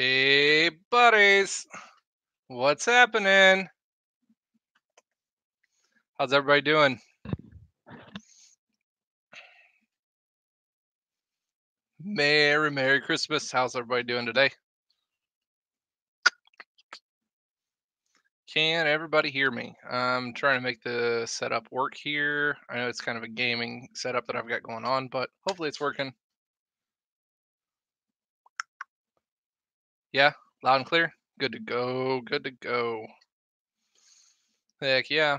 Hey, buddies. What's happening? How's everybody doing? Merry Christmas. How's everybody doing today? Can everybody hear me? I'm trying to make the setup work here. I know it's kind of a gaming setup that I've got going on, but hopefully it's working. Yeah, loud and clear. Good to go. Good to go. Heck yeah.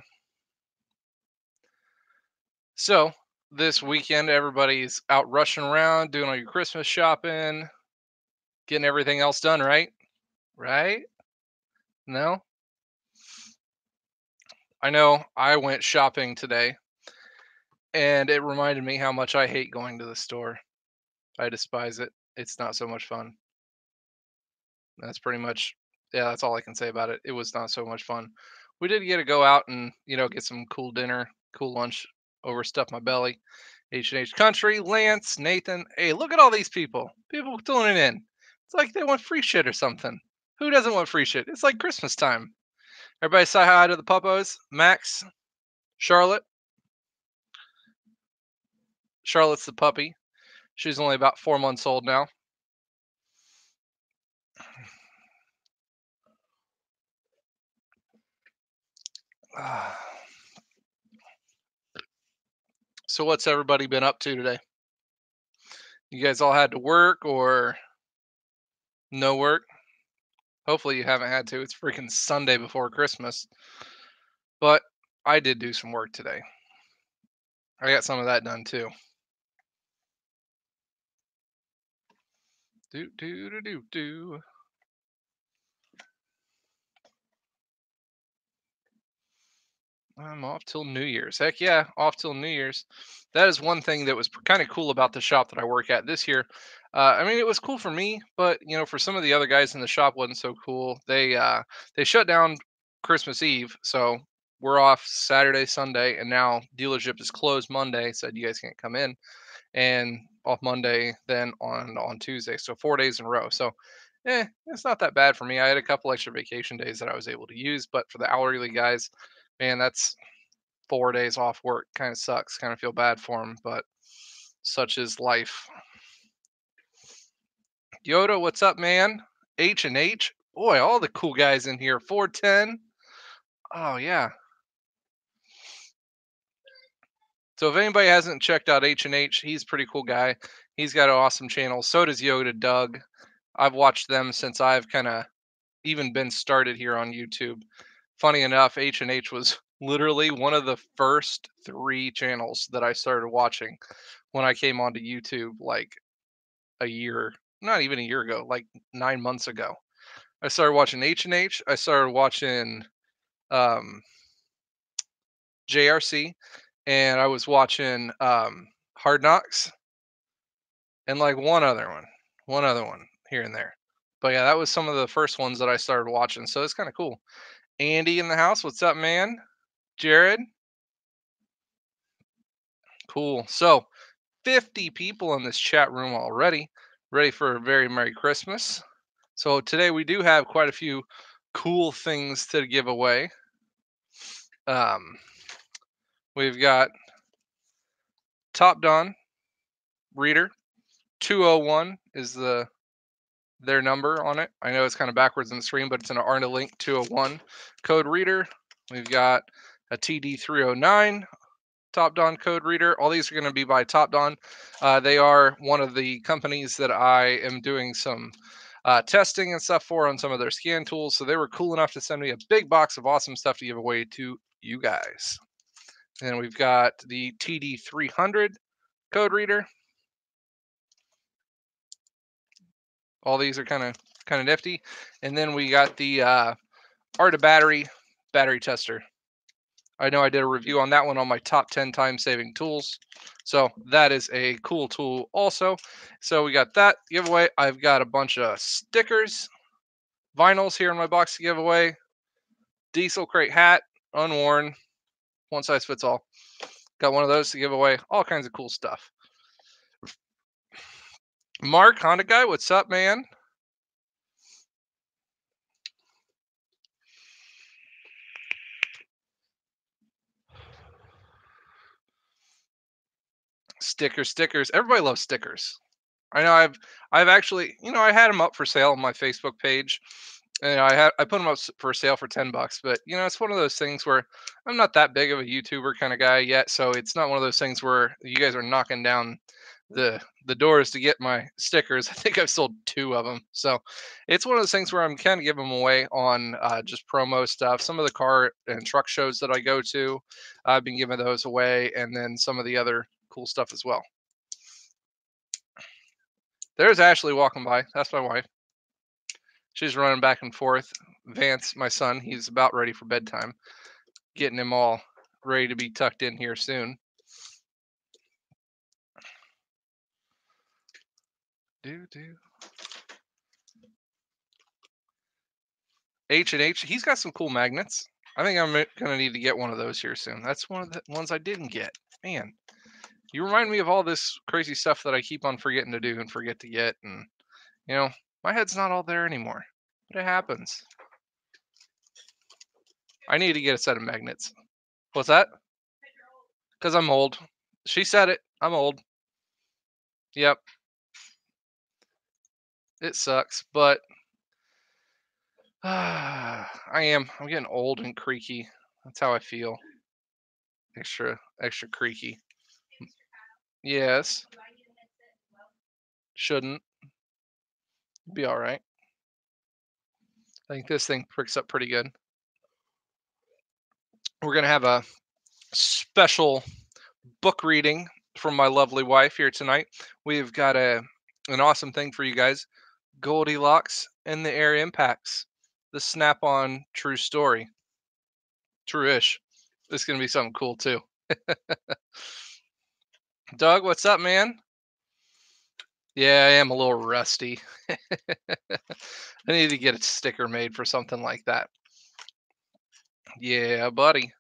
So, this weekend, everybody's out rushing around, doing all your Christmas shopping, getting everything else done, right? Right? No? I know I went shopping today and it reminded me how much I hate going to the store. I despise it. It's not so much fun. That's pretty much, yeah, that's all I can say about it. It was not so much fun. We did get to go out and, get some cool dinner, cool lunch, overstuff my belly. H&H Country, Lance, Nathan. Hey, look at all these people. People tuning in. It's like they want free shit or something. Who doesn't want free shit? It's like Christmas time. Everybody say hi to the puppos. Max, Charlotte. Charlotte's the puppy. She's only about 4 months old now. So what's everybody been up to today? You guys all had to work or no work? Hopefully you haven't had to. It's freaking Sunday before Christmas. But I did do some work today. I got some of that done too. Do do do do do. I'm off till New Year's. Heck yeah, off till New Year's. That is one thing that was kind of cool about the shop that I work at this year. I mean, it was cool for me, but for some of the other guys in the shop wasn't so cool. They shut down Christmas Eve, so we're off Saturday, Sunday, and now dealership is closed Monday. Said you guys can't come in, and off Monday, then on Tuesday. So 4 days in a row. So, it's not that bad for me. I had a couple extra vacation days that I was able to use, but for the hourly guys, man, that's 4 days off work. Kind of sucks. Kind of feel bad for them, but such is life. Yoda, what's up, man? H&H. Boy, all the cool guys in here. 410. Oh, yeah. So if anybody hasn't checked out H&H, he's a pretty cool guy. He's got an awesome channel. So does Yoda Doug. I've watched them since I've kind of even been started here on YouTube. Funny enough, H&H was literally one of the first 3 channels that I started watching when I came onto YouTube like a year, not even a year ago, like 9 months ago. I started watching H&H. I started watching um, JRC, and I was watching Hard Knocks and like one other one here and there. But yeah, that was some of the first ones that I started watching. So it's kind of cool. Andy in the house. What's up, man? Jared. Cool. So 50 people in this chat room already, ready for a very Merry Christmas. So today we do have quite a few cool things to give away. We've got Top Don Reader 201 is their number on it. I know it's kind of backwards in the screen, but it's an Arna Link 201 code reader. We've got a TD309 Top Don code reader. All these are going to be by Top Don. They are one of the companies that I am doing some testing and stuff for on some of their scan tools. So they were cool enough to send me a big box of awesome stuff to give away to you guys. And then we've got the TD300 code reader. All these are kind of nifty. And then we got the Art of Battery tester. I know I did a review on that one on my top 10 time saving tools. So that is a cool tool also. So we got that giveaway. I've got a bunch of stickers, vinyls here in my box to give away. Diesel crate hat, unworn, one size fits all. Got one of those to give away. All kinds of cool stuff. Mark, Honda guy, what's up, man? Stickers. Everybody loves stickers. I know I've actually, I had them up for sale on my Facebook page. And I put them up for sale for $10, but it's one of those things where I'm not that big of a YouTuber kind of guy yet, so it's not one of those things where you guys are knocking down the doors to get my stickers. I think I've sold 2 of them, so it's one of those things where I'm kind of giving them away on just promo stuff. Some of the car and truck shows that I go to, I've been giving those away, and then some of the other cool stuff as well. There's Ashley walking by. That's my wife. She's running back and forth. Vance, my son, he's about ready for bedtime. Getting him all ready to be tucked in here soon. H&H, he's got some cool magnets. I think I'm going to need to get one of those here soon. That's one of the ones I didn't get. Man, you remind me of all this crazy stuff that I keep on forgetting to do and forget to get. And, my head's not all there anymore. But it happens. I need to get a set of magnets. What's that? Because I'm old. She said it. I'm old. Yep. It sucks, but I'm getting old and creaky. That's how I feel. Extra creaky. Yes. Shouldn't. Be all right. I think this thing pricks up pretty good. We're going to have a special book reading from my lovely wife here tonight. We've got an awesome thing for you guys. Goldilocks and the Air Impacts. The Snap-on true story. True-ish. This is going to be something cool too. Doug, what's up, man? Yeah, I am a little rusty. I need to get a sticker made for something like that. Yeah, buddy.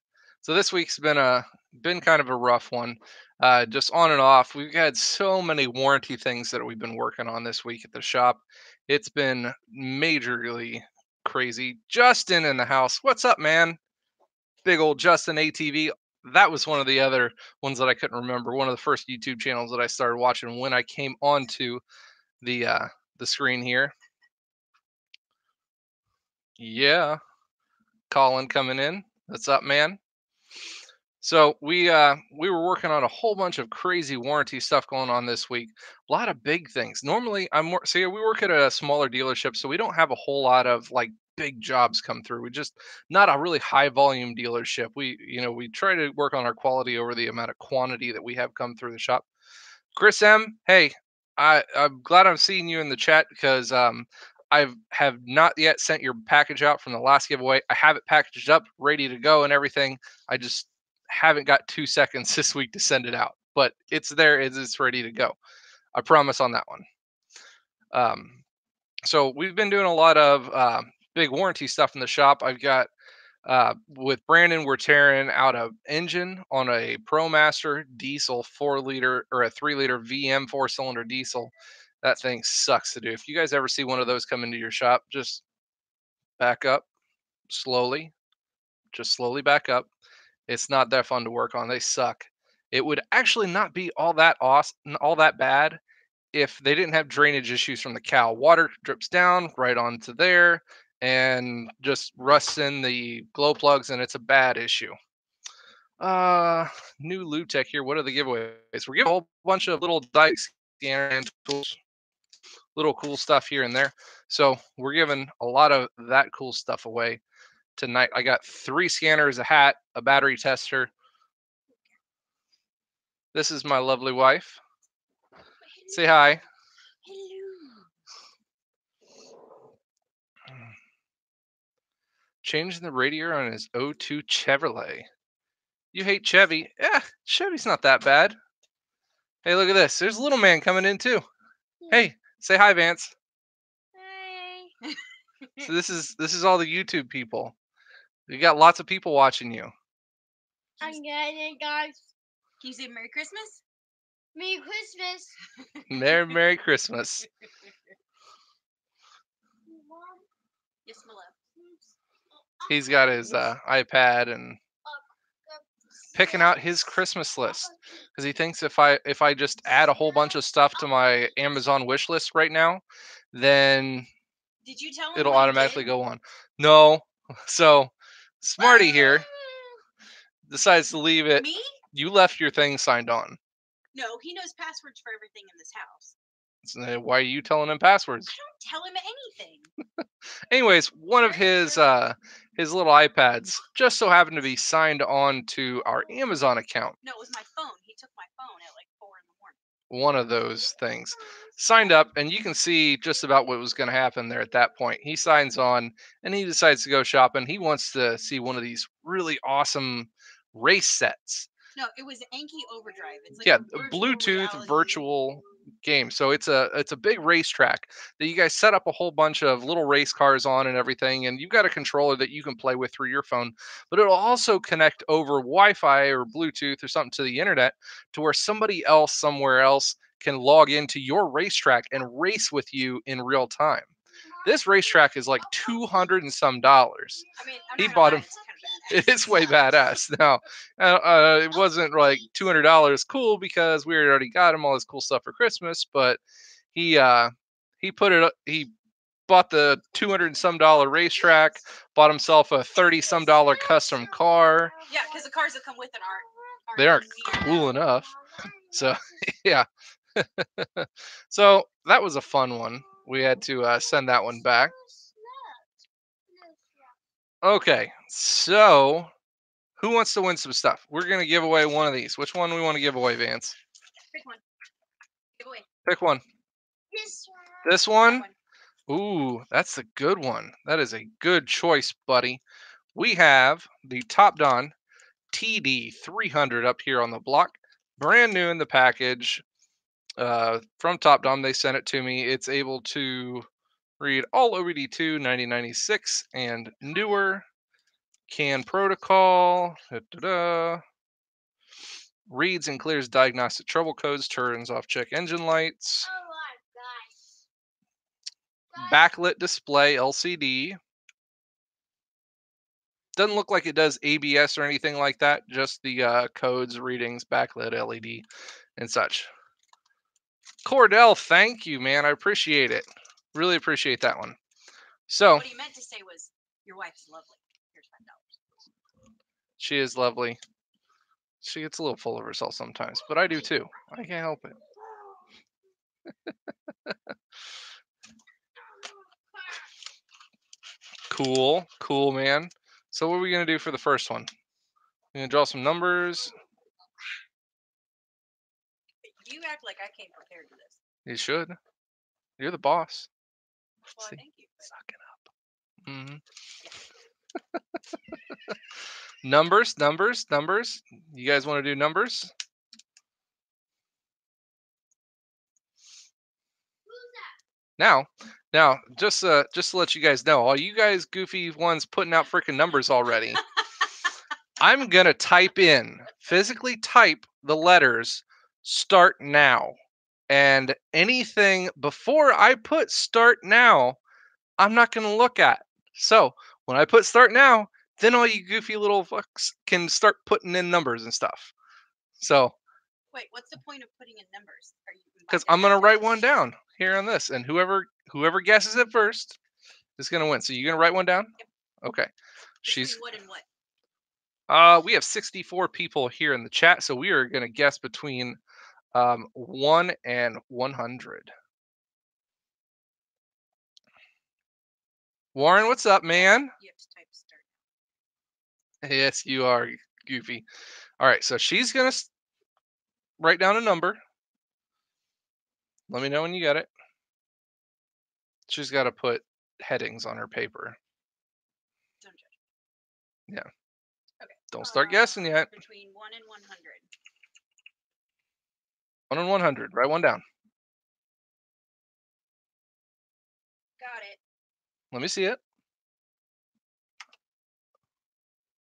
So this week's been kind of a rough one. Just on and off. We've had so many warranty things that we've been working on this week at the shop. It's been majorly crazy. Justin in the house. What's up, man? Big old Justin ATV. That was one of the other ones that I couldn't remember. One of the first YouTube channels that I started watching when I came onto the screen here. Yeah, Colin coming in. What's up, man? So we were working on a whole bunch of crazy warranty stuff going on this week. A lot of big things. Normally, we work at a smaller dealership, so we don't have a whole lot of like big jobs come through. We just not a really high volume dealership. We try to work on our quality over the amount of quantity that we have come through the shop. Chris M, hey, I'm glad I'm seeing you in the chat because I have not yet sent your package out from the last giveaway. I have it packaged up, ready to go, and everything. I just haven't got 2 seconds this week to send it out, but it's there. It's ready to go. I promise on that one. So we've been doing a lot of big warranty stuff in the shop. I've got with Brandon, we're tearing out a engine on a ProMaster diesel 4-liter or a 3-liter VM 4-cylinder diesel. That thing sucks to do. If you guys ever see one of those come into your shop, just back up slowly. Just slowly back up. It's not that fun to work on. They suck. It would actually not be all that awesome, all that bad if they didn't have drainage issues from the cow. Water drips down right onto there and just rusts in the glow plugs, and it's a bad issue. New Lube Tech here. What are the giveaways? We're giving a whole bunch of little dice scanner and tools, little cool stuff here and there. So we're giving a lot of that cool stuff away tonight. I got 3 scanners, a hat, a battery tester. This is my lovely wife. Say hi. Changing the radiator on his O2 Chevrolet. You hate Chevy? Yeah, Chevy's not that bad. Hey, look at this. There's little man coming in too. Hey, say hi, Vance. Hi. So this is all the YouTube people. You got lots of people watching you. I'm getting it, guys. Can you say Merry Christmas? Merry Christmas. Merry Christmas. Yes, my love. He's got his iPad and picking out his Christmas list because he thinks if I just add a whole bunch of stuff to my Amazon wish list right now, then Did you tell him it'll what you automatically did? go on. No, so Smarty here decides to leave it. Me? You left your thing signed on. No, he knows passwords for everything in this house. So why are you telling him passwords? I don't tell him anything. Anyways, one of his little iPads just so happened to be signed on to our Amazon account. No, it was my phone. He took my phone at like 4 in the morning. One of those things. Signed up, and you can see just about what was going to happen there at that point. He signs on, and he decides to go shopping. He wants to see one of these really awesome race sets. No, it was Anki Overdrive. It's like Yeah, a virtual Bluetooth reality. virtual game. So it's a big racetrack that you guys set up a whole bunch of little race cars on and everything, and you've got a controller that you can play with through your phone, but it'll also connect over Wi-Fi or Bluetooth or something to the internet to where somebody else somewhere else can log into your racetrack and race with you in real time. This racetrack is like $200 and some. I mean, I'm He not bought gonna lie, him. It's kind of badass. It's way badass. Now, it wasn't like $200 cool because we already got him all this cool stuff for Christmas, but he put it he bought the $200 and some racetrack, bought himself a $30 some custom car. Yeah, because the cars that come with it aren't They aren't near cool that. enough. So yeah. So that was a fun one. We had to send that one back. Okay, so who wants to win some stuff? We're gonna give away one of these. Which one do we want to give away, Vance? Pick one. Give away. Pick one. This one. This That one? one. Ooh, that's a good one. That is a good choice, buddy. We have the Top Don TD 300 up here on the block. Brand new in the package. From Top Don, they sent it to me. It's able to read all OBD2 9096 and newer. CAN protocol. Reads and clears diagnostic trouble codes, turns off check engine lights. Oh my gosh. Backlit display LCD. Doesn't look like it does ABS or anything like that. Just the codes, readings, backlit LED, and such. Cordell, thank you, man. I appreciate it. Really appreciate that one. So What he meant to say was, your wife's lovely. Here's $5. she is lovely. She gets a little full of herself sometimes, but I do too. I can't help it. Cool, man. So what are we gonna do for the first one? We're gonna draw some numbers. You act like I came prepared to this. You should. You're the boss. Well, See? thank you. but- Suck it up. Numbers. You guys want to do numbers? Now, just to let you guys know, all you guys goofy ones putting out freaking numbers already. I'm gonna physically type the letters "start now," and anything before I put "start now," I'm not gonna look at. So when I put "start now," then all you goofy little fucks can start putting in numbers and stuff. So Wait, what's the point of putting in numbers? Are you because inviting I'm gonna us? write one down here on this, and whoever guesses it first is gonna win. So you gonna write one down? Yep. Okay. Between She's what and what? we have 64 people here in the chat, so we are gonna guess between 1 and 100. Warren, what's up, man? You have to type start. Yes, you are goofy. All right, so she's gonna write down a number. Let me know when you get it. She's got to put headings on her paper. Don't judge. Yeah. Okay. Don't start guessing yet. Between 1 and 100. 1 and 100. Write one down. Got it. Let me see it.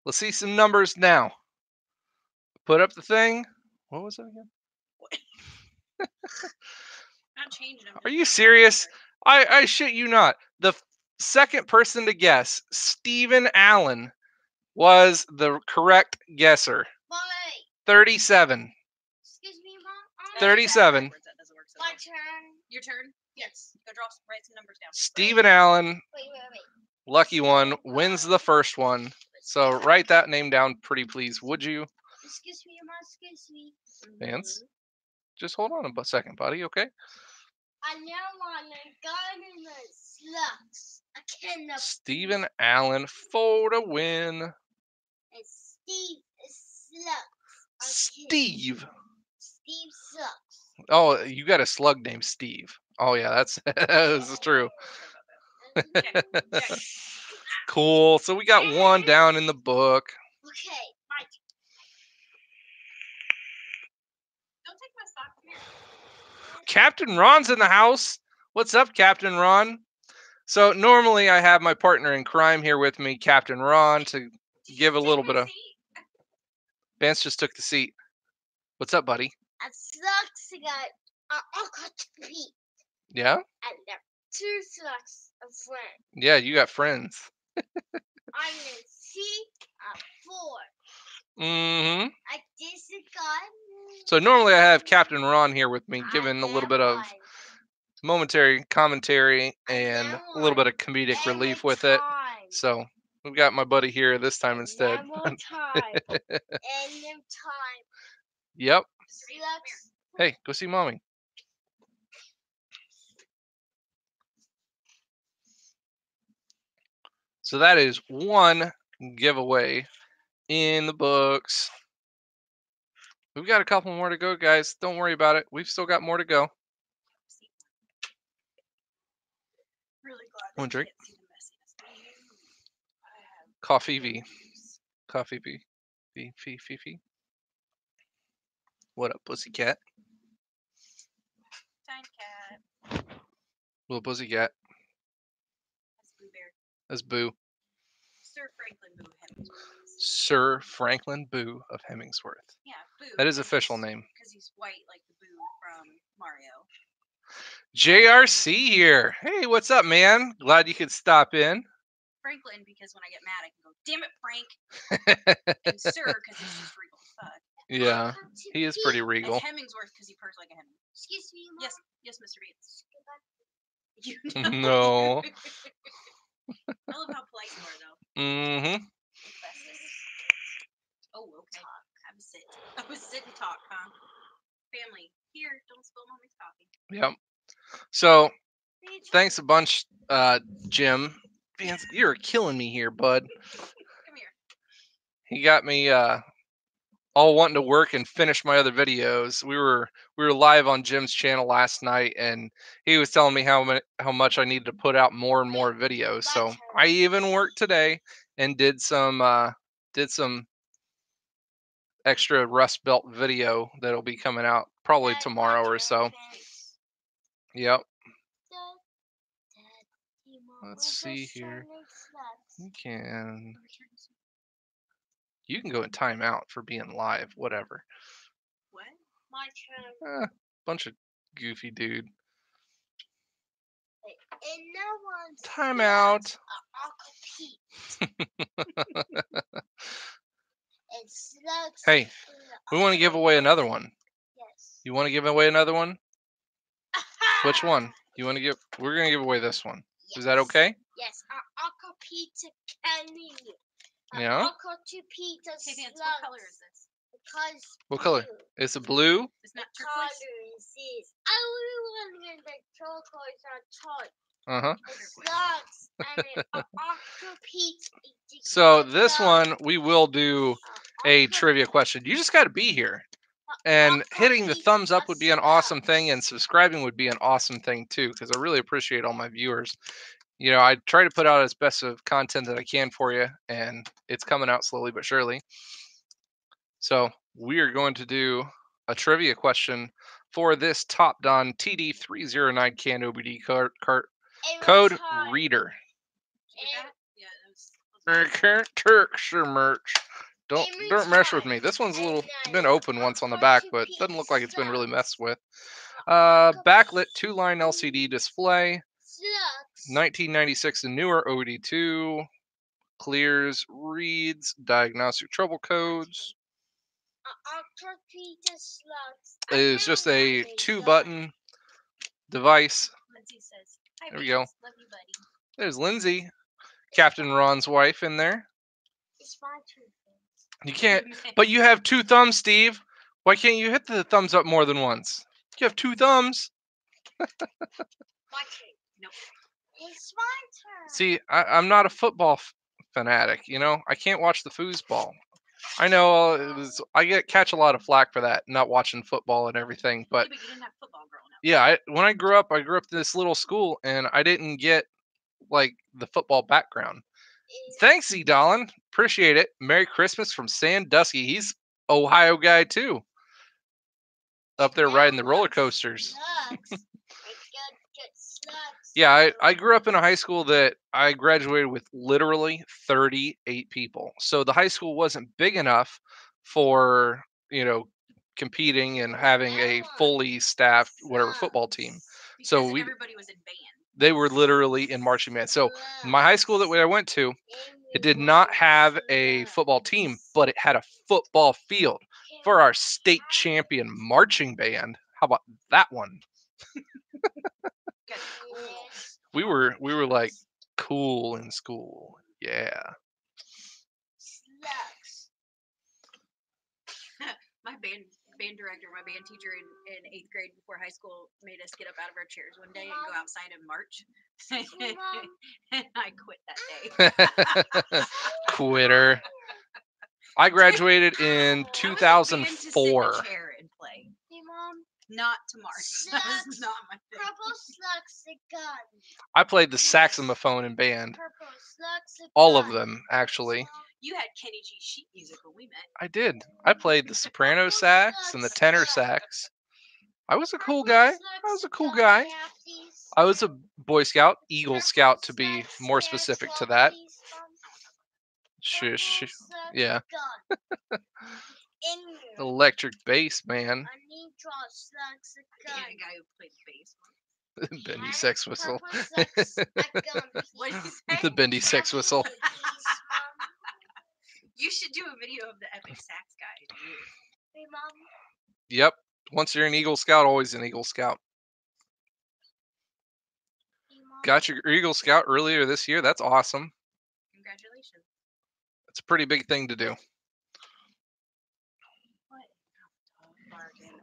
Let's see some numbers now. Put up the thing. What was it again? Not changing them. Are you serious? I shit you not. The second person to guess, Stephen Allen, was the correct guesser. Mommy, 37. Excuse me, Mom. 37. That doesn't work so My well. turn. Your turn? Yes. Go write some numbers down. Stephen Allen, Wait. lucky one, wins the first one. So write that name down, pretty please, would you? Excuse me, Mom. Excuse me. Vance, just hold on a second, buddy, okay? I now want to garden the slugs. I cannot. Stephen Allen for the win. It's Steve Slugs. Steve. Steve Slugs. Oh, you got a slug named Steve. Oh, yeah, that's true. Okay. Okay. Cool. So we got one down in the book. Okay, my turn. Don't take my sock. Come here. Captain Ron's in the house. What's up, Captain Ron? So normally I have my partner in crime here with me, Captain Ron, to give a little bit of... Vance just took the seat. What's up, buddy? A slugs got Uncle Pete. Yeah? And there are 2 slugs of friends. Yeah, you got friends. I'm in C of 4. Mm-hmm. I disregard. So normally I have Captain Ron here with me, giving a little bit of momentary commentary and a little bit of comedic relief with it. So we've got my buddy here this time instead. Time. Yep. Slugs. Hey, go see mommy. So that is one giveaway in the books. We've got a couple more to go, guys. Don't worry about it. We've still got more to go. Really glad. Want a drink? See the messiness. Coffee V. Coffee V. V. What up, pussycat? Tiny cat. Little pussycat. That's Boo Bear. That's Boo. Sir Franklin Boo Hemsworth. Sir Franklin Boo of Hemingsworth. Yeah, Boo. That is official name. Because he's white like the Boo from Mario. JRC here. Hey, what's up, man? Glad you could stop in. Franklin, because when I get mad, I can go, damn it, Frank. And Sir, because he's just regal as fuck. Yeah, he is pretty regal. And Hemingsworth, because he purrs like a Hemming. Excuse me, Mom. Yes, Mr. Beats. You No. I love how polite you are, though. Mm-hmm. Oh, okay. Have a sit and talk, huh? Family, here, don't spill mommy's coffee. Yep. So, thanks a bunch, Jim. Vance, you're killing me here, bud. Come here. He got me all wanting to work and finish my other videos. We were live on Jim's channel last night, and he was telling me how much I needed to put out more and more videos. So I even worked today and did some extra Rust Belt video that'll be coming out probably tomorrow or so. Yep. Let's see here. You can go in timeout for being live, whatever. What? My turn. Bunch of goofy dude. And no one's Timeout. Hey, we want to give away another one. Yes. You want to give away another one? Which one? You want to give? We're gonna give away this one. Is that okay? Yes. Uncle Peter Kenny. Yeah. Uncle to Peter Hey, Vance, what color is this? Because What color? It's a blue. It's not the turquoise? colors is I really want the turquoise on top. Uh-huh. It sucks. And Uncle Pete. So this one we will do a trivia question. You just got to be here. And hitting the thumbs up would be an awesome thing, and subscribing would be an awesome thing too, because I really appreciate all my viewers. You know, I try to put out as best of content that I can for you, and it's coming out slowly but surely. So we are going to do a trivia question for this Top Don TD309 can OBD code reader. Turks or merch. Don't mess with me. This one's been open once on the back, but doesn't look like it's been really messed with. Backlit 2-line LCD display. 1996 and newer OD2. Clears, reads, diagnostic trouble codes. Peter slugs. It is just a 2-button device. Lindsay says, "Hi, There we Beans. go. Love you, buddy." There's Lindsay, Captain Ron's wife, in there. It's my truth. You can't, but you have 2 thumbs, Steve. Why can't you hit the thumbs up more than once? You have 2 thumbs. My turn. Nope. It's my turn. See, I'm not a football fanatic. You know, I can't watch the foosball. I know I catch a lot of flack for that, not watching football and everything. But Yeah, but you didn't have football growing up. yeah, when I grew up in this little school, and I didn't get like the football background. Thanks, E. Dolan. Appreciate it. Merry Christmas from Sandusky. He's Ohio guy too. Up there riding the roller coasters. Slugs. Get slugs. Yeah, I grew up in a high school that I graduated with literally 38 people. So the high school wasn't big enough for, competing and having a fully staffed whatever football team. So Because everybody was in band. They were literally in marching band. So my high school that I went to, it did not have a football team, but it had a football field for our state champion marching band. How about that one? Good. We were like cool in school. Yeah. Slugs. My band director, my band teacher in 8th grade before high school made us get up out of our chairs one day and go outside and march. And I quit that day. Quitter. I graduated in I was a band to sit in a 2004. chair and play. Hey, Mom. Not to march. That was Slugs. not my thing. Purple slugs a gun. I played the saxophone in band. Purple slugs a All of gun. them, actually. You had Kenny G sheet music when we met. I did. I played the soprano sax and the tenor sax. I was a cool guy. I was a cool guy. I was a Boy Scout, Eagle Scout to be more specific to that. Shush. Yeah. Electric bass, man. I need draw slugs a Yeah, gun. a guy who played bass. Bendy sex whistle. Purple slugs a gun. What did you say? The bendy sex whistle. You should do a video of the epic sax guy. Hey, Mom. Yep. Once you're an Eagle Scout, always an Eagle Scout. Hey, Mom. Got your Eagle Scout earlier this year. That's awesome. Congratulations. It's a pretty big thing to do. What? Bargain.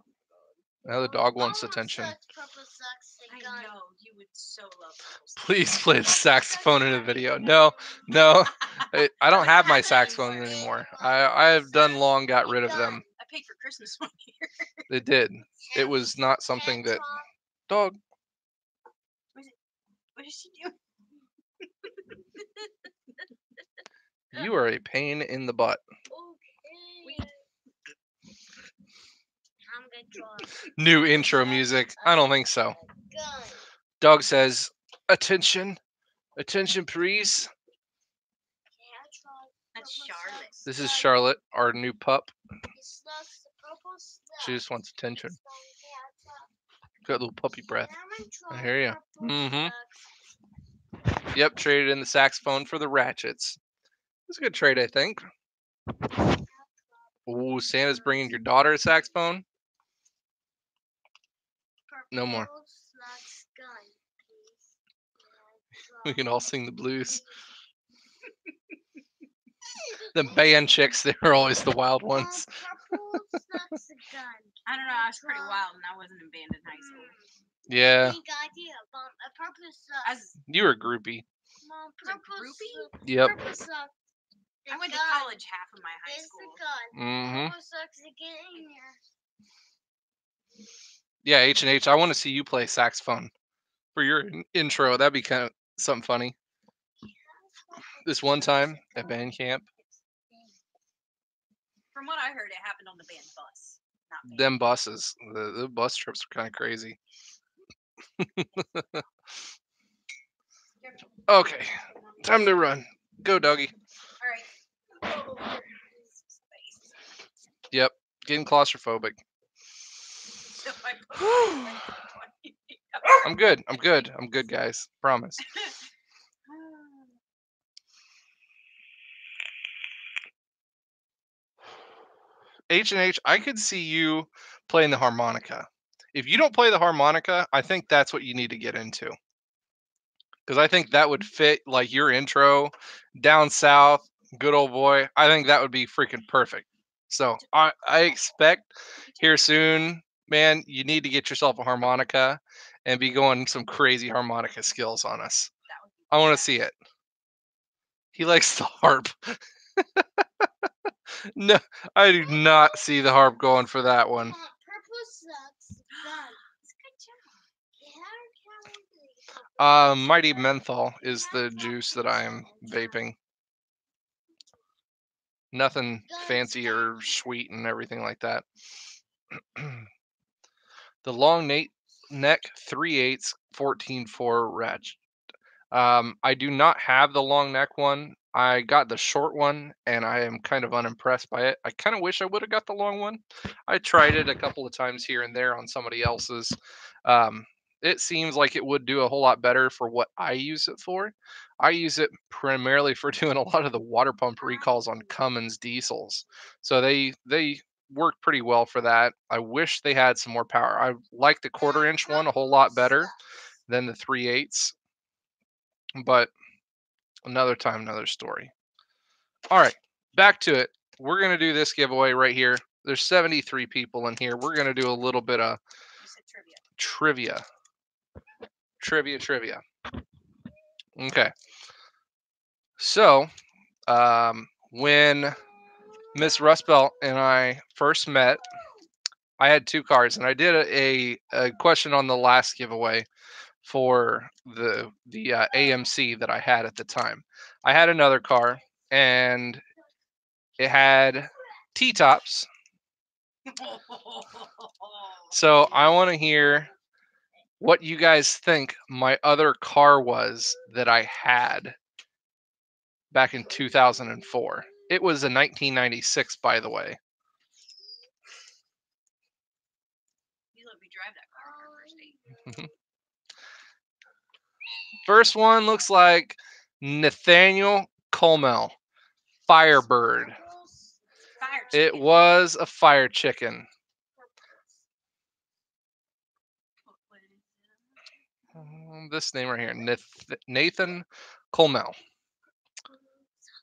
Now the dog wants Mama attention. said purple slugs a I gun. know you would so love those. Please play the saxophone in a video. No. I don't have my saxophone anymore. I have done long got rid of them. I paid for Christmas one year. It did. It was not something that dog. What is she doing? You are a pain in the butt. Okay. I'm gonna draw New intro music. I don't think so. a gun. Dog says, "Attention, attention, please." Can I draw That's purple Charlotte. slugs This a is gun? Charlotte, our new pup. The slugs, the purple slugs. She just wants attention. This one, can I Got a little puppy draw- breath. Can I draw I hear ya. purple Mhm. slugs? Yep, traded in the saxophone for the ratchets. It's a good trade, I think. Ooh, Santa's bringing your daughter a saxophone. No more. Purple slugs gun, please. Can I draw We can all sing the blues. The band chicks, they were always the wild ones. Purple slugs a gun. I don't know. I was pretty wild and I wasn't in band in high school. Yeah, Big idea, Mom. A purple slug. I was you were a groupie. Mom, a purple groupie? slug. Yep. Purple slug. The I went to gun. college half of my high There's school. the gun. Mm-hmm. Purple slugs to get in here. Yeah, H&H, I want to see you play saxophone for your intro. That'd be kind of something funny. This one time at band camp, From what I heard, it happened on the band bus. Not band. them buses, the bus trips were kind of crazy. Okay, time to run. Go, doggy. All right. Space. Yep, getting claustrophobic. So I put I'm good. I'm good. I'm good, guys. Promise. H&H, I could see you playing the harmonica. If you don't play the harmonica, I think that's what you need to get into. Because I think that would fit like your intro, down south, good old boy. I think that would be freaking perfect. So I expect here soon, man, you need to get yourself a harmonica and be going some crazy harmonica skills on us. That would be I want to badass. see it. He likes the harp. No, I do not see the harp going for that one. Purple sucks. Done. It's a good job. Mighty Menthol is the juice that I am vaping. Nothing fancy or sweet and everything like that. The long neck 3/8 14.4 ratchet. I do not have the long neck one. I got the short one and I am kind of unimpressed by it. I kind of wish I would have got the long one. I tried it a couple of times here and there on somebody else's. It seems like it would do a whole lot better for what I use it for. I use it primarily for doing a lot of the water pump recalls on Cummins diesels. So they work pretty well for that. I wish they had some more power. I like the 1/4 inch one a whole lot better than the 3/8, but another time, another story. All right, back to it. We're going to do this giveaway right here. There's 73 people in here. We're going to do a little bit of You said trivia. trivia. Okay. So, when Miss Rustbelt and I first met, I had 2 cars, and I did a question on the last giveaway for the AMC that I had at the time. I had another car, and it had T-tops. So I want to hear what you guys think my other car was that I had back in 2004. It was a 1996, by the way. You let me drive that car on our first date. First one looks like Nathaniel Colmel, Firebird. Fire It chicken. was a fire chicken. This name right here, Nathan Colmel.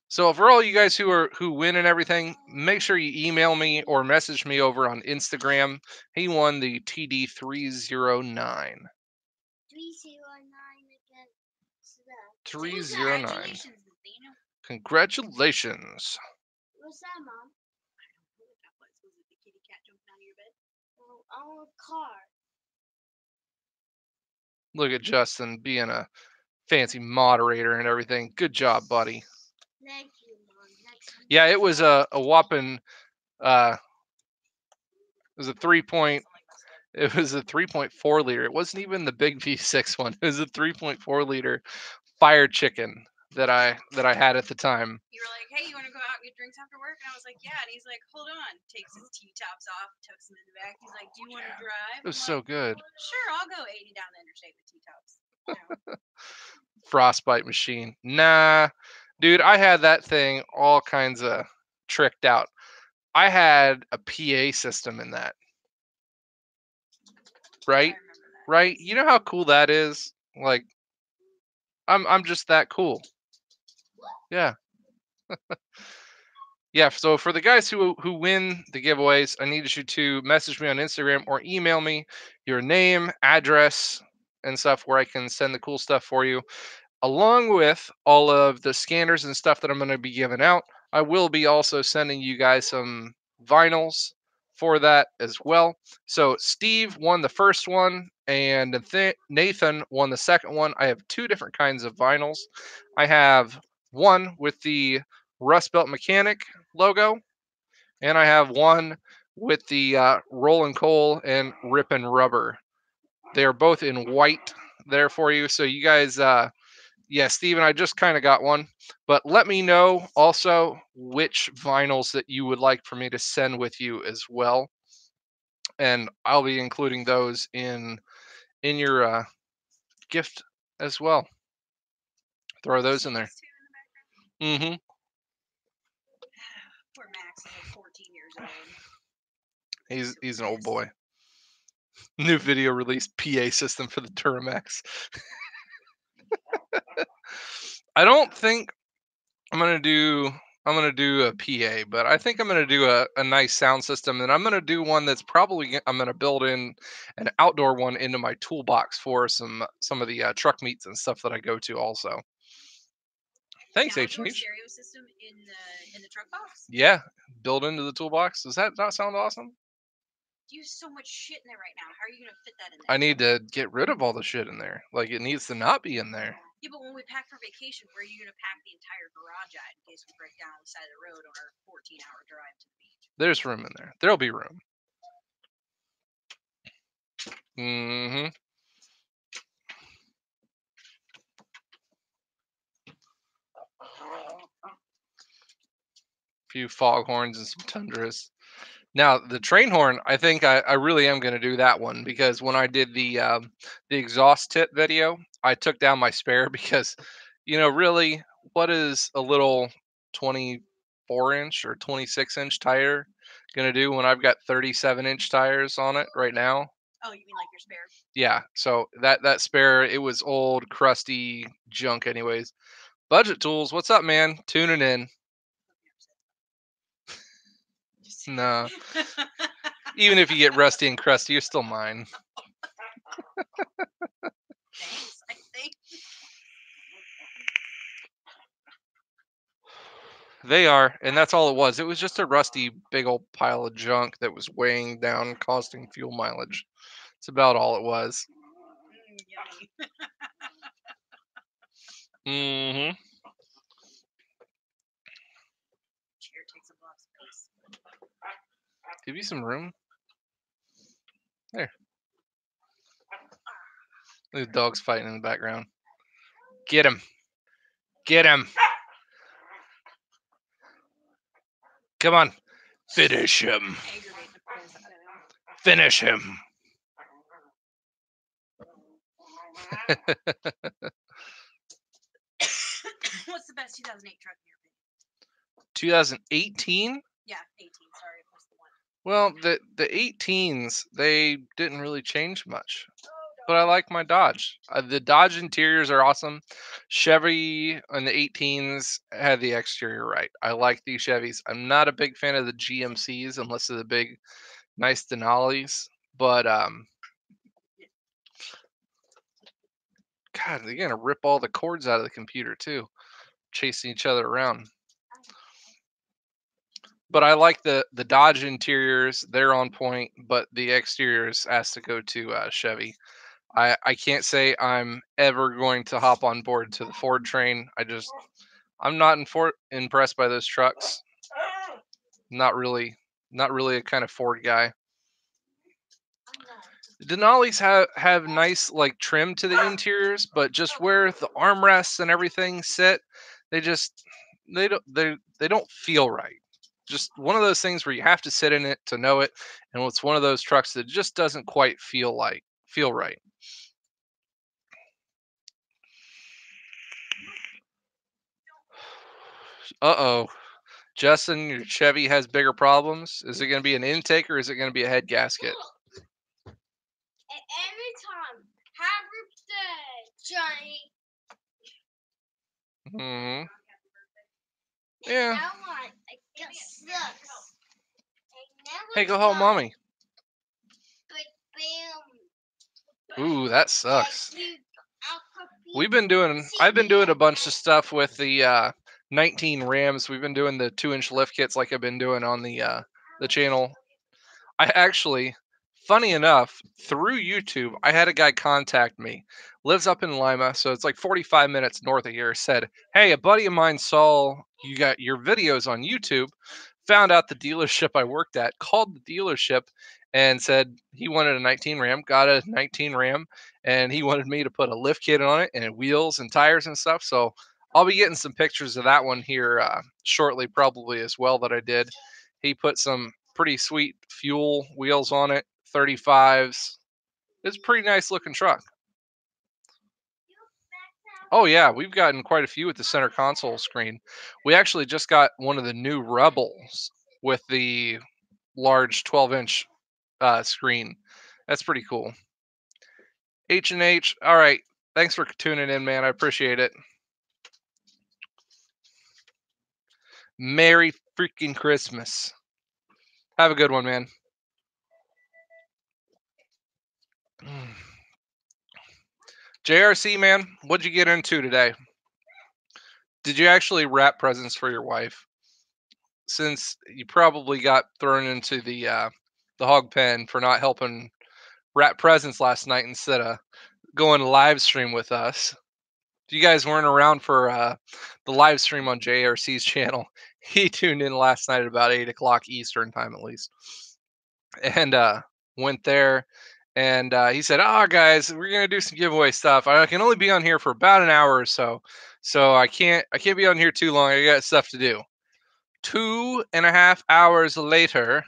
So for all you guys who win and everything, make sure you email me or message me over on Instagram. He won the TD 309. 309 against the. 309. Congratulations, Nathaniel. Congratulations. What's that, Mom? I don't know what that was. Was it the kitty cat jumping out of your bed? Oh, our car. Look at Justin being a fancy moderator and everything. Good job, buddy. Thank you, Mom. Next one. Yeah, it was a whopping it was a 3.4 liter. It wasn't even the big V6 one. It was a 3.4 liter fire chicken that I had at the time. You were like, hey, you want to go out and get drinks after work? And I was like, yeah. And he's like, hold on. Takes his T-tops off, tucks them in the back. He's like, do you want to drive? It was I'm so like, good. sure, I'll go 80 down the interstate with T-tops. You know? Frostbite machine. Nah, dude, I had that thing all kinds of tricked out. I had a PA system in that. Right? I remember that. Right? You know how cool that is? Like I'm just that cool. Yeah. Yeah, so for the guys who win the giveaways, I need you to message me on Instagram or email me your name, address, and stuff where I can send the cool stuff for you. Along with all of the scanners and stuff that I'm going to be giving out, I will be also sending you guys some vinyls for that as well. So Steve won the first one and Nathan won the second one. I have 2 different kinds of vinyls. I have one with the Rust Belt Mechanic logo, and I have one with the Rollin' Coal and Rippin' Rubber. They are both in white there for you. So you guys, yeah, Steven, I just kind of got one. But let me know also which vinyls that you would like for me to send with you as well. And I'll be including those in your gift as well. Throw those in there. Mm-hmm. Poor Max is like 14 years old. He's an old boy. New video release PA system for the Duramax. I don't think I'm gonna do a PA, but I think I'm gonna do a nice sound system, and I'm gonna do one that's probably I'm gonna build in an outdoor one into my toolbox for some of the truck meets and stuff that I go to also. Thanks, An H outdoor and H. stereo system in the truck box. Yeah, build into the toolbox. Does that not sound awesome? You have so much shit in there right now. How are you gonna fit that in there? I need to get rid of all the shit in there. Like it needs to not be in there. Yeah, but when we pack for vacation, where are you gonna pack the entire garage at in case we break down on the side of the road on our 14-hour drive to the beach? There's room in there. There'll be room. Mm-hmm. Few foghorns and some tundras. Now the train horn, I think I really am going to do that one because when I did the exhaust tip video, I took down my spare because, really, what is a little 24-inch or 26-inch tire going to do when I've got 37-inch tires on it right now? Oh, you mean like your spare? Yeah, so that spare, it was old, crusty junk anyways. Budget Tools, what's up, man? Tuning in. No. Even if you get rusty and crusty, you're still mine. Thanks, I think. They are, and that's all it was. It was just a rusty, big old pile of junk that was weighing down, costing fuel mileage. It's about all it was. Yummy. Mm-hmm. Chair takes a lot of space. Give you some room. There. The dog's fighting in the background. Get him. Get him. Come on. Finish him. Aggravate the piss out of him. Finish him. What's the best 2008 truck in your opinion? 2018? Yeah, 18. Sorry, what's the one? Well, the 18s, they didn't really change much. But I like my Dodge. The Dodge interiors are awesome. Chevy and the 18s had the exterior right. I like these Chevys. I'm not a big fan of the GMCs unless they're the big, nice Denali's. But God, they're gonna rip all the cords out of the computer too, chasing each other around. But I like the Dodge interiors. They're on point, but the exteriors has to go to Chevy. I can't say I'm ever going to hop on board to the Ford train. I'm not impressed by those trucks. Not really a kind of Ford guy. The Denali's have nice like trim to the interiors, but just where the armrests and everything sit, they don't feel right. Just one of those things where you have to sit in it to know it, and it's one of those trucks that just doesn't quite feel right. Uh-oh. Justin, your Chevy has bigger problems. Is it going to be an intake or is it going to be a head gasket? Every time. Happy birthday, Johnny. Hmm. And Yeah. now I got sucks. Hey, go help mommy. But bam. Ooh, that sucks. Like I've been doing a bunch of stuff with the 19 Rams. We've been doing the 2-inch lift kits like I've been doing on the channel. I actually, funny enough, through YouTube, I had a guy contact me. Lives up in Lima, so it's like 45 minutes north of here. Said, "Hey, a buddy of mine saw you got your videos on YouTube. Found out the dealership I worked at, called the dealership, and said he wanted a 19 Ram. Got a 19 Ram, and he wanted me to put a lift kit on it and wheels and tires and stuff. So I'll be getting some pictures of that one here shortly, probably as well. That I did. He put some pretty sweet fuel wheels on it, 35s. It's a pretty nice looking truck. Oh yeah, we've gotten quite a few with the center console screen. We actually just got one of the new Rebels with the large 12-inch screen. That's pretty cool. H&H, all right. Thanks for tuning in, man. I appreciate it. Merry freaking Christmas. Have a good one, man. JRC, man, what'd you get into today? Did you actually wrap presents for your wife? Since you probably got thrown into the hog pen for not helping wrap presents last night instead of going live stream with us. If you guys weren't around for the live stream on JRC's channel, he tuned in last night at about 8 o'clock Eastern time at least, and went there. And he said, "Oh, guys, we're gonna do some giveaway stuff. I can only be on here for about an hour or so, so I can't be on here too long. I got stuff to do." 2.5 hours later,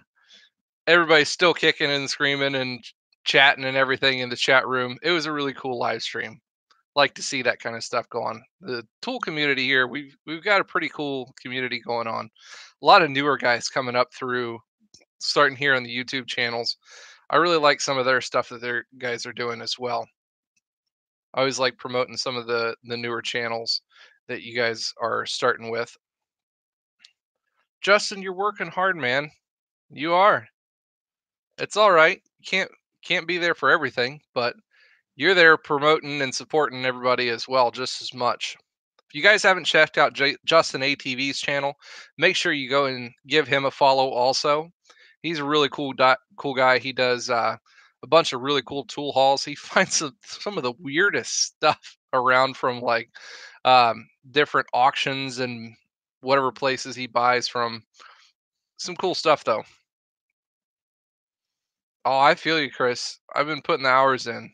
everybody's still kicking and screaming and chatting and everything in the chat room. It was a really cool live stream. Like to see that kind of stuff go on. The tool community here, we've got a pretty cool community going on. A lot of newer guys coming up through, starting here on the YouTube channels. I really like some of their stuff that their guys are doing as well. I always like promoting some of the newer channels that you guys are starting with. Justin, you're working hard, man. You are. It's all right. You can't be there for everything, but you're there promoting and supporting everybody as well, just as much. If you guys haven't checked out Justin ATV's channel, make sure you go and give him a follow also. He's a really cool guy. He does a bunch of really cool tool hauls. He finds some of the weirdest stuff around from like different auctions and whatever places he buys from. Some cool stuff though. Oh, I feel you, Chris. I've been putting the hours in.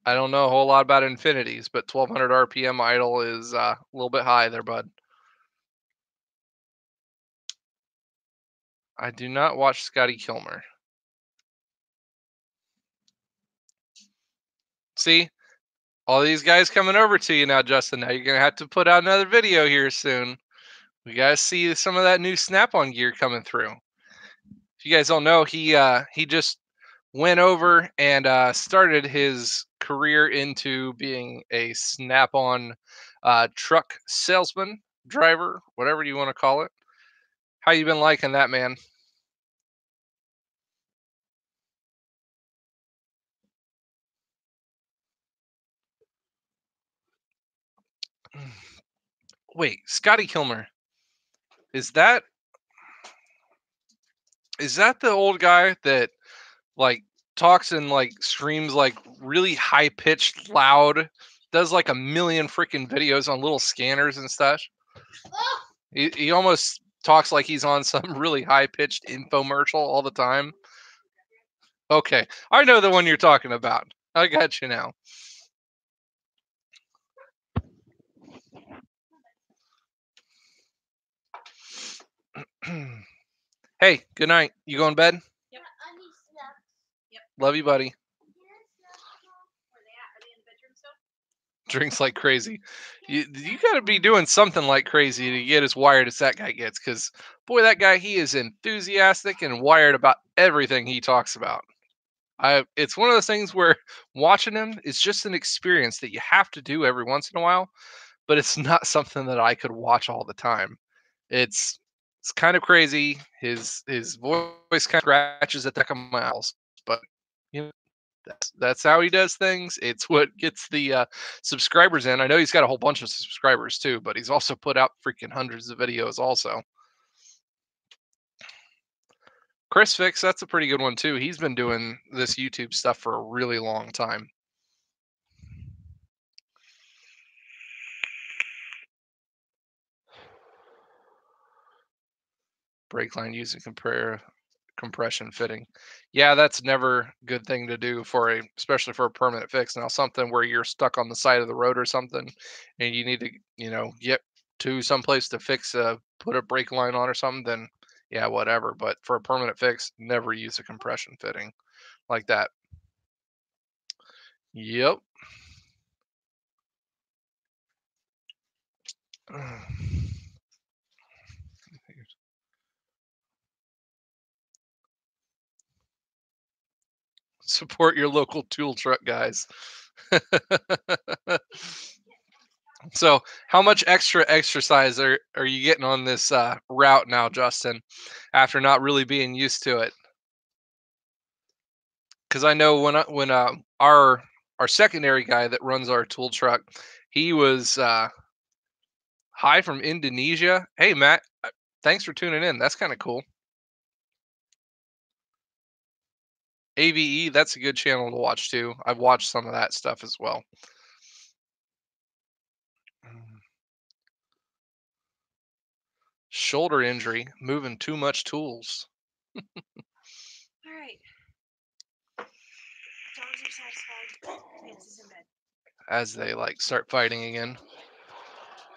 I don't know a whole lot about infinities, but 1200 RPM idle is a little bit high there, bud. I do not watch Scotty Kilmer. See, all these guys coming over to you now, Justin. Now you're gonna have to put out another video here soon. We gotta see some of that new Snap-on gear coming through. If you guys don't know, he just went over and started his career into being a Snap-on truck salesman, driver, whatever you want to call it. How you been liking that, man? Wait, Scotty Kilmer. Is that the old guy that like talks and like screams like really high pitched, loud, does like a million freaking videos on little scanners and stuff? He almost talks like he's on some really high pitched infomercial all the time. Okay, I know the one you're talking about. I got you now. Hey, good night. You going to bed? Yep. Love you, buddy. Where are they at? Are they in the bedroom still? Drinks like crazy. You got to be doing something like crazy to get as wired as that guy gets, because boy, that guy, he is enthusiastic and wired about everything he talks about. It's one of those things where watching him is just an experience that you have to do every once in a while, but it's not something that I could watch all the time. It's kind of crazy. His voice kind of scratches at the back of my ears, but you know, that's how he does things. It's what gets the subscribers in. I know he's got a whole bunch of subscribers too, but he's also put out freaking hundreds of videos also. Chris Fix, that's a pretty good one too. He's been doing this YouTube stuff for a really long time. Brake line using compression fitting. Yeah, that's never a good thing to do especially for a permanent fix. Now, something where you're stuck on the side of the road or something, and you need to, get to someplace to put a brake line on or something, then yeah, whatever. But for a permanent fix, never use a compression fitting like that. Yep. Support your local tool truck guys. So, how much extra exercise are you getting on this route now, Justin? After not really being used to it, because I know when our secondary guy that runs our tool truck, he was hi from Indonesia. Hey Matt, thanks for tuning in. That's kind of cool. AVE, that's a good channel to watch too. I've watched some of that stuff as well. Shoulder injury, moving too much tools. All right. Dogs are satisfied. Vance is in bed. As they like start fighting again.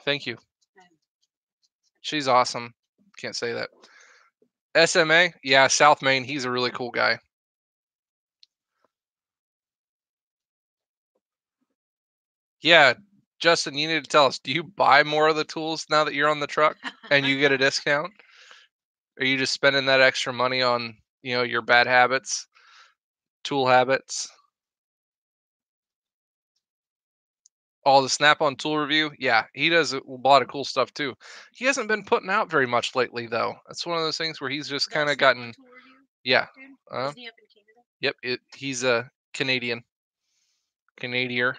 Thank you. Um, She's awesome. Can't say that. SMA, yeah, South Main. He's a really cool guy. Yeah, Justin, you need to tell us. Do you buy more of the tools now that you're on the truck and you get a discount? Are you just spending that extra money on your bad habits, tool habits? All the Snap-on tool review, yeah, he does a lot of cool stuff too. He hasn't been putting out very much lately, though. That's one of those things where he's just kind of That's not gotten, one tool review, yeah. dude. Isn't he up in Canada? Yep, he's a Canadian. Canadier.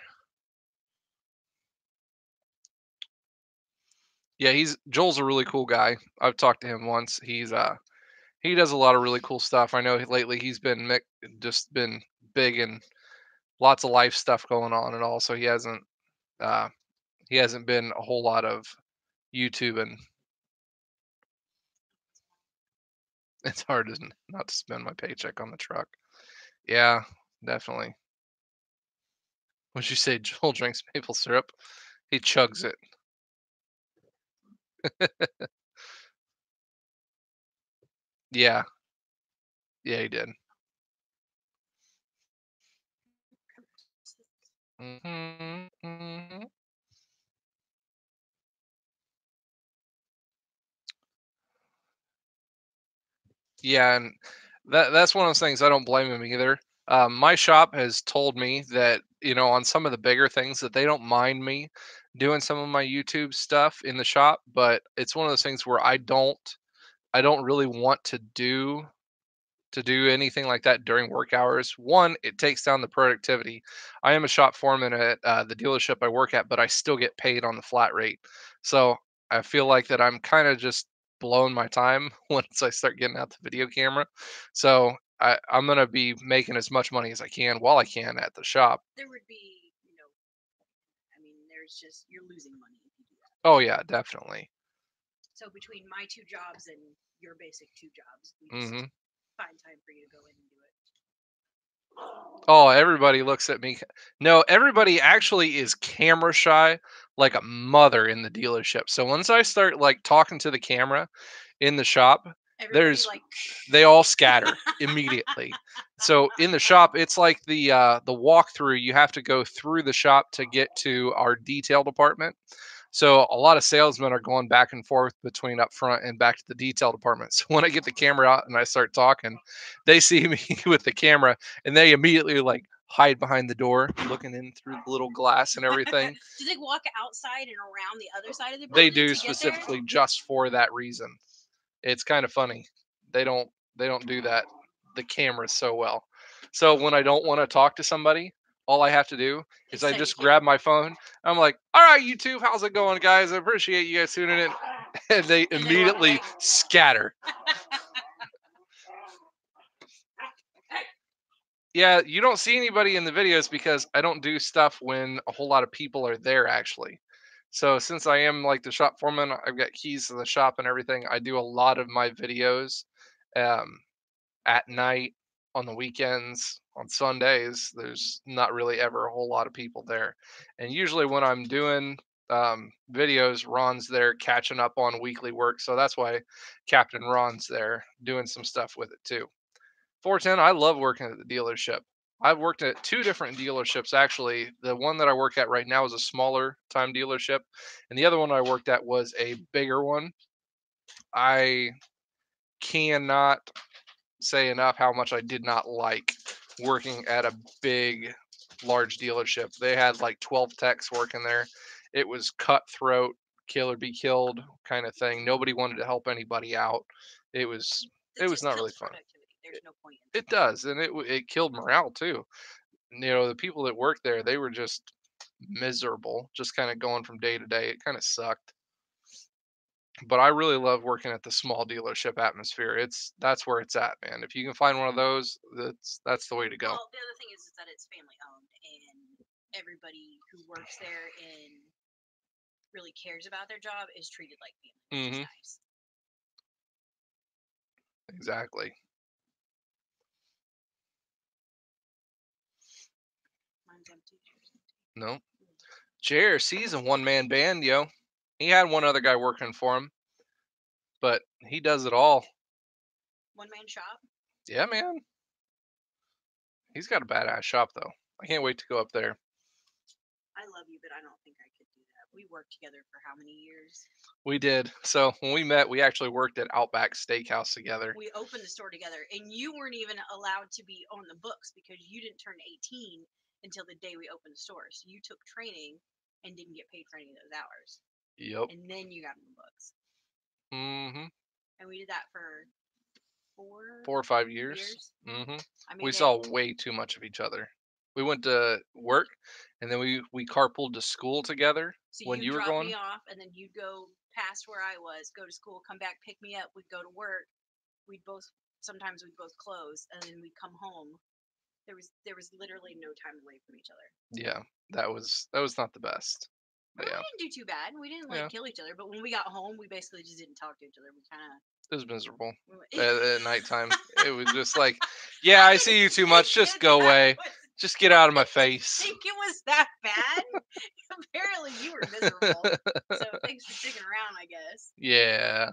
Yeah, Joel's a really cool guy. I've talked to him once. He does a lot of really cool stuff. I know lately he's been just been big and lots of life stuff going on and all. So uh he hasn't been a whole lot of YouTube, and it's hard to not to spend my paycheck on the truck. Yeah, definitely. Would you say Joel drinks maple syrup? He chugs it. Yeah, yeah, he did. Hmm. Yeah, and that's one of those things I don't blame him either. My shop has told me that on some of the bigger things that they don't mind me doing some of my YouTube stuff in the shop, but it's one of those things where I don't really want to do anything like that during work hours. One, it takes down the productivity. I am a shop foreman at the dealership I work at, but I still get paid on the flat rate. So I feel like that I'm kind of just blowing my time once I start getting out the video camera. So I'm going to be making as much money as I can while I can at the shop. There would be, I mean, there's just, you're losing money if you do that. Oh, yeah, definitely. So between my two jobs and your basic two jobs, we just Hmm. find time for you to go in and do it. Oh, everybody looks at me. No, everybody actually is camera shy like a mother in the dealership. So once I start like talking to the camera in the shop, Everybody there's like, they all scatter immediately. So in the shop, it's like the walkthrough. You have to go through the shop to get to our detail department. So a lot of salesmen are going back and forth between up front and back to the detail department. So when I get the camera out and I start talking, they see me with the camera and they immediately like hide behind the door, looking in through the little glass and everything. do they walk outside and around the other side of the They building do to get there? specifically just for that reason. It's kind of funny. They don't do that the cameras so well. So when I don't want to talk to somebody, all I have to do is I Say just it. grab my phone. I'm like, all right, YouTube, how's it going, guys? I appreciate you guys tuning in. And they walk immediately away. scatter. Yeah, you don't see anybody in the videos because I don't do stuff when a whole lot of people are there actually. So since I am like the shop foreman, I've got keys to the shop and everything. I do a lot of my videos um, at night, on the weekends, on Sundays. There's not really ever a whole lot of people there. And usually when I'm doing videos, Ron's there catching up on weekly work. So that's why Captain Ron's there doing some stuff with it too. 410, I love working at the dealership. I've worked at 2 different dealerships, actually. The one that I work at right now is a smaller time dealership, and the other one I worked at was a bigger one. I cannot say enough how much I did not like working at a big, large dealership. They had like 12 techs working there. It was cutthroat, kill or be killed kind of thing. Nobody wanted to help anybody out. It was It just not really kills fun. productivity. There's no point in It does, and it killed morale too. The people that worked there, they were just miserable, just kind of going from day to day. It kind of sucked. But I really love working at the small dealership atmosphere. That's where it's at, man. If you can find one of those, that's the way to go. Well, the other thing is that it's family owned, and everybody who works there and really cares about their job is treated like family, which is Mhm. nice. Exactly. Mine's empty. Yours empty. No. JRC is a one-man band, yo. He had one other guy working for him, but he does it all. One man shop. Yeah, man. He's got a badass shop though. I can't wait to go up there. I love you, but I don't think I could do that. We worked together for how many years? We did. So when we met, we actually worked at Outback Steakhouse together. We opened the store together, and you weren't even allowed to be on the books because you didn't turn 18 until the day we opened the store. So you took training and didn't get paid for any of those hours. Yep. And then you got on the books. Mhm. And we did that for 4 4 or 5 years. years. Mhm. I mean, We saw way too much of each other. We went to work, and then we carpooled to school together so when you you were drop going. me off, and then you'd go past where I was, go to school, come back, pick me up. We'd go to work. Sometimes we'd both close, and then we'd come home. There was literally no time away from each other. Yeah, that was not the best. But Well, yeah, we didn't do too bad. We didn't Yeah. kill each other, but when we got home, we basically just didn't talk to each other. We kind it was miserable of. at nighttime. It was just like, yeah, I see you too much. Just go away. Just get out of my I face. think it was that bad. Apparently, you were miserable. So thanks for sticking around, I guess. Yeah.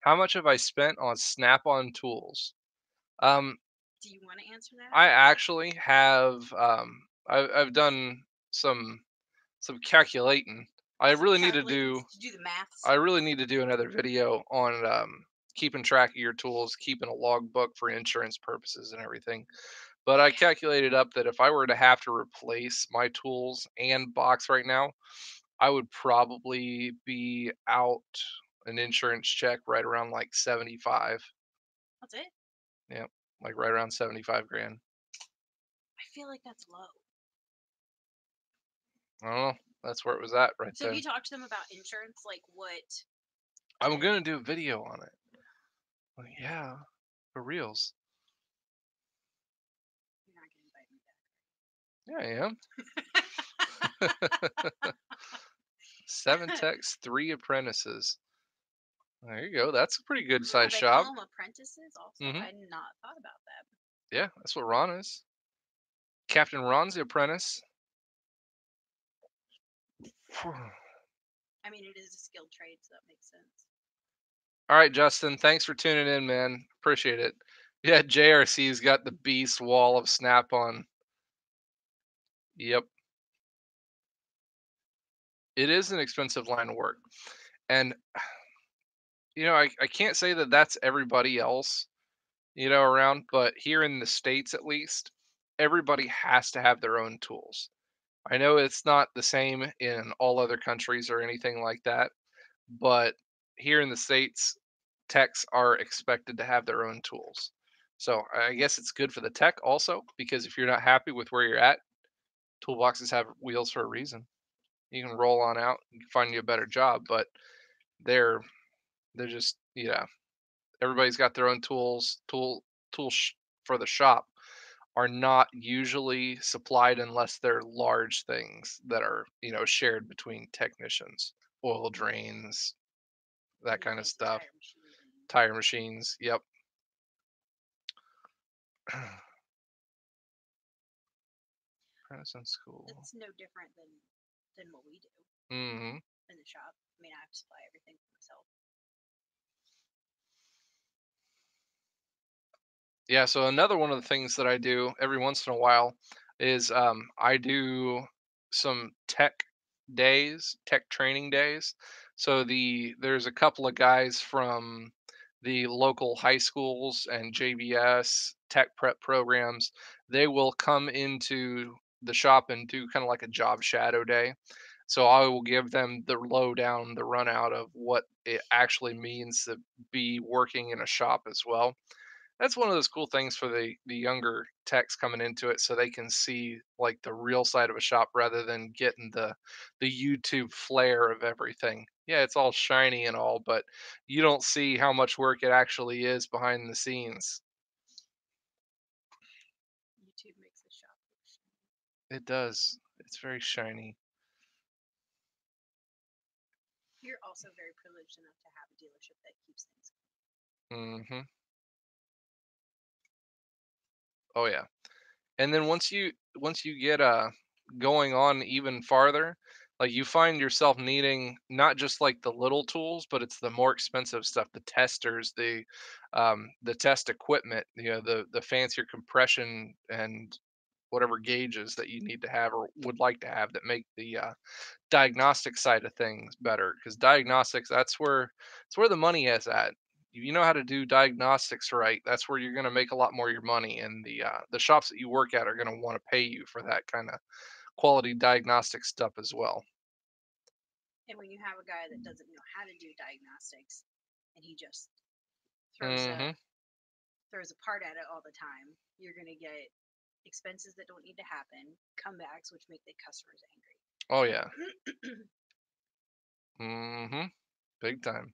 How much have I spent on Snap-on tools? Do you want to answer that? I actually have. I've done some calculating. I really need to do. Did you do the maths? I really need to do another video on keeping track of your tools, keeping a logbook for insurance purposes and everything. But I calculated up that if I were to have to replace my tools and box right now, I would probably be out an insurance check right around like 75. That's it. Yeah, like right around 75 grand. I feel like that's low. I don't know. That's where it was at right So there. if you talk to them about insurance, like what? I'm gonna do a video on it. Like, yeah, for reals. You're not gonna invite me Yeah, I am. 7 techs, 3 apprentices. There you go. That's a pretty good back. sized They shop. call them apprentices. Also, Mhm. I had not thought about that. Yeah, that's what Ron is. Captain Ron's the apprentice. I mean, it is a skilled trade, so that makes sense. All right, Justin. Thanks for tuning in, man. Appreciate it. Yeah, JRC's got the beast wall of Snap-on. Yep. It is an expensive line of work. And, I can't say that that's everybody else, around, but here in the States at least, everybody has to have their own tools. I know it's not the same in all other countries or anything like that, but here in the States, techs are expected to have their own tools. So I guess it's good for the tech also, because if you're not happy with where you're at, toolboxes have wheels for a reason. You can roll on out and find you a better job, but they're just everybody's got their own tools. For the shop are not usually supplied unless they're large things that are shared between technicians, oil drains, that kind of stuff, tire machines. Yep. Renaissance School. It's no different than what we do Mm-hmm. in the shop. I mean, I have to supply everything for myself. Yeah, so another one of the things that I do every once in a while is I do some tech training days. So there's a couple of guys from the local high schools and JBS tech prep programs. They will come into the shop and do kind of like a job shadow day. So I will give them the lowdown, the run out of what it actually means to be working in a shop as well. That's one of those cool things for the younger techs coming into it, so they can see like the real side of a shop rather than getting the YouTube flair of everything. Yeah, it's all shiny and all, but you don't see how much work it actually is behind the scenes. YouTube makes the shop look shiny. It does. It's very shiny. You're also very privileged enough to have a dealership that keeps things. Hmm. Oh yeah. And then once you get going on even farther, like you find yourself needing not just like the little tools, but it's the more expensive stuff, the testers, the test equipment, the fancier compression and whatever gauges that you need to have or would like to have that make the diagnostic side of things better, because diagnostics, that's where the money is at. You know how to do diagnostics right, that's where you're going to make a lot more of your money, and the shops that you work at are going to want to pay you for that kind of quality diagnostic stuff as well. And when you have a guy that doesn't know how to do diagnostics, and he just throws a Hmm. throws a part at it all the time, you're gonna get expenses that don't need to happen, comebacks which make the customers angry. Oh yeah. Hmm. Big time.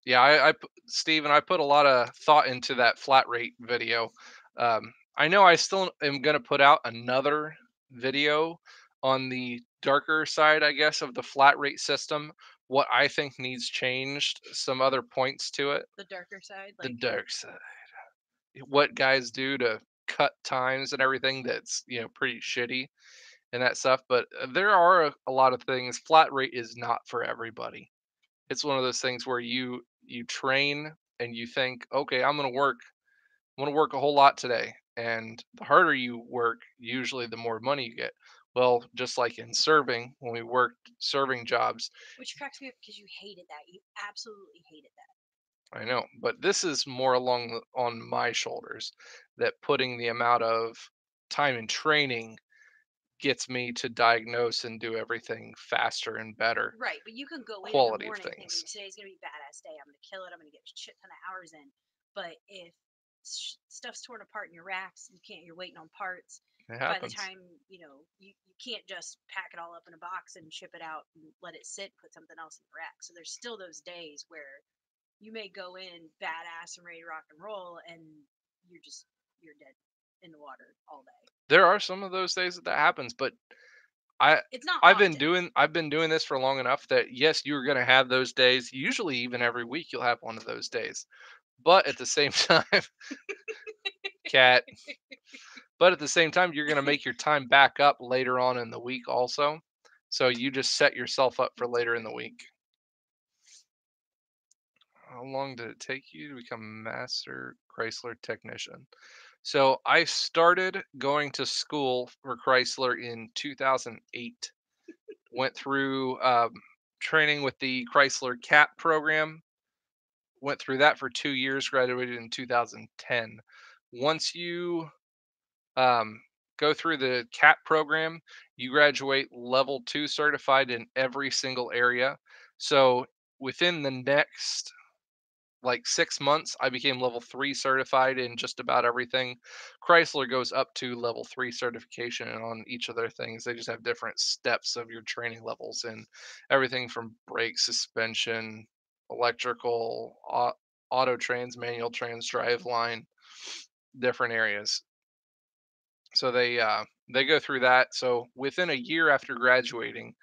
Yeah, Steven, I put a lot of thought into that flat rate video. I know I still am going to put out another video on the darker side, I guess, of the flat rate system. What I think needs changed, some other points to it. The darker side, The like dark side. What guys do to cut times and everything that's, pretty shitty and that stuff. But there are a lot of things. Flat rate is not for everybody. It's one of those things where you train and you think, okay, I'm gonna work a whole lot today. And the harder you work, usually the more money you get. Well, just like in serving, when we worked serving jobs, which cracks me up because you hated that. You absolutely hated that. I know, but this is more on my shoulders, that putting the amount of time and training gets me to diagnose and do everything faster and better Right, but you can go in the quality of morning thinking things. today's gonna be a badass day. I'm gonna kill it. I'm gonna get a shit ton of hours in. But if stuff's torn apart in your racks, you can't. You're waiting on parts. It By the happens. time you can't just pack it all up in a box and ship it out and let it sit. Put something else in the rack. So there's still those days where you may go in badass and ready to rock and roll, and you're dead in the water all day. There are some of those days that that happens, but I It's not often. I've been doing this for long enough that yes, you're gonna have those days. Usually, even every week, you'll have one of those days. But at the same time, cat. But at the same time, you're gonna make your time back up later on in the week also. So you just set yourself up for It's later in the okay. week. How long did it take you to become master Chrysler technician? So I started going to school for Chrysler in 2008. Went through training with the Chrysler CAP program. Went through that for 2 years. Graduated in 2010. Once you um, go through the CAP program, you graduate level two certified in every single area. So within the next like 6 months, I became level three certified in just about everything. Chrysler goes up to level three certification on each of their things. They just have different steps of your training levels and everything from brake, suspension, electrical, auto trans, manual trans, drive line, different areas. So they go through that. So within a year after graduating,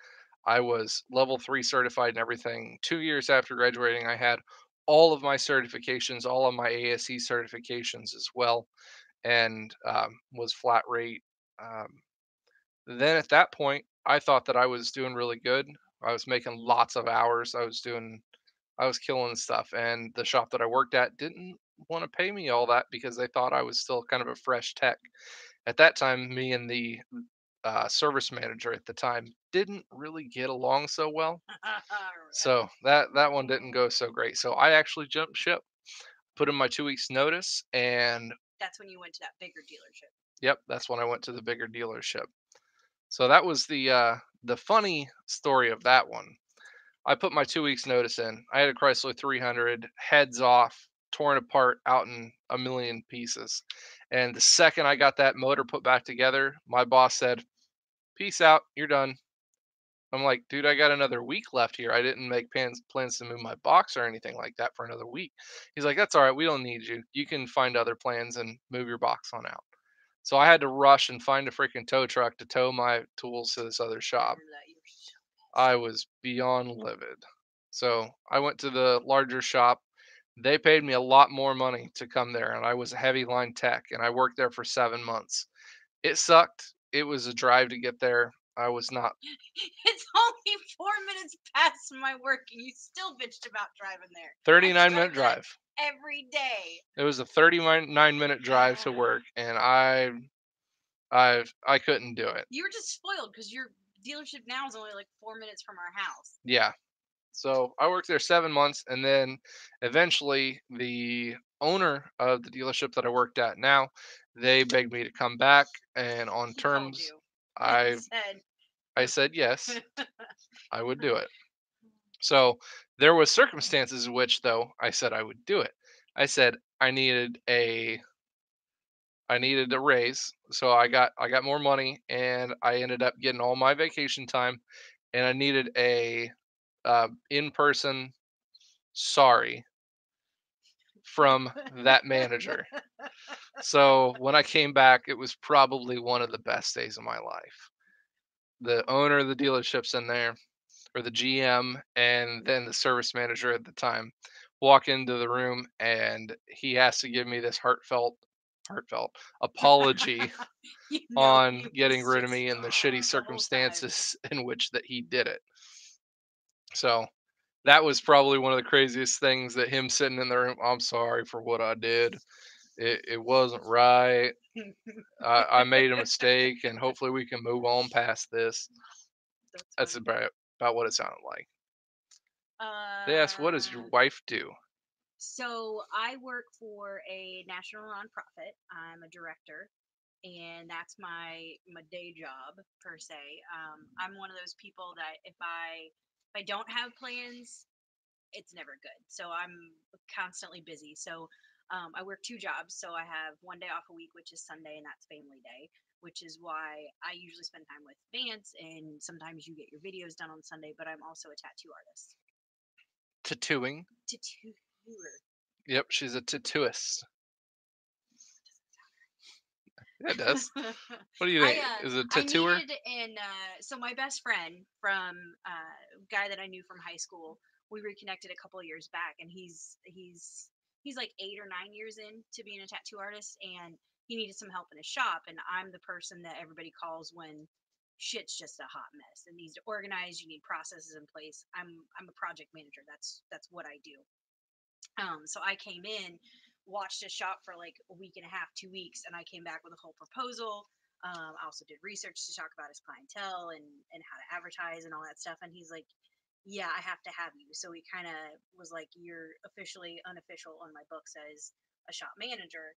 I was level three certified and everything. 2 years after graduating, I had all of my certifications, all of my ASE certifications as well, and was flat rate. Um, then at that point, I thought that I was doing really good. I was making lots of hours. I was killing stuff, and the shop that I worked at didn't want to pay me all that because they thought I was still kind of a fresh tech. At that time, me and the service manager at the time didn't really get along so well. Right. So that one didn't go so great. So I actually jumped ship, put in my 2 weeks notice, and That's when you went to that bigger dealership. yep, that's when I went to the bigger dealership. So that was the funny story of that one. I put my 2 weeks notice in. I had a Chrysler 300, heads off, torn apart, out in a million pieces. And the second I got that motor put back together, my boss said, "Peace out, you're done." I'm like, "Dude, I got another week left here. I didn't make plans to move my box or anything like that for another week." He's like, "That's all right. We don't need you. You can find other plans and move your box on out." So I had to rush and find a freaking tow truck to tow my tools to this other I shop. remember that. You were so I was beyond livid. So I went to the larger shop. They paid me a lot more money to come there, and I was a heavy line tech, and I worked there for 7 months. It sucked. It was a drive to get there. I was not It's only 4 minutes past my work, and you still bitched about driving there. I 39-minute drive that drive. every day. It was a 39-minute drive to work, and I couldn't do it. You were just spoiled because your dealership now is only like 4 minutes from our house. Yeah. So I worked there 7 months, and then eventually the owner of the dealership that I worked at now, they begged me to come back, and on He called terms, you and I said, I said yes, I would do it. So there was circumstances in which though I said I would do it. I said I needed a raise, so I got more money, and I ended up getting all my vacation time, and I needed a in-person sorry from that manager. So when I came back, it was probably one of the best days of my life. The owner of the dealership's in there, or the GM, and then the service manager at the time walk into the room, and he has to give me this heartfelt apology you know, on he getting was rid of just me and the shitty the whole time. circumstances in which that he did it. So that was probably one of the craziest things, that him sitting in the room, "I'm sorry for what I did. It wasn't right. I made a mistake, and hopefully we can move on past this." That's That's funny. about what it sounded like. They asked, "What does your Uh, wife do?" so I work for a national nonprofit. I'm a director, and that's my day job per se. I'm one of those people that if I don't have plans, it's never good. So I'm constantly busy. So I work two jobs. So I have one day off a week, which is Sunday, and that's family day, which is why I usually spend time with Vance. And sometimes you get your videos done on Sunday, but I'm also a tattoo artist. Tattooing. Tattooer. Yep, she's a tattooist. Yeah, it does. What do you think? Is it a I tattooer? needed and so my best friend from guy that I knew from high school, we reconnected a couple of years back, and he's like 8 or 9 years in to being a tattoo artist, and he needed some help in his shop, and I'm the person that everybody calls when shit's just a hot mess and needs to organize. You need processes in place. I'm a project manager. That's what I do. So I came in, watched his shop for like a week and a half, 2 weeks, and I came back with a whole proposal. I also did research to talk about his clientele and how to advertise and all that stuff. And he's like, "Yeah, I have to have you." So he kind of was like, "You're officially unofficial on my books as a shop manager."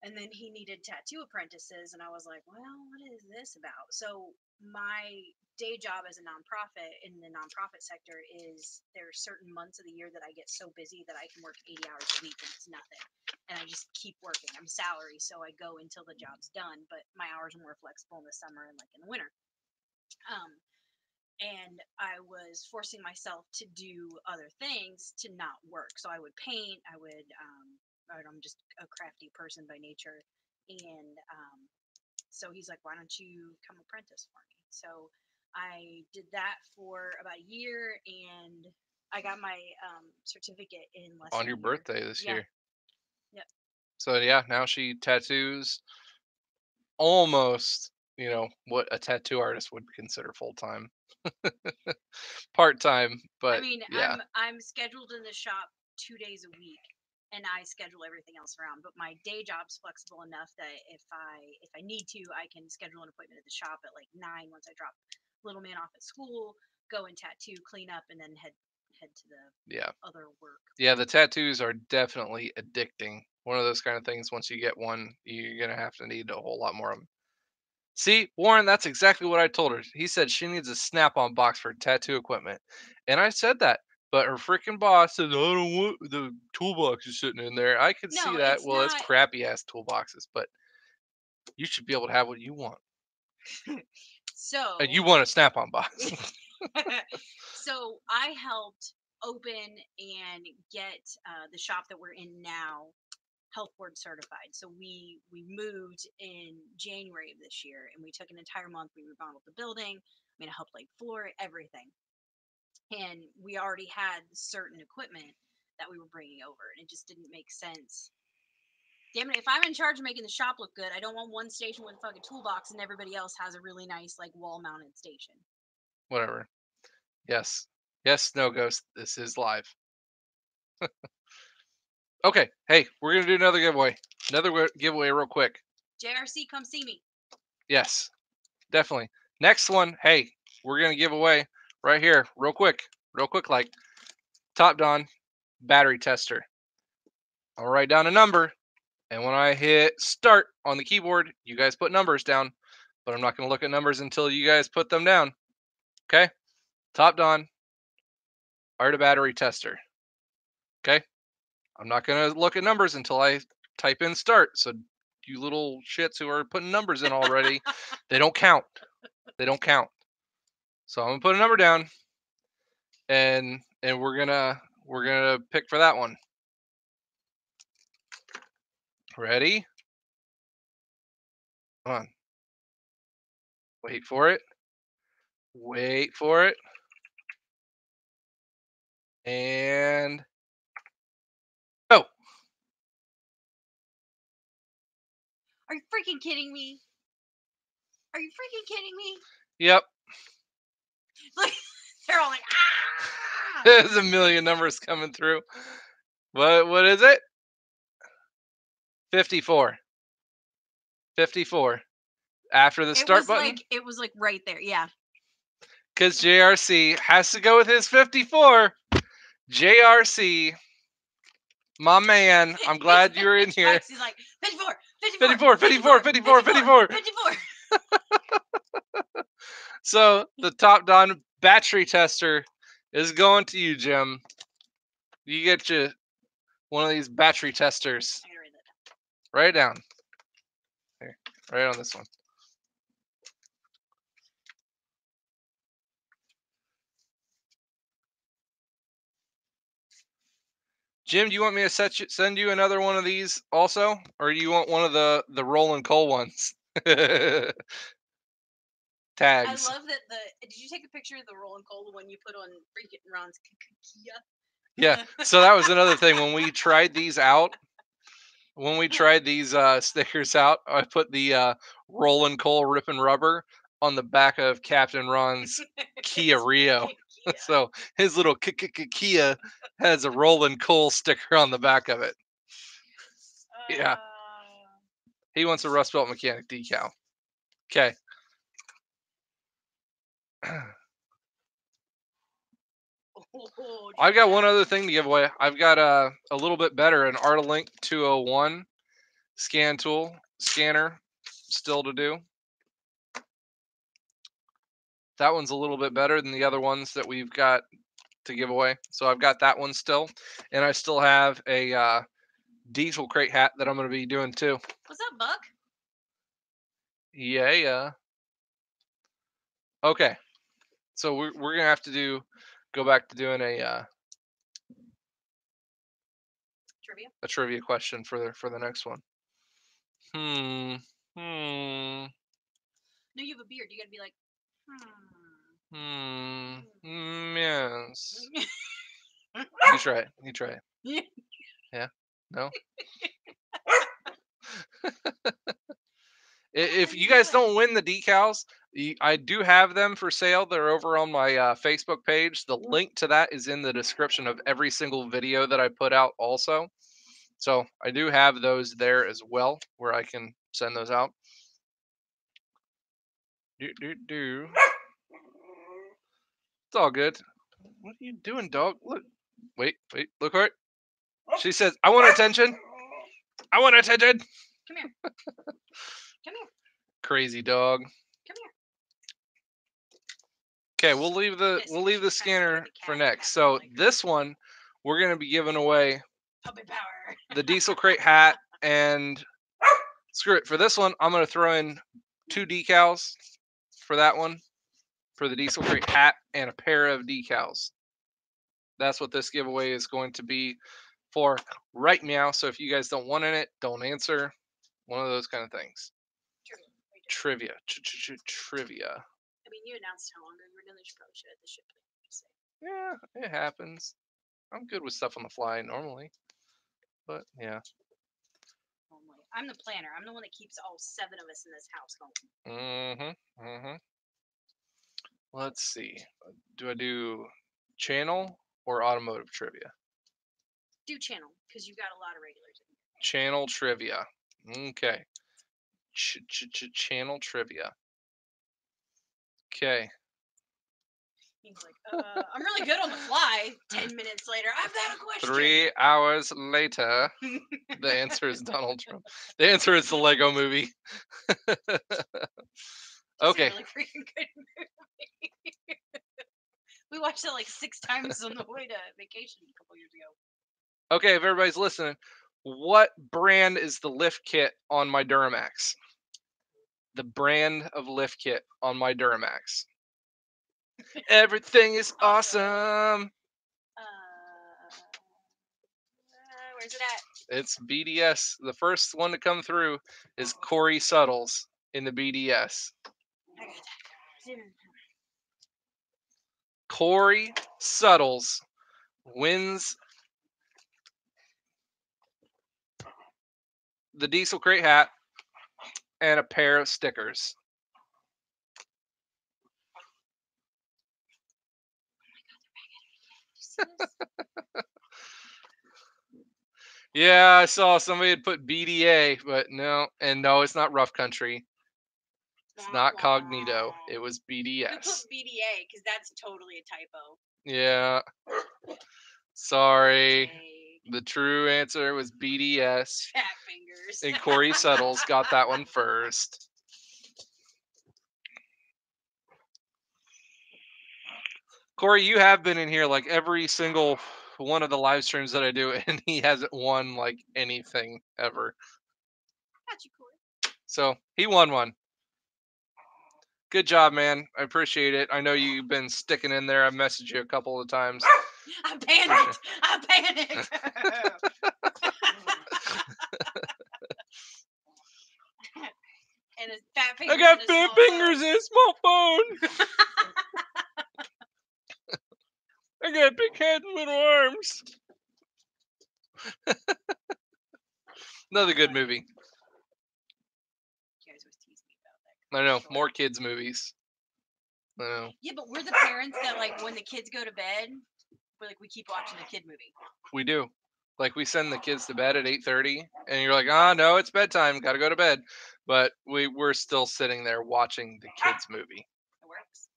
And then he needed tattoo apprentices, and I was like, "Well, what is this about?" So my day job as a nonprofit in the nonprofit sector is there are certain months of the year that I get so busy that I can work 80 hours a week and it's nothing, and I just keep working. I'm salary, so I go until the job's done, but my hours are more flexible in the summer and like in the winter. um, and I was forcing myself to do other things to not work. So I would paint, I'm just a crafty person by nature. And so he's like, "Why don't you come apprentice for me?" So I did that for about a year, and I got my certificate in less On than your a year. birthday this Yeah. year. Yep. So yeah, now she tattoos almost, what a tattoo artist would consider full time, part time, I but mean, yeah. I'm scheduled in the shop 2 days a week, and I schedule everything else around. But my day job's flexible enough that if I need to, I can schedule an appointment at the shop at like 9 once I drop little man off at school, go and tattoo, clean up, and then head to the Yeah. other work. Yeah, the tattoos are definitely addicting. One of those kind of things. Once you get one, you're gonna have to need a whole lot more of them. See, Warren, that's exactly what I told her. He said she needs a Snap-on box for tattoo equipment, and I said that, but her freaking boss said, "I don't want the toolbox is sitting in there." I could see No, that. it's Well, it's not. crappy ass toolboxes, but you should be able to have what you want. So And you want a Snap-on box. so I helped open and get the shop that we're in now health board certified. So we moved in January of this year, and we took an entire month. We remodeled the building. I mean, I helped like floor it, everything, and we already had certain equipment that we were bringing over, and it just didn't make sense. Damn it! If I'm in charge of making the shop look good, I don't want one station with a fucking toolbox and everybody else has a really nice like wall-mounted station. Whatever. Yes. Yes, no ghost. This is live. Okay. Hey, we're gonna do another giveaway. Another giveaway real quick. JRC, come see me. Yes, definitely. Next one, hey, we're gonna give away right here, real quick, like Topdon battery tester. I'll write down a number, and when I hit start on the keyboard, you guys put numbers down. But I'm not gonna look at numbers until you guys put them down. Okay? Topdon Arta battery tester. Okay? I'm not gonna look at numbers until I type in start. So you little shits who are putting numbers in already, they don't count. They don't count. So I'm gonna put a number down, and we're gonna pick for that one. Ready? Come on. Wait for it. Wait for it. And go. Are you freaking kidding me? Are you freaking kidding me? Yep. Look, they're all like, ah! There's a million numbers coming through. What is it? 54. 54. After the start button. It was like right there, yeah. Because JRC has to go with his 54. JRC, my man, I'm glad you're in here. He's like, 54, 54, 54, 54, 54. 54. So the Topdon battery tester is going to you, Jim. You get you one of these battery testers. I gotta write that down. Write it down. Here, right on this one. Jim, do you want me to send you another one of these also, or do you want one of the Roland Cole ones? Tags. I love that did you take a picture of the Roland Cole, the one you put on freaking Ron's Kia? Yeah. So that was another thing when we tried these out. When we tried these stickers out, I put the Roland Cole ripping rubber on the back of Captain Ron's Kia Rio. So his little Kia has a Roland Cole sticker on the back of it. Yeah. He wants a Rust Belt Mechanic decal. Okay. I've got one other thing to give away. I've got a little bit better, an Artalink 201 scan tool scanner still to do. That one's a little bit better than the other ones that we've got to give away. So I've got that one still, and I still have a diesel crate hat that I'm going to be doing too. What's up, Buck? Yeah. Okay. So we're going to have to go back to doing a trivia question for the next one. No, you have a beard. You got to be like, yes. You try it. Yeah? No? If you guys don't win the decals, I do have them for sale. They're over on my Facebook page. The link to that is in the description of every single video that I put out also. So I do have those there as well, where I can send those out. It's all good. What are you doing, dog? Look. Wait. Look her. She says, I want attention. I want attention. Come here. Come here. Crazy dog. Come here. Okay, we'll leave the scanner for next. So this one, we're gonna be giving away Puppy power. the Diesel Crate hat, and screw it. For this one, I'm gonna throw in 2 decals for that one, for the Diesel Crate hat, and a pair of decals. That's what this giveaway is going to be for right now. So if you guys don't want in it, don't answer. One of those kind of things. Trivia. Trivia. I mean, you announced how long ago you were doing this. Probably should have the ship. Yeah, it happens. I'm good with stuff on the fly normally, but yeah. I'm the planner. I'm the one that keeps all 7 of us in this house going. Let's see. Do I do channel or automotive trivia? Do channel, because you've got a lot of regulars in here. Channel trivia. Okay. Channel trivia. Okay. He's like, I'm really good on the fly. 10 minutes later, I've got a question. 3 hours later, the answer is Donald Trump. The answer is the Lego Movie. Okay. It's a really freaking good movie. We watched it like 6 times on the way to vacation a couple years ago. Okay, if everybody's listening, what brand is the lift kit on my Duramax? The brand of lift kit on my Duramax. Everything is awesome. Where's it at? It's BDS. The first one to come through is Corey Suttles in the BDS. I got that. Corey Suttles wins the Diesel Crate hat and a pair of stickers. Yeah, I saw somebody had put BDA, but no, and no, it's not Rough Country. It's not Cognito. It was You BDS. put BDA because that's totally a typo. Yeah. Sorry. Dang. The true answer was BDS. Fat fingers. And Corey Suttles got that one first. Corey, you have been in here like every single one of the live streams that I do, and he hasn't won like anything ever. Got you, Corey. So he won one. Good job, man. I appreciate it. I know you've been sticking in there. I've messaged you a couple of times. I panicked. I panicked. And his fat fingers. I got and a fat small fingers phone. and a small phone. I got big head and little arms. Another good movie. You guys always tease me about that. I know, more kids movies. I know. Yeah, but we're the parents that like when the kids go to bed, we keep watching the kid movie. We do. Like we send the kids to bed at 8:30, and you're like, "Ah, no, it's bedtime. Got to go to bed." But we're still sitting there watching the kids movie. It works.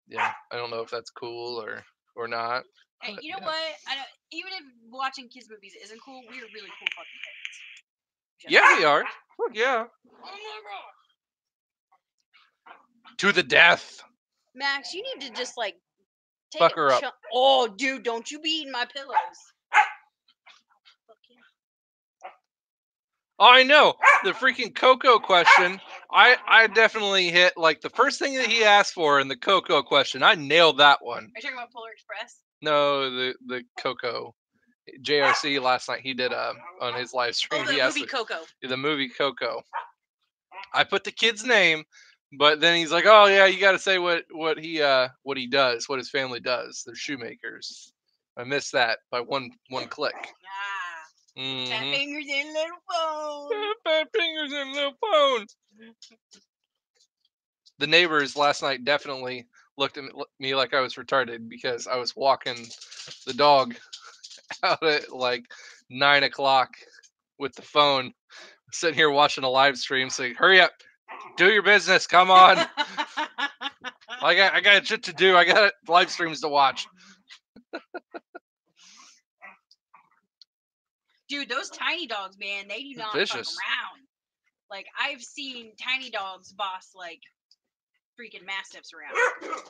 Yeah, I don't know if that's cool or not. Hey, you know Yeah. what? Even if watching kids movies isn't cool, we're really cool fucking parents. Just Yeah, we are. Look, yeah. Oh my god. To the death. Max, you need to just like take Fuck her up. Oh, dude, don't you be eating my pillows. Fuck yeah. Oh, I know. The freaking Coco question. I definitely hit like the first thing that he asked for in the Coco question. I nailed that one. Are you talking about Polar Express? No, the Coco. JRC last night he did on his live stream. Oh, the He asked movie Coco. the movie Coco. I put the kid's name, but then he's like, "Oh yeah, you got to say what he does, what his family does. They're shoemakers." I missed that by one click. Ah. Fat Mhm. fingers and little phone. Fat fingers and little phone. The neighbors last night definitely looked at me like I was retarded because I was walking the dog out at like 9 o'clock with the phone, sitting here watching a live stream, saying, "Hurry up, do your business, come on! I got shit to do. I got live streams to watch." Dude, those tiny dogs, man, they do not Vicious. fuck around. Like, I've seen tiny dogs boss, like, freaking mastiffs around.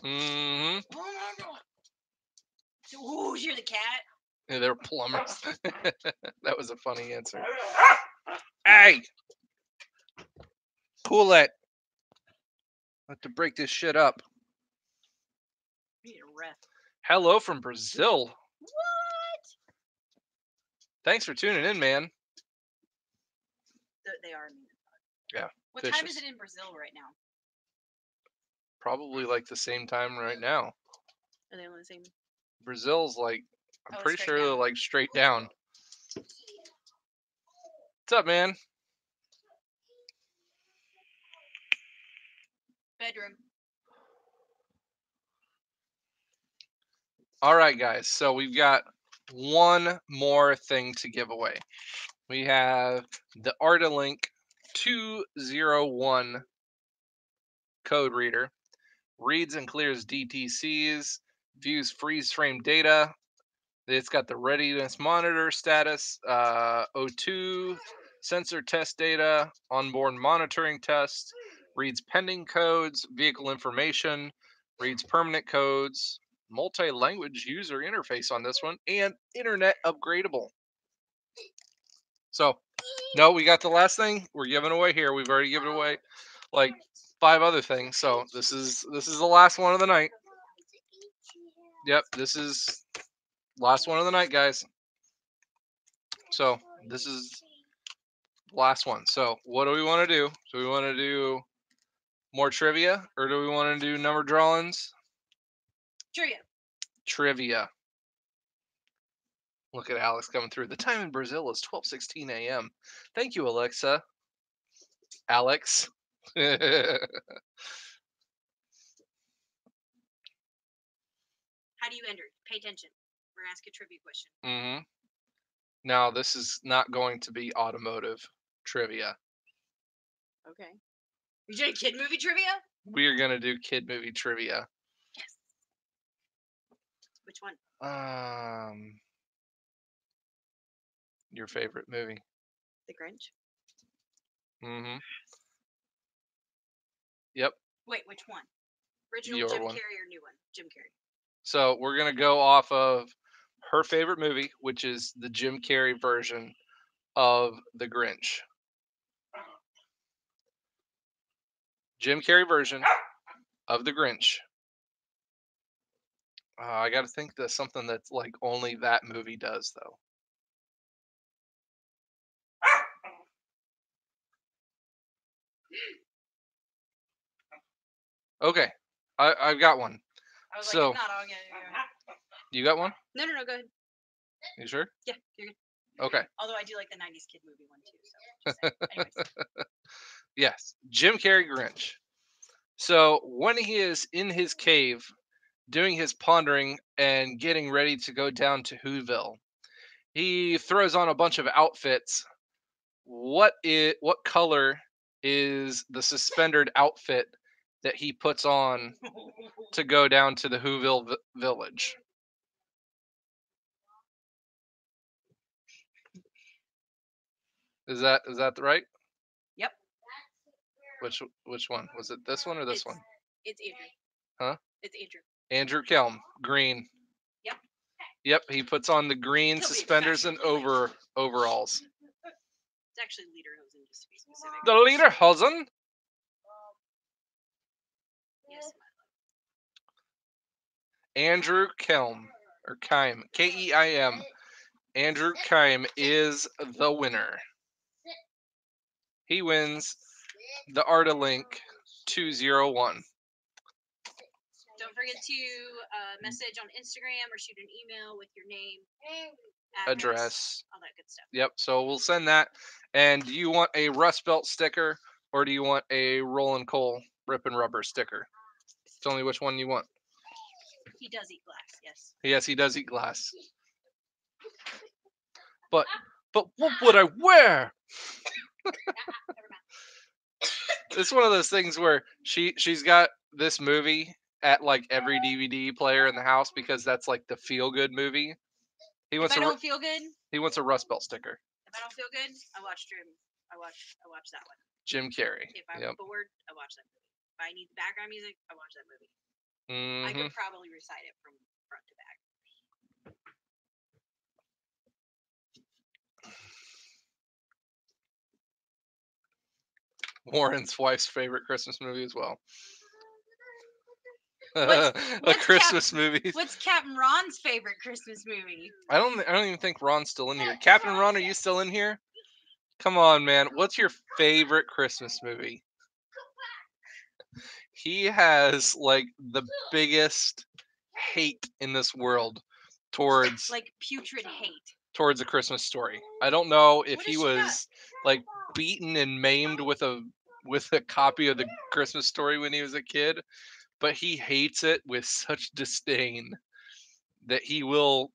Mm-hmm. Oh my god. Ooh, you're the cat? Yeah, they're plumbers. That was a funny answer. Hey! Cool it. I have to break this shit up. You need a ref. Hello from Brazil. What? Thanks for tuning in, man. They are mean. Yeah. What time is vicious. it in Brazil right now? Probably like the same time right now. Are they on the same? Brazil's like, I'm Oh, pretty straight sure they're down. like straight down. What's up, man? Bedroom. All right, guys. So we've got one more thing to give away. We have the Artilink 201 code reader. Reads and clears DTCs, views freeze frame data. It's got the readiness monitor status, O2 sensor test data, onboard monitoring test, reads pending codes, vehicle information, reads permanent codes, multi-language user interface on this one, and internet upgradable. So, no, we got the last thing we're giving away here. We've already given away like 5 other things. So this is the last one of the night. Yep, this is last one of the night, guys. So this is last one. So what do we want to do? Do we want to do more trivia, or do we want to do number drawings? Trivia. Trivia. Look at Alex coming through. The time in Brazil is 12:16 a.m. Thank you, Alexa. Alex. How do you enter? Pay attention. We're gonna ask a trivia question. Mm-hmm. Now, this is not going to be automotive trivia. Okay. You doing kid movie trivia? We are going to do kid movie trivia. Yes. Which one? Your favorite movie. The Grinch. Mm-hmm. Yep. Wait, which one? Original Your Jim one. Carrey or new one? Jim Carrey. So we're going to go off of her favorite movie, which is the Jim Carrey version of The Grinch. Jim Carrey version of The Grinch. I got to think that's something that's like only that movie does, though. Okay, I've got one. I was So- like, if not, I'll get it. You got one? No, go ahead. You sure? Yeah, you're good. Okay. Although I do like the 90s kid movie one too. So just saying. Anyways. Yes, Jim Carrey Grinch. So when he is in his cave doing his pondering and getting ready to go down to Whoville, he throws on a bunch of outfits. What color is the suspended outfit that he puts on to go down to the Whoville village? Is that right? Yep. Which one? Was it this one or this one? It's Andrew. Huh? It's Andrew. Andrew Kelm, green. Yep. Yep, he puts on the green He'll be suspenders and fashionably overalls. It's actually Lederhosen, just to be specific. The Lederhosen? Yes. Andrew Kelm, or Keim, Keim. Andrew Keim is the winner. He wins the Artilink 201. Don't forget to message on Instagram or shoot an email with your name, Address. all that good stuff. Yep, so we'll send that. And do you want a Rust Belt sticker, or do you want a Rollin' Coal Rip and Rubber sticker? Tell me which one you want. He does eat glass, yes. Yes, he does eat glass. But But what would I wear? Never mind. It's one of those things where she's got this movie at like every DVD player in the house because that's like the feel good movie. He If wants I a don't feel good, he wants a Rust Belt sticker. if I don't feel good, I watch Dream. I watch that one. Jim Carrey. If I'm Yep. bored, I watch that movie. If I need background music, I watch that movie. I Mhm. could probably recite it from front to back. Warren's wife's favorite Christmas movie as well. what's Christmas movie. What's Captain Ron's favorite Christmas movie? I don't even think Ron's still in here. Captain Ron, are you still in here? Come on, man. What's your favorite Christmas movie? He has like the biggest hate in this world towards Like putrid hate. towards A Christmas Story. I don't know if What he has she got? was like beaten and maimed with a copy of The Christmas Story when he was a kid, but he hates it with such disdain that he will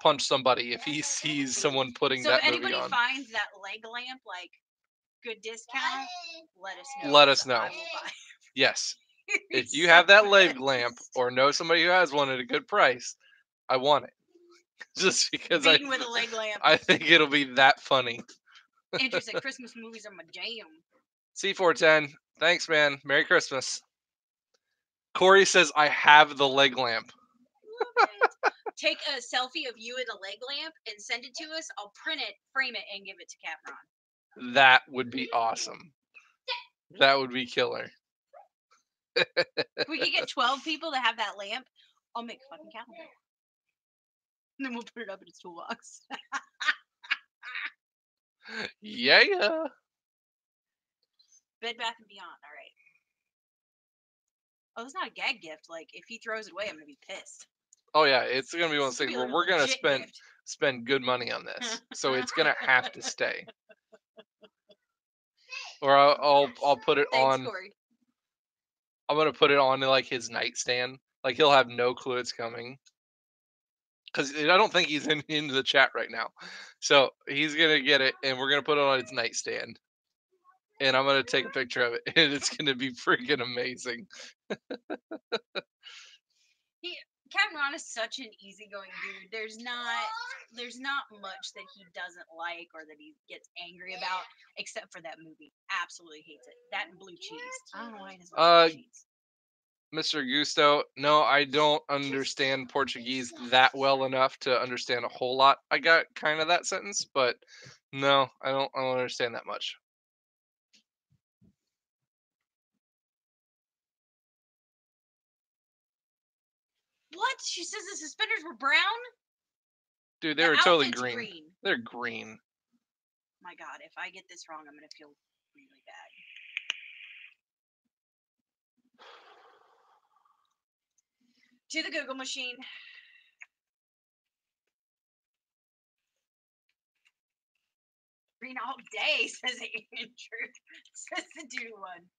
punch somebody if he sees someone putting So that if movie anybody on. finds that leg lamp like good discount, let us know. Let us 'cause know. I will buy Yes. it. If It's you so have that leg good. lamp or know somebody who has one at a good price, I want it. Just because Beaten with a leg lamp. I think it'll be that funny. Interesting. Christmas movies are my jam. C410, thanks, man. Merry Christmas. Corey says, I have the leg lamp. Love it. Take a selfie of you in a leg lamp and send it to us. I'll print it, frame it, and give it to Capron. That would be awesome. That would be killer. If we could get 12 people to have that lamp, I'll make a fucking calendar. And then we'll put it up in its toolbox. Yeah. Bed Bath and Beyond. All right. Oh, it's not a gag gift. Like, if he throws it away, I'm gonna be pissed. Oh yeah, it's gonna be one of those It's things gonna be where a we're gonna legit gift. spend good money on this, so it's gonna have to stay. Or I'll put it Thanks, on. Corey. I'm gonna put it on like his nightstand. Like he'll have no clue it's coming. Because I don't think he's into the chat right now. So he's gonna get it and we're gonna put it on his nightstand. And I'm gonna take a picture of it and it's gonna be freaking amazing. Captain Ron is such an easygoing dude. There's not much that he doesn't like or that he gets angry about, except for that movie. Absolutely hates it. That and blue cheese. I don't know why he doesn't like blue cheese. Mr. Gusto, no, I don't understand Portuguese that well enough to understand a whole lot. I got kind of that sentence, but no, I don't understand that much. What? She says the suspenders were brown? Dude, they The were totally outfit's green. They're green. My God, if I get this wrong, I'm gonna feel really bad. To the Google machine. Green all day, says Andrew. Says the dude one.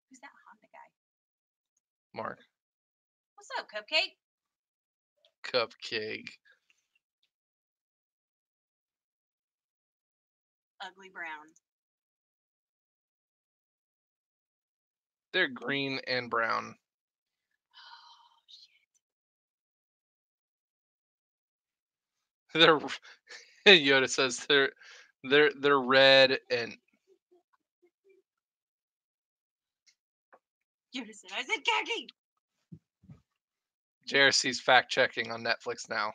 Who's that Honda guy? Mark. What's up, Cupcake? Cupcake. Ugly brown. They're green and brown. Oh, shit. They're Yoda says they're red and Yoda said, I said khaki. JRC's fact checking on Netflix now.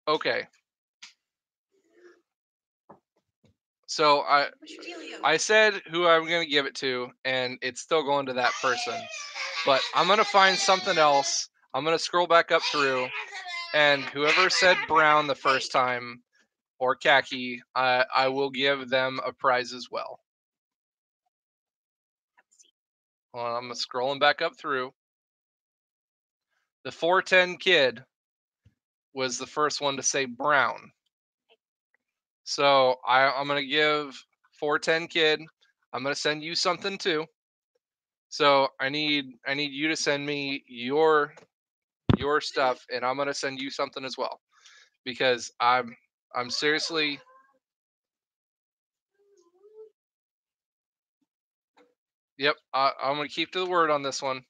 Okay. So I said who I'm gonna give it to, and it's still going to that person. But I'm gonna find something else. I'm gonna scroll back up through, and whoever said brown the first time or khaki, I will give them a prize as well. Well, I'm scrolling back up through. The 410 kid was the first one to say brown. So I'm going to give 410 kid, I'm going to send you something too. So I need you to send me your stuff, and I'm gonna send you something as well because I'm seriously. Yep, I'm gonna keep to the word on this one.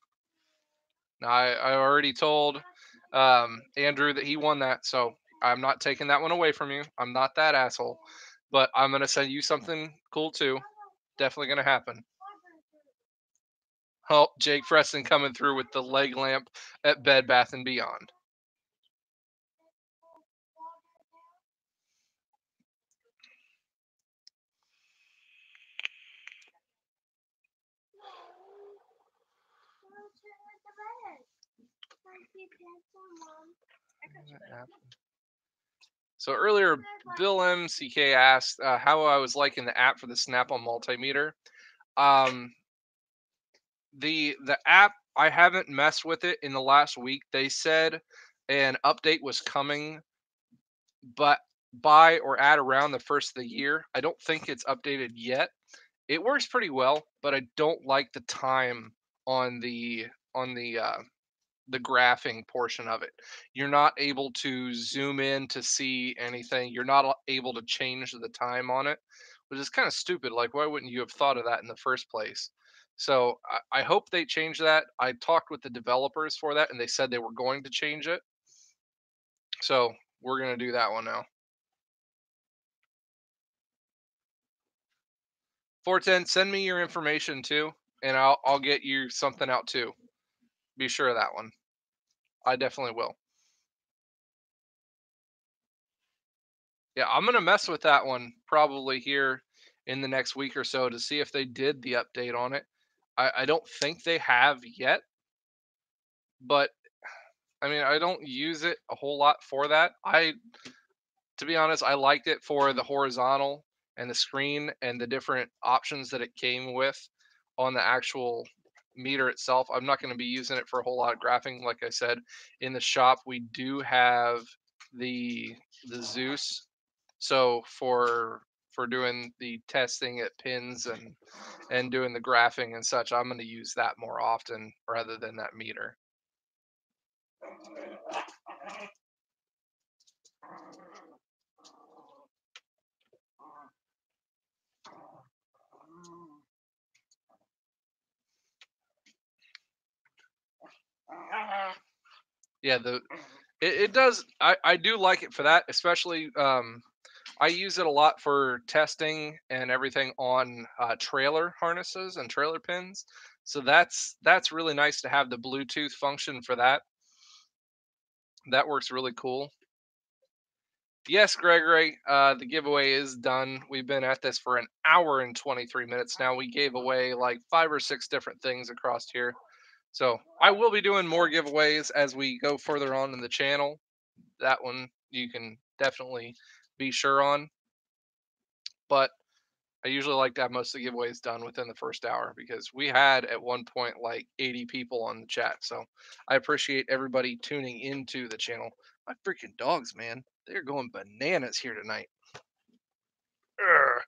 Now, I already told Andrew that he won that, so I'm not taking that one away from you. I'm not that asshole, but I'm gonna send you something cool too. Definitely gonna happen. Oh, Jake Preston coming through with the leg lamp at Bed Bath and Beyond. So earlier, Bill MCK asked how I was liking the app for the Snap-on multimeter. The app, I haven't messed with it in the last week. They said an update was coming, but by or at around the first of the year. I don't think it's updated yet. It works pretty well, but I don't like the time on the graphing portion of it. You're not able to zoom in to see anything. You're not able to change the time on it, which is kind of stupid. Like, why wouldn't you have thought of that in the first place? So I hope they change that. I talked with the developers for that, and they said they were going to change it. So we're gonna do that one now. 410, send me your information too, and I'll get you something out too. Be sure of that one. I definitely will. Yeah, I'm gonna mess with that one probably here in the next week or so to see if they did the update on it. I don't think they have yet, but I mean I don't use it a whole lot for that. To be honest, I liked it for the horizontal and the screen and the different options that it came with on the actual meter itself. I'm not going to be using it for a whole lot of graphing. Like I said, in the shop we do have the Zeus. So for doing the testing at pins and doing the graphing and such, I'm going to use that more often rather than that meter. Yeah, it does. I do like it for that, especially I use it a lot for testing and everything on trailer harnesses and trailer pins. So that's really nice to have the Bluetooth function for that. That works really cool. Yes, Gregory, the giveaway is done. We've been at this for an hour and 23 minutes now. We gave away like 5 or 6 different things across here. So I will be doing more giveaways as we go further on in the channel. That one you can definitely be sure on. But I usually like to have most of the giveaways done within the first hour because we had at one point like 80 people on the chat. So I appreciate everybody tuning into the channel. My freaking dogs, man, they're going bananas here tonight. Urgh.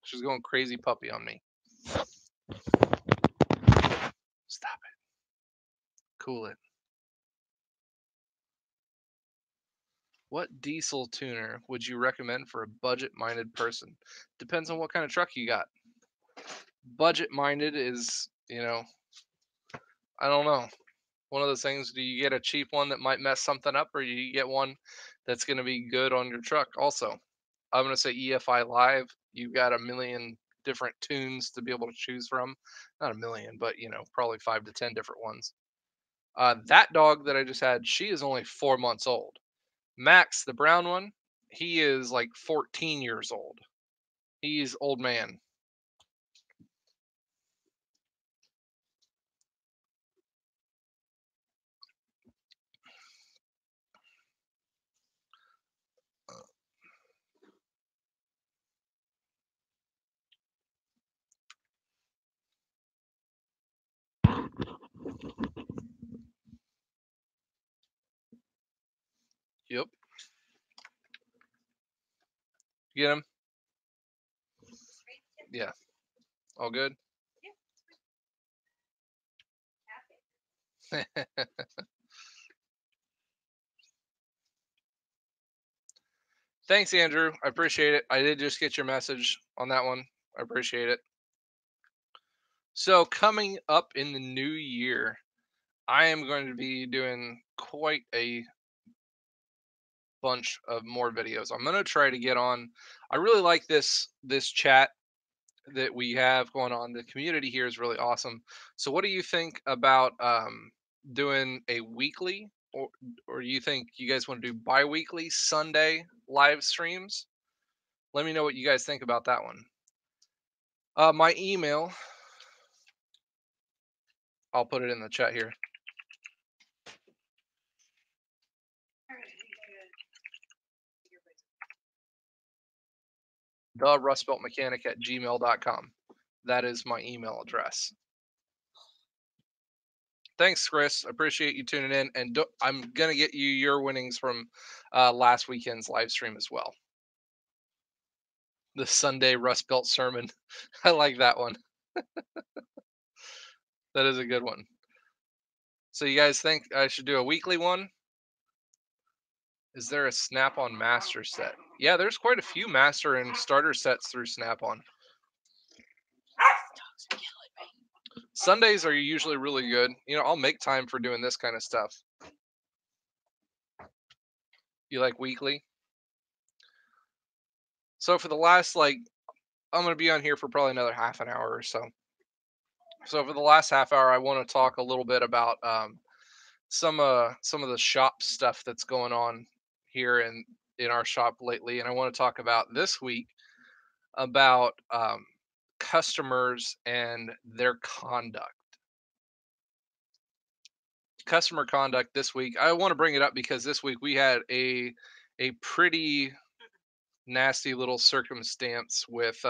She's going crazy puppy on me. Stop it. Cool it. What diesel tuner would you recommend for a budget-minded person? Depends on what kind of truck you got. Budget-minded is, I don't know. One of those things, do you get a cheap one that might mess something up, or do you get one that's going to be good on your truck also? I'm going to say EFI Live. You've got a million different tunes to be able to choose from. Not a million, but, probably 5 to 10 different ones. That dog that I just had, she is only 4 months old. Max, the brown one, he is like 14 years old. He's old man. Yep. Get him? Yeah. All good? Thanks, Andrew. I appreciate it. I did just get your message on that one. I appreciate it. So, coming up in the new year, I am going to be doing quite a bunch of more videos. I'm going to try to get on. I really like this chat that we have going on. The community here is really awesome. So, what do you think about doing a weekly, or do you think you guys want to do bi-weekly Sunday live streams? Let me know what you guys think about that one. My email, I'll put it in the chat here. therustbeltmechanic@gmail.com. That is my email address. Thanks, Chris. Appreciate you tuning in, and I'm gonna get you your winnings from last weekend's live stream as well. The Sunday Rust Belt sermon. I like that one. That is a good one. So you guys think I should do a weekly one? Is there a Snap-on master set? Yeah, there's quite a few master and starter sets through Snap-on. Sundays are usually really good. I'll make time for doing this kind of stuff. You like weekly? So for the last, I'm going to be on here for probably another half an hour or so. So for the last half hour, I want to talk a little bit about some of the shop stuff that's going on here in our shop lately, and I want to talk about this week about customers and their conduct. Customer conduct this week. I want to bring it up because this week we had a pretty nasty little circumstance with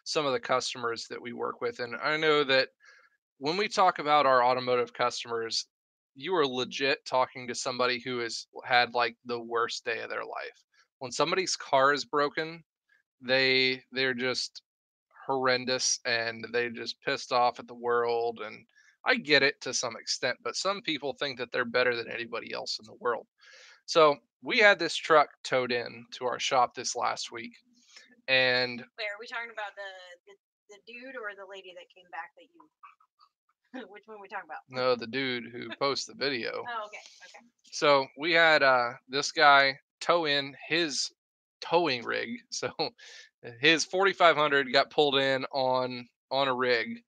some of the customers that we work with, and I know that when we talk about our automotive customers, you are legit talking to somebody who has had like the worst day of their life. When somebody's car is broken, they're just horrendous and they just pissed off at the world, and I get it to some extent, but some people think that they're better than anybody else in the world. So we had this truck towed in to our shop this last week, and Wait, are we talking about the dude or the lady that came back that you? Which one are we talking about? no, the dude who posted the video. Oh, okay. So we had this guy tow in his towing rig. So his 4500 got pulled in on a rig,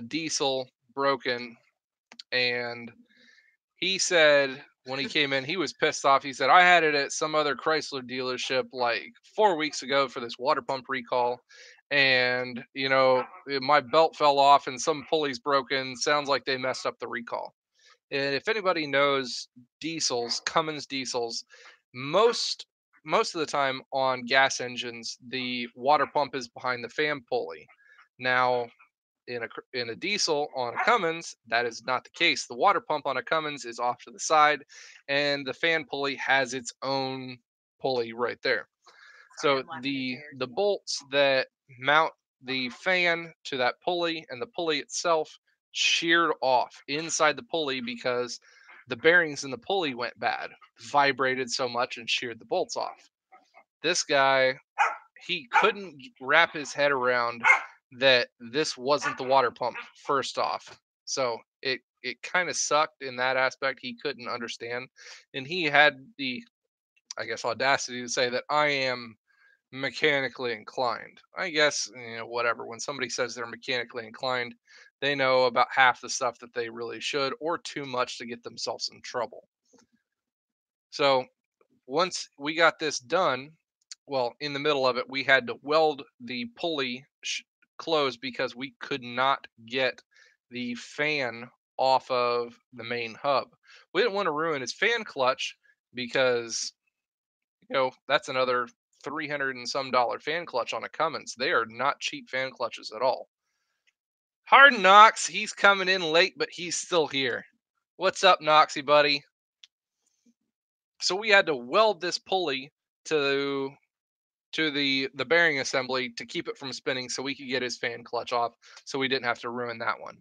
diesel broken, and he said when he came in, he was pissed off. He said, I had it at some other Chrysler dealership like 4 weeks ago for this water pump recall. And, my belt fell off and some pulley's broken. Sounds like they messed up the recall. And if anybody knows diesels, Cummins diesels, most of the time on gas engines, the water pump is behind the fan pulley. Now, in a diesel on a Cummins, that is not the case. The water pump on a Cummins is off to the side, and the fan pulley has its own pulley right there. So the bolts that mount the fan to that pulley and the pulley itself sheared off inside the pulley because the bearings in the pulley went bad, vibrated so much and sheared the bolts off. This guy, he couldn't wrap his head around that this wasn't the water pump first off. So it kind of sucked in that aspect. He couldn't understand, and he had the, I guess, audacity to say that I am mechanically inclined. I guess, whatever. When somebody says they're mechanically inclined, they know about half the stuff that they really should, or too much to get themselves in trouble. So once we got this done, well, in the middle of it, we had to weld the pulley closed because we could not get the fan off of the main hub. We didn't want to ruin his fan clutch because, that's another $300 and some fan clutch on a Cummins. They are not cheap fan clutches at all. Hard Knox, he's coming in late, but he's still here. What's up, Noxy buddy? So we had to weld this pulley to the bearing assembly to keep it from spinning so we could get his fan clutch off, so we didn't have to ruin that one.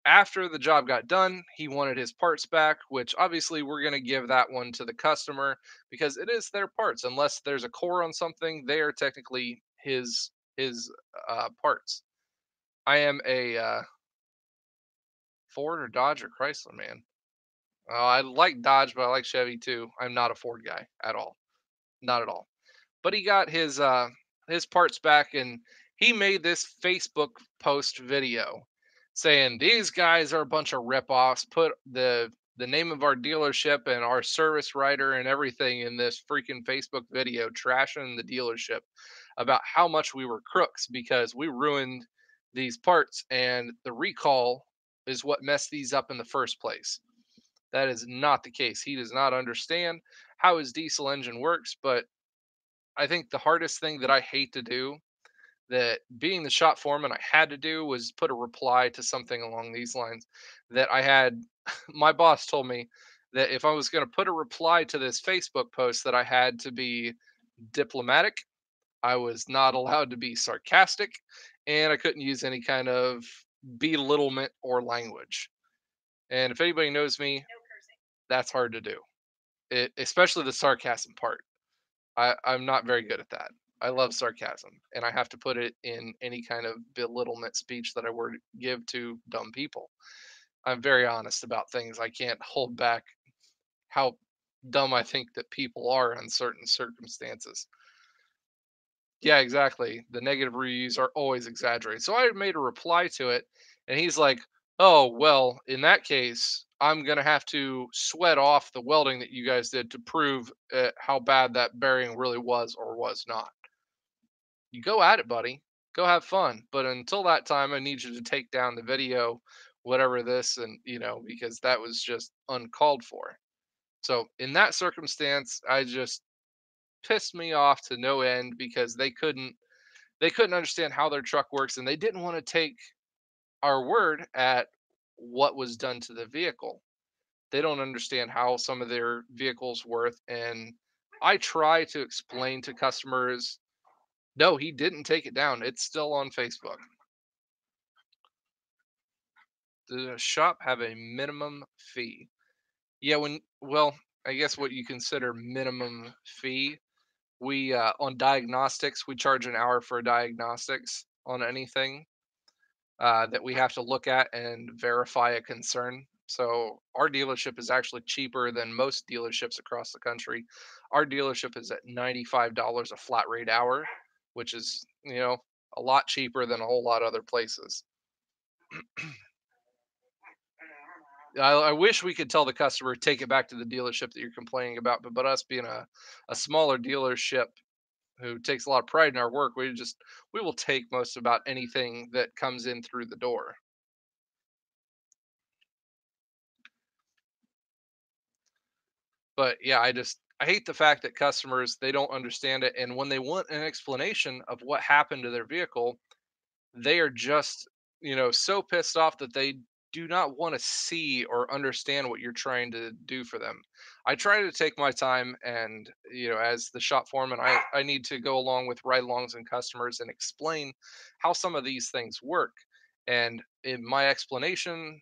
After the job got done, he wanted his parts back, which obviously we're going to give that one to the customer because it is their parts. Unless there's a core on something, they are technically his parts. I am a Ford or Dodge or Chrysler man. I like Dodge, but I like Chevy too. I'm not a Ford guy at all, not at all. But he got his parts back, and he made this Facebook post video saying these guys are a bunch of ripoffs. Put the name of our dealership and our service writer and everything in this freaking Facebook video, trashing the dealership about how much we were crooks because we ruined these parts, and the recall is what messed these up in the first place. That is not the case. He does not understand how his diesel engine works, but I think the hardest thing that I hate to do, that being the shop foreman, I had to do was put a reply to something along these lines that I had. My boss told me that if I was going to put a reply to this Facebook post, that I had to be diplomatic. I was not allowed to be sarcastic, and I couldn't use any kind of belittlement or language. And if anybody knows me, No cursing. that's hard to do. Especially the sarcasm part. I'm not very good at that. I love sarcasm, and I have to put it in any kind of belittlement speech that I were to give to dumb people. I'm very honest about things. I can't hold back how dumb I think that people are in certain circumstances. Yeah, exactly. The negative reviews are always exaggerated. So I made a reply to it, and he's like, "Oh, well, in that case, I'm going to have to sweat off the welding that you guys did to prove how bad that bearing really was or was not." You go at it, buddy. Go have fun. But until that time, I need you to take down the video, whatever this, and because that was just uncalled for. So in that circumstance, I just pissed me off to no end because they couldn't understand how their truck works, and they didn't want to take our word at what was done to the vehicle. They don't understand how some of their vehicles worth, and I try to explain to customers, no, he didn't take it down. It's still on Facebook. Does a shop have a minimum fee? Yeah, well, I guess what you consider minimum fee. We on diagnostics, we charge an hour for diagnostics on anything that we have to look at and verify a concern. So our dealership is actually cheaper than most dealerships across the country. Our dealership is at $95 a flat rate hour, which is, a lot cheaper than a whole lot other places. I wish we could tell the customer take it back to the dealership that you're complaining about, but us being a smaller dealership who takes a lot of pride in our work, we will take most about anything that comes in through the door. But yeah, I hate the fact that customers, they don't understand it, and when they want an explanation of what happened to their vehicle, they are just, so pissed off that they do not want to see or understand what you're trying to do for them. I try to take my time, and as the shop foreman, I need to go along with ride-alongs and customers and explain how some of these things work. And in my explanation,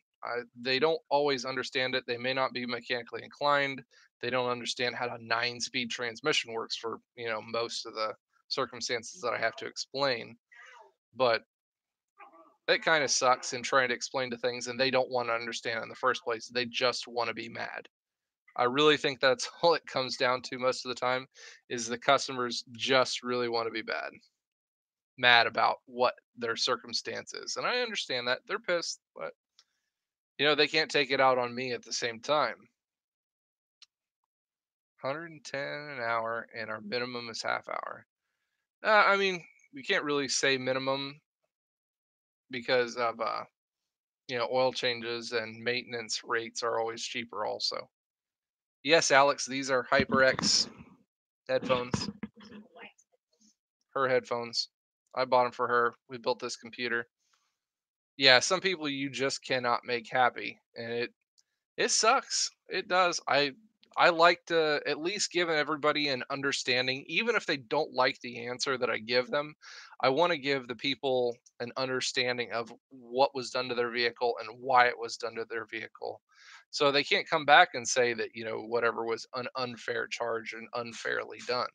they don't always understand it. They may not be mechanically inclined. They don't understand how a 9-speed transmission works for most of the circumstances that I have to explain. But it kind of sucks in trying to explain to things and they don't want to understand in the first place. They just want to be mad. I really think that's all it comes down to most of the time, is the customers just really want to be mad about what their circumstance is. And I understand that. They're pissed, but they can't take it out on me at the same time. 110 an hour and our minimum is half hour. I mean, we can't really say minimum because of oil changes and maintenance rates are always cheaper also. Yes, Alex, these are HyperX headphones. Her headphones. I bought them for her. We built this computer. Yeah, some people you just cannot make happy, and it sucks. It does. I like to at least give everybody an understanding, even if they don't like the answer that I give them. I want to give the people an understanding of what was done to their vehicle and why it was done to their vehicle. So they can't come back and say that, whatever was an unfair charge and unfairly done.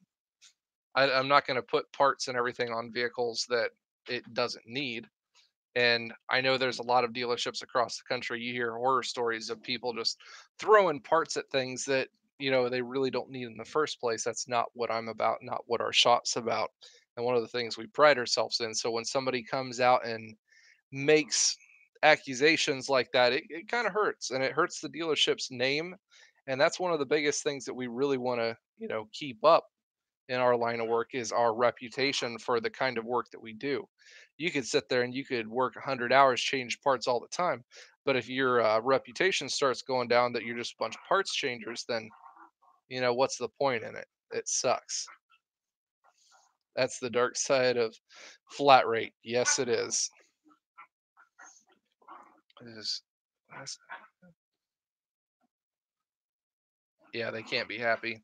I'm not going to put parts and everything on vehicles that it doesn't need. And I know there's a lot of dealerships across the country. You hear horror stories of people just throwing parts at things that, they really don't need in the first place. That's not what I'm about, not what our shop's about. And one of the things we pride ourselves in. So when somebody comes out and makes accusations like that, it kind of hurts, and it hurts the dealership's name. And that's one of the biggest things that we really want to, keep up in our line of work is our reputation for the kind of work that we do. You could sit there and you could work 100 hours, change parts all the time. But if your reputation starts going down that you're just a bunch of parts changers, then, what's the point in it? It sucks. That's the dark side of flat rate. Yes, it is. It is that's- yeah, they can't be happy.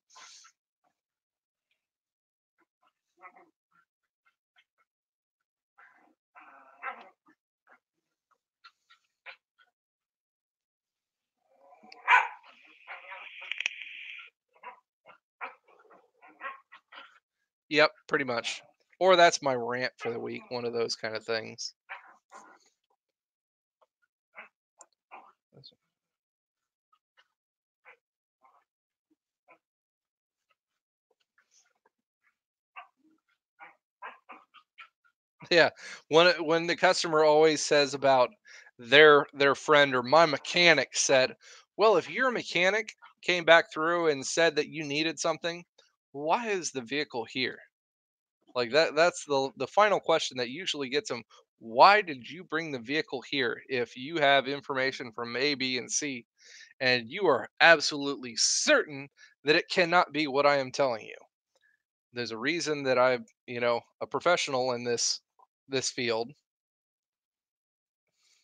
Yep, pretty much. Or that's my rant for the week, one of those kind of things. Yeah, when the customer always says about their friend or my mechanic said, "Well, if your mechanic came back through and said that you needed something, why is the vehicle here?" Like that's the final question that usually gets them. Why did you bring the vehicle here if you have information from A, B, and C and you are absolutely certain that it cannot be what I am telling you? There's a reason that I'm, a professional in this field.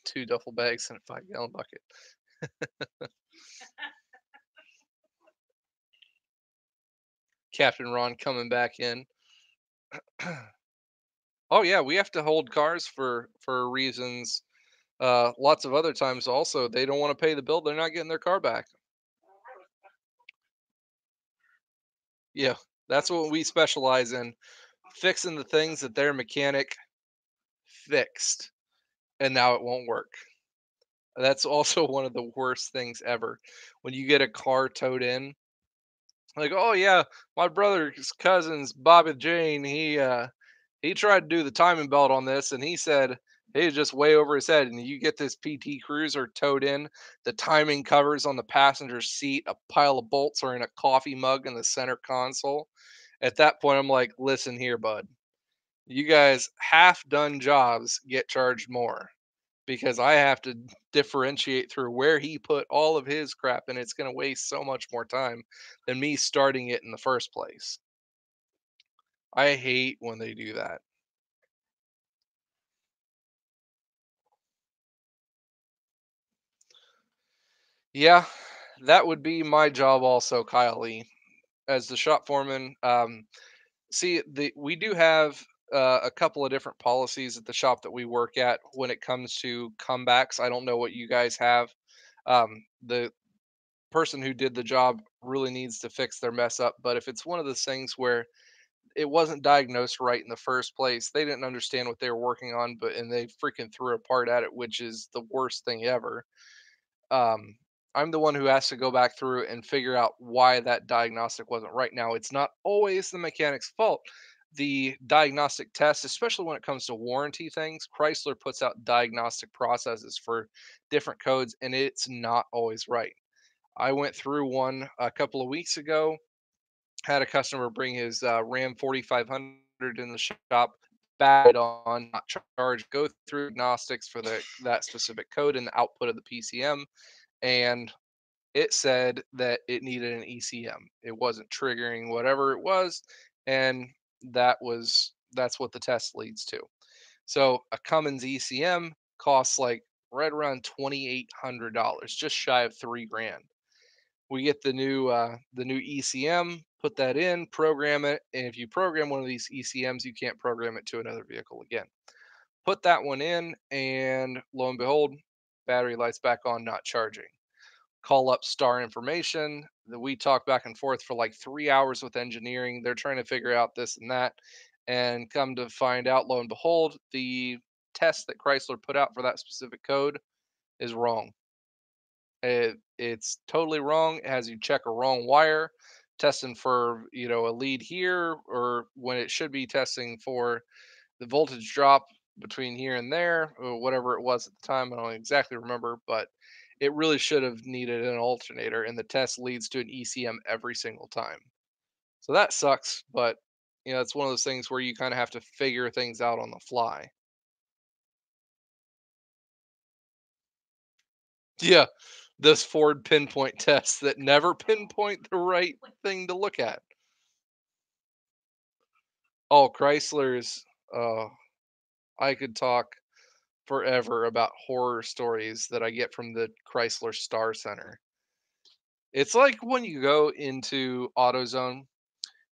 Two duffel bags and a 5-gallon bucket. Captain Ron coming back in. Oh yeah, we have to hold cars for reasons. Lots of other times also they don't want to pay the bill. They're not getting their car back. Yeah, that's what we specialize in, fixing the things that their mechanic fixed, and now it won't work. That's also one of the worst things ever. When you get a car towed in, like, oh yeah, my brother's cousin's Bobby Jane, he tried to do the timing belt on this, and he said he was just way over his head. And you get this PT Cruiser towed in, the timing covers on the passenger seat, a pile of bolts are in a coffee mug in the center console. At that point, I'm like, listen here, bud. You guys half done jobs get charged more because I have to differentiate through where he put all of his crap, and it's going to waste so much more time than me starting it in the first place. I hate when they do that. Yeah, that would be my job also, Kyle Lee, as the shop foreman. See, we do have a couple of different policies at the shop that we work at when it comes to comebacks. I don't know what you guys have. The person who did the job really needs to fix their mess up. But if it's one of those things where it wasn't diagnosed right in the first place, they didn't understand what they were working on, and they freaking threw a part at it, which is the worst thing ever. um, I'm the one who has to go back through and figure out why that diagnostic wasn't right. Now, it's not always the mechanic's fault. The diagnostic test, especially when it comes to warranty things, Chrysler puts out diagnostic processes for different codes, and it's not always right. I went through one a couple of weeks ago, had a customer bring his Ram 4500 in the shop, bad on, not charged, go through diagnostics for that specific code and the output of the PCM, and it said that it needed an ECM. It wasn't triggering whatever it was, and that's what the test leads to. So a Cummins ECM costs like right around $2,800, just shy of 3 grand. We get the new ECM, put that in, program it, and if you program one of these ECMs, you can't program it to another vehicle again. Put that one in, and lo and behold, battery lights back on, not charging. Call up Star Information. We talk back and forth for like 3 hours with engineering. They're trying to figure out this and that, and come to find out, lo and behold, the test that Chrysler put out for that specific code is wrong. It's totally wrong. It has you check a wrong wire, testing for a lead here, or when it should be testing for the voltage drop between here and there, or whatever it was at the time. I don't exactly remember, but it really should have needed an alternator, and the test leads to an ECM every single time. So that sucks, but it's one of those things where you kind of have to figure things out on the fly. Yeah, those Ford pinpoint tests that never pinpoint the right thing to look at. Oh, Chrysler's. I could talk forever about horror stories that I get from the Chrysler Star Center. It's like when you go into AutoZone,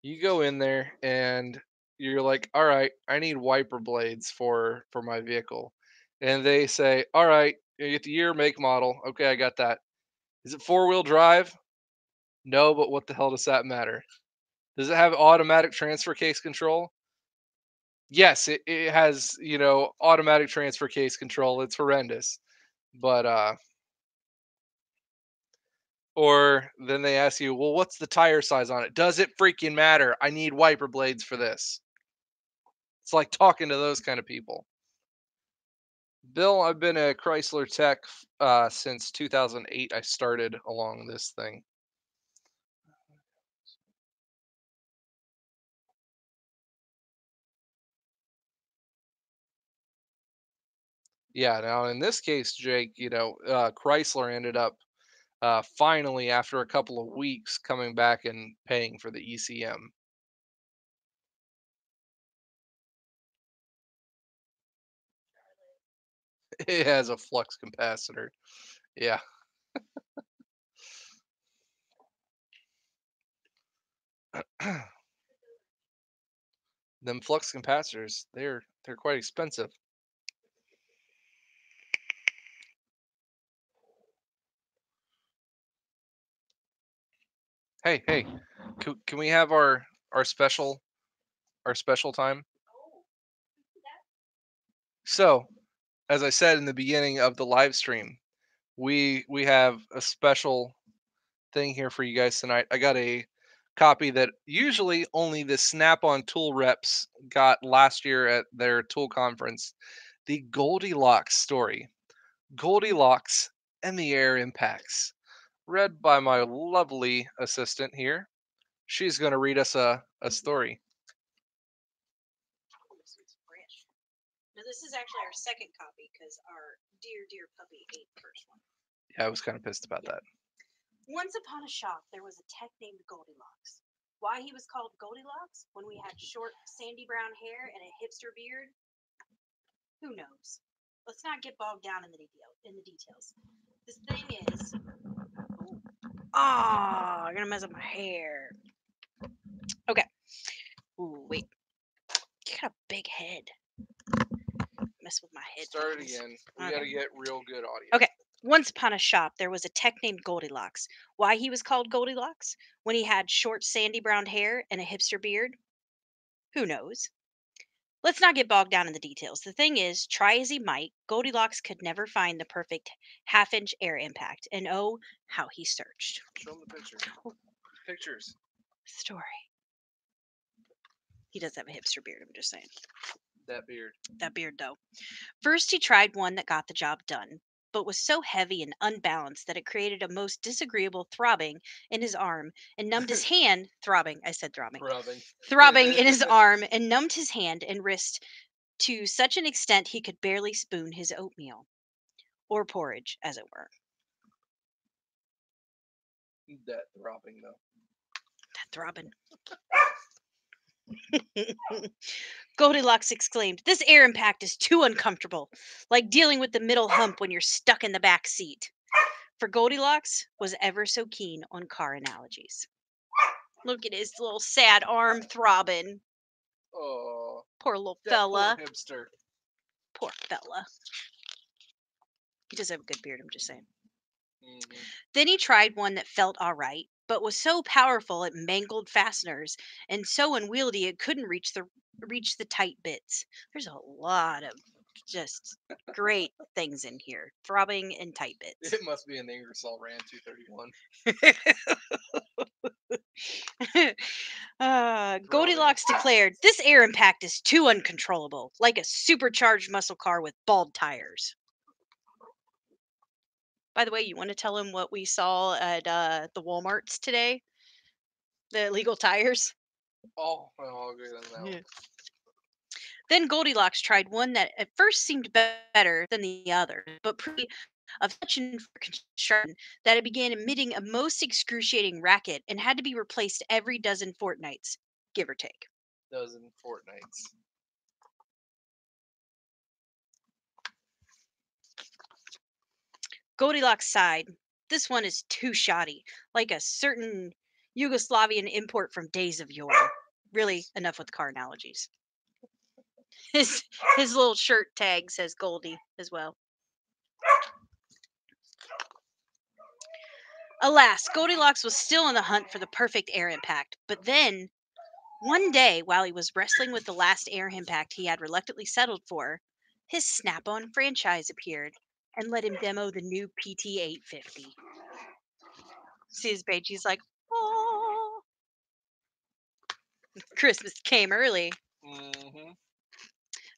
you go in there and you're like, "All right, I need wiper blades for my vehicle." And they say, "All right, you get the year, make, model." Okay, I got that. Is it four-wheel drive? No, but what the hell does that matter? Does it have automatic transfer case control? Yes, it has, automatic transfer case control. It's horrendous. But or then they ask you, "Well, what's the tire size on it?" Does it freaking matter? I need wiper blades for this. It's like talking to those kind of people. Bill, I've been a Chrysler tech since 2008. I started along this thing. Yeah, now in this case, Jake, Chrysler ended up finally, after a couple of weeks, coming back and paying for the ECM. It has a flux capacitor. Yeah. Them flux capacitors, they're quite expensive. Hey, hey, can we have our special time? So, as I said in the beginning of the live stream, we have a special thing here for you guys tonight. I got a copy that usually only the Snap-on tool reps got last year at their tool conference. The Goldilocks story. Goldilocks and the air impacts. Read by my lovely assistant here. She's going to read us a story. Now, this is actually our second copy because our dear puppy ate the first one. Yeah, I was kind of pissed about that. Once upon a shop, there was a tech named Goldilocks. Why he was called Goldilocks when we had short, sandy brown hair and a hipster beard? Who knows? Let's not get bogged down in the details. This thing is. Oh, you're gonna mess up my hair. Okay. Ooh, wait. You got a big head. Mess with my head. Start it again. We Okay. got to get real good audio. Okay. Once upon a shop, there was a tech named Goldilocks. Why he was called Goldilocks? When he had short, sandy brown hair and a hipster beard? Who knows? Let's not get bogged down in the details. The thing is, try as he might, Goldilocks could never find the perfect half-inch air impact. And oh, how he searched. Show him the picture. Pictures. Story. He does have a hipster beard, I'm just saying. That beard. That beard, though. First, he tried one that got the job done, but was so heavy and unbalanced that it created a most disagreeable throbbing in his arm and numbed his hand. Throbbing. I said throbbing. Throbbing in his arm and numbed his hand and wrist to such an extent he could barely spoon his oatmeal. Or porridge, as it were. That throbbing, though. That throbbing. Goldilocks exclaimed, "This air impact is too uncomfortable, like dealing with the middle hump when you're stuck in the back seat." For Goldilocks was ever so keen on car analogies. Look at his little sad arm throbbing. Oh, Poor little that fella. poor hipster. Poor fella. He does have a good beard, I'm just saying. Mhm. Then he tried one that felt all right, but was so powerful it mangled fasteners and so unwieldy it couldn't reach the tight bits. There's a lot of just great things in here. Throbbing and tight bits. It must be an Ingersoll Rand 231. Goldilocks declared, "This air impact is too uncontrollable, like a supercharged muscle car with bald tires." By the way, you want to tell him what we saw at the Walmarts today? The illegal tires? Oh, well, I'll agree on that. Yeah. One. Then Goldilocks tried one that at first seemed better than the other, but proved of such construction that it began emitting a most excruciating racket and had to be replaced every dozen fortnights, give or take. Dozen fortnights. Goldilocks sighed. This one is too shoddy, like a certain Yugoslavian import from days of yore. Really, enough with car analogies. His little shirt tag says Goldie as well. Alas, Goldilocks was still on the hunt for the perfect air impact. But then, one day, while he was wrestling with the last air impact he had reluctantly settled for, his Snap-on franchise appeared and let him demo the new PT850. See his page, he's like, "Oh, Christmas came early." Mm-hmm.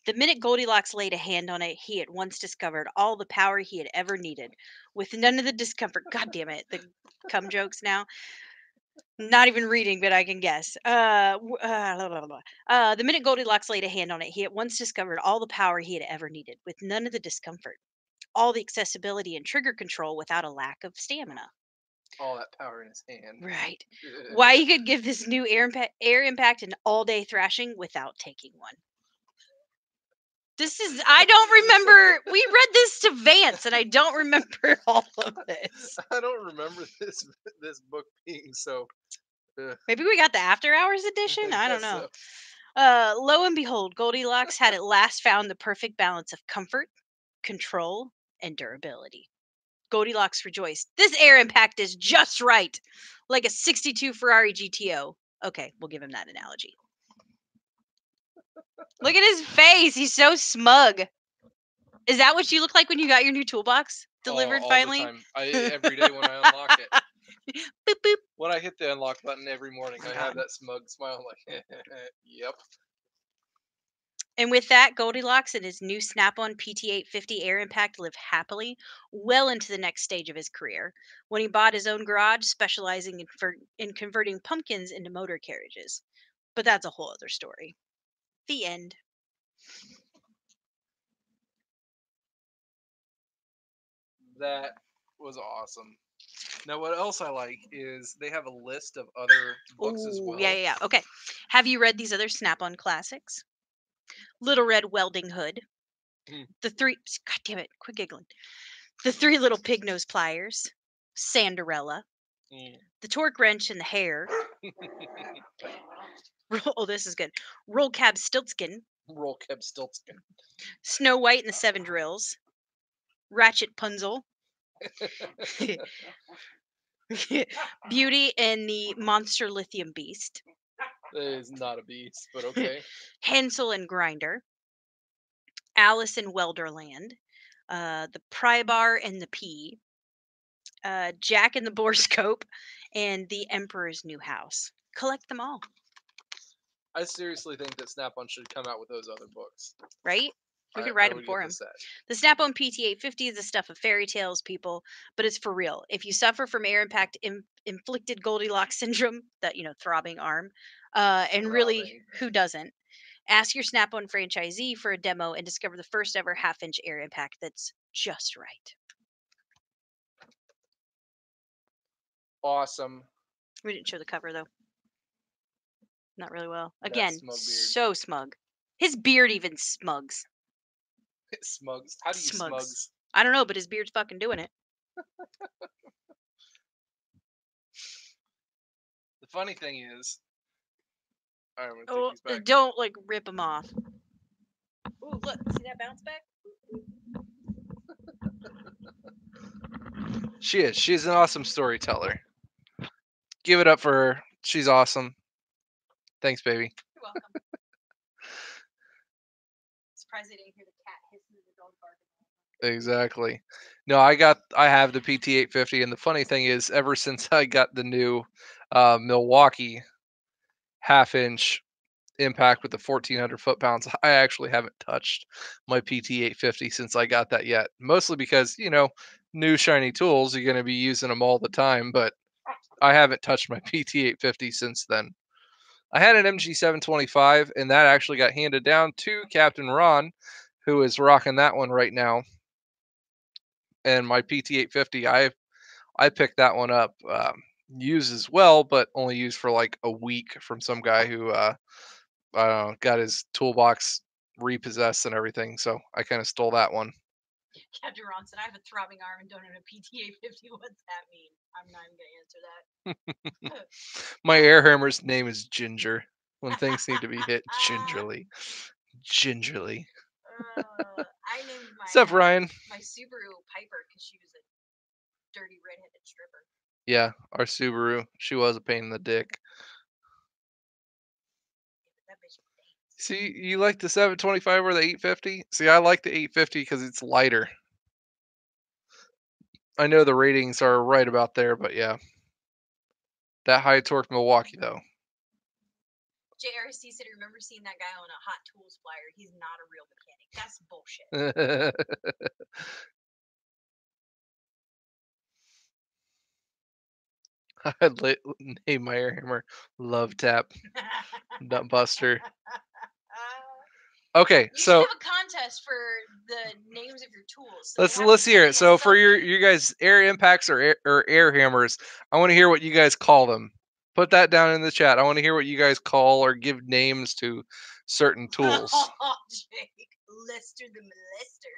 The minute Goldilocks laid a hand on it, he at once discovered all the power he had ever needed, with none of the discomfort. God damn it, the cum jokes now. Not even reading, but I can guess. Blah, blah, blah. The minute Goldilocks laid a hand on it, he at once discovered all the power he had ever needed, with none of the discomfort, all the accessibility and trigger control without a lack of stamina. All that power in his hand. Right. Why he could give this new air impact an all-day thrashing without taking one. I don't remember. We read this to Vance, and I don't remember all of this. I don't remember this book being so. Maybe we got the After Hours edition? I don't guess know. so. Lo and behold, Goldilocks had at last found the perfect balance of comfort, control, and durability. Goldilocks rejoiced. This air impact is just right, like a 62 Ferrari GTO. Okay, we'll give him that analogy. Look at his face. He's so smug. Is that what you look like when you got your new toolbox delivered all finally? The time. Every day when I unlock it. Boop, boop. When I hit the unlock button every morning, I have that smug smile. I'm like, yep. And with that, Goldilocks and his new Snap-on PT850 Air Impact lived happily well into the next stage of his career, when he bought his own garage specializing in converting pumpkins into motor carriages. But that's a whole other story. The end. That was awesome. Now, what else I like is they have a list of other books as Ooh, well. yeah. Okay. Have you read these other Snap-on classics? Little Red Welding Hood. Hmm. God damn it, quit giggling. The Three Little Pig Nose Pliers. Sanderella. The Torque Wrench and the Hair. Oh, this is good. Roll Cab Stiltskin. Roll Cab Stiltskin. Snow White and the Seven Drills. Ratchet Punzel. Beauty and the Monster Lithium Beast. That is not a beast, but okay. Hansel and Grinder. Alice in Welderland. The Prybar and the Pea. Jack and the Borescope. And The Emperor's New House. Collect them all. I seriously think that Snap-on should come out with those other books. Right? We could I write them would for get him. the set. The Snap-on PT850 is the stuff of fairy tales, people, but it's for real. If you suffer from air impact inflicted Goldilocks syndrome, that throbbing arm, and really, Throbbing. who doesn't? Ask your Snap-on franchisee for a demo and discover the first ever half-inch air impact that's just right. Awesome. We didn't show the cover though. Not really well. That Again, smug beard. so smug. His beard even smugs. Smugs. How do you smugs? I don't know, but his beard's fucking doing it. The funny thing is, all right, I'm gonna take Oh, these back. don't like rip them off. Ooh, look, see that bounce back? She is. She's an awesome storyteller. Give it up for her. She's awesome. Thanks, baby. You're welcome. Surprised I didn't hear the cat hissing and the dog barking. Exactly. No, I have the PT850, and the funny thing is, ever since I got the new Milwaukee half-inch impact with the 1400 foot-pounds, I actually haven't touched my PT850 since I got that yet. Mostly because, new shiny tools, you're going to be using them all the time, but I haven't touched my PT850 since then. I had an MG725, and that actually got handed down to Captain Ron, who is rocking that one right now. And my PT850, I picked that one up, used as well, but only used for like a week from some guy who got his toolbox repossessed and everything. So I kind of stole that one. Captain Ron said, I have a throbbing arm and don't have a PT850. What's that mean? I'm not even going to answer that. My air hammer's name is Ginger. When things need to be hit gingerly. Gingerly. I named What's up, Ryan? my Subaru Piper because she was a dirty redheaded stripper. Yeah, our Subaru. She was a pain in the dick. That bitch thinks. See, you like the 725 or the 850? See, I like the 850 because it's lighter. I know the ratings are right about there, but yeah. That high torque Milwaukee, though. JRC said, remember seeing that guy on a Hot Tools flyer? He's not a real mechanic. That's bullshit. I'd name my air hammer Love Tap Nut Buster. Okay, You so should have a contest for the names of your tools. So let's hear it. So for your guys' air impacts or air hammers, I want to hear what you guys call them. Put that down in the chat. I want to hear what you guys call or give names to certain tools. Oh, Jake, Lister the Molester.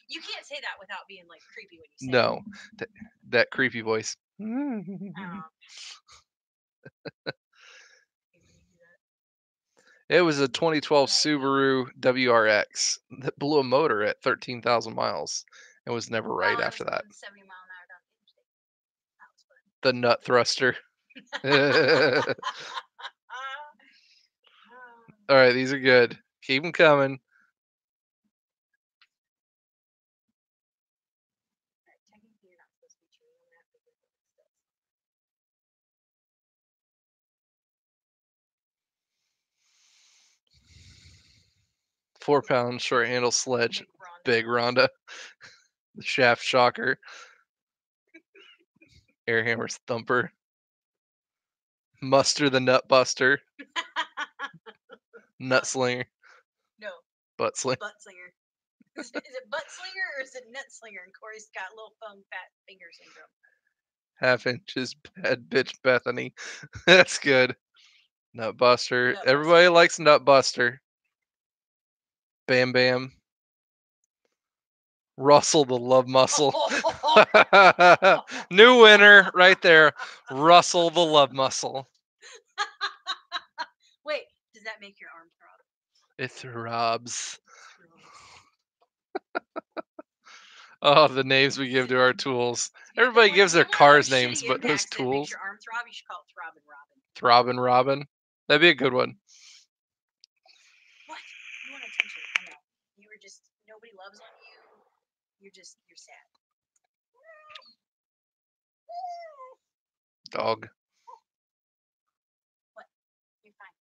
You can't say that without being like creepy when you say No, that creepy voice. it. It was a 2012 Subaru WRX that blew a motor at 13,000 miles and was never right after that. 70 mile an hour down the interstate. That was fun. The nut thruster. All right, these are good. Keep them coming. Technically, you're not supposed to be chewing on that because it's stuff. 4-pound short handle sledge. Big Ronda. Big Rhonda. The shaft shocker. Air hammer's thumper. Muster the nut buster. Nut slinger. No, Butt slinger. butt slinger. Is it butt slinger or is it nut slinger? And Corey's got little foam fat finger syndrome. 1/2 inches bad bitch Bethany. That's good. Nut buster. Nut Everybody buster. likes nut buster. Bam Bam. Russell the love muscle. New winner right there. Russell the love muscle. Wait, does that make your arm throb? It throbs. Oh, the names we give to our tools. Everybody gives their cars names, but those tools. Makes your arm throb, you should call it Throbbing Robin. Throbbing Robin. That'd be a good one. What? You want attention? I know. You were just nobody loves on you. You're sad. Dog. What? You're fine.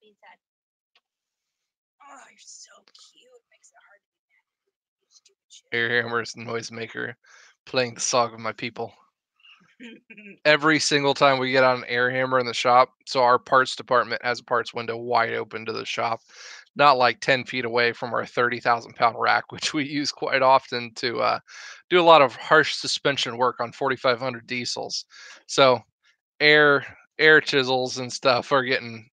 Being sad. Oh, you're so cute. It makes it hard to be mad. You stupid shit. Air hammer's noisemaker. Playing the song of my people. Every single time we get on an air hammer in the shop, so our parts department has a parts window wide open to the shop, not like 10 feet away from our 30,000 pound rack, which we use quite often to do a lot of harsh suspension work on 4,500 diesels. So air chisels and stuff are getting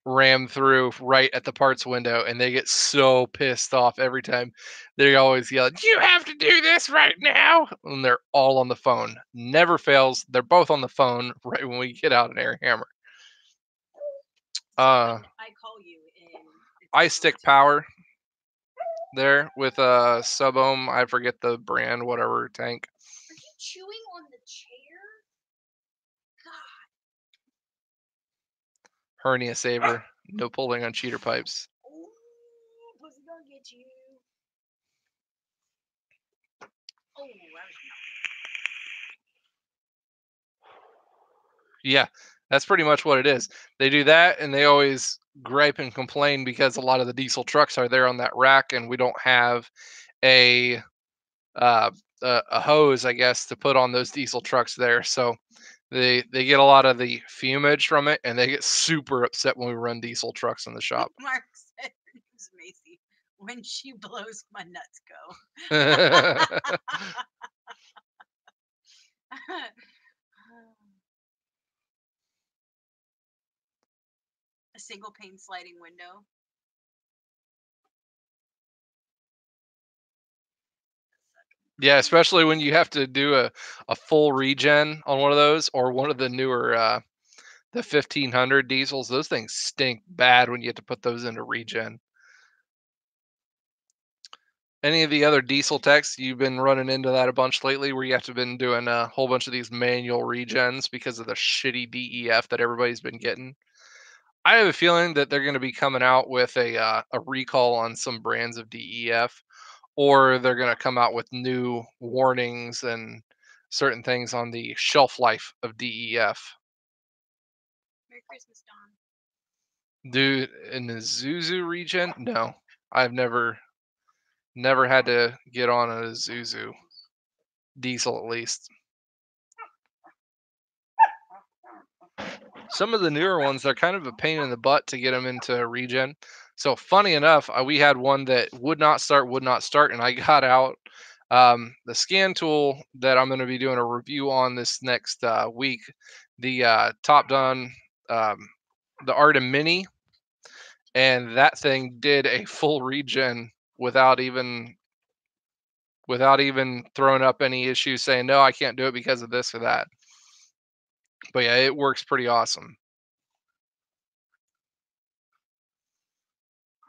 ram through right at the parts window, and they get so pissed off every time. They're always yelling, "You have to do this right now!" And they're all on the phone. Never fails. They're both on the phone right when we get out an air hammer. I call you and it's I like stick always- power there with a sub-ohm. I forget the brand, whatever tank. Are you chewing on the chair? God. Hernia saver. No pulling on cheater pipes. Ooh, pussy gonna get you. Oh, I was Yeah, that's pretty much what it is. They do that, and they always gripe and complain because a lot of the diesel trucks are there on that rack, and we don't have a uh, a hose, I guess, to put on those diesel trucks there. So they get a lot of the fumage from it, and they get super upset when we run diesel trucks in the shop. Mark said her name's Macy. When she blows, my nuts go. A single pane sliding window. Yeah, especially when you have to do a full regen on one of those, or one of the newer the 1500 diesels. Those things stink bad when you have to put those into regen. Any of the other diesel techs, you've been running into that a bunch lately, where you have to been doing a whole bunch of these manual regens because of the shitty DEF that everybody's been getting? I have a feeling that they're going to be coming out with a recall on some brands of DEF, or they're going to come out with new warnings and certain things on the shelf life of DEF. Merry Christmas, Dawn. Do in the Zuzu regen? No, I've never had to get on a Zuzu diesel, at least. Some of the newer ones are kind of a pain in the butt to get them into regen. So funny enough, we had one that would not start, and I got out the scan tool that I'm going to be doing a review on this next week. The Top Done, the Artem Mini, and that thing did a full regen without even throwing up any issues, saying no, I can't do it because of this or that. But yeah, it works pretty awesome.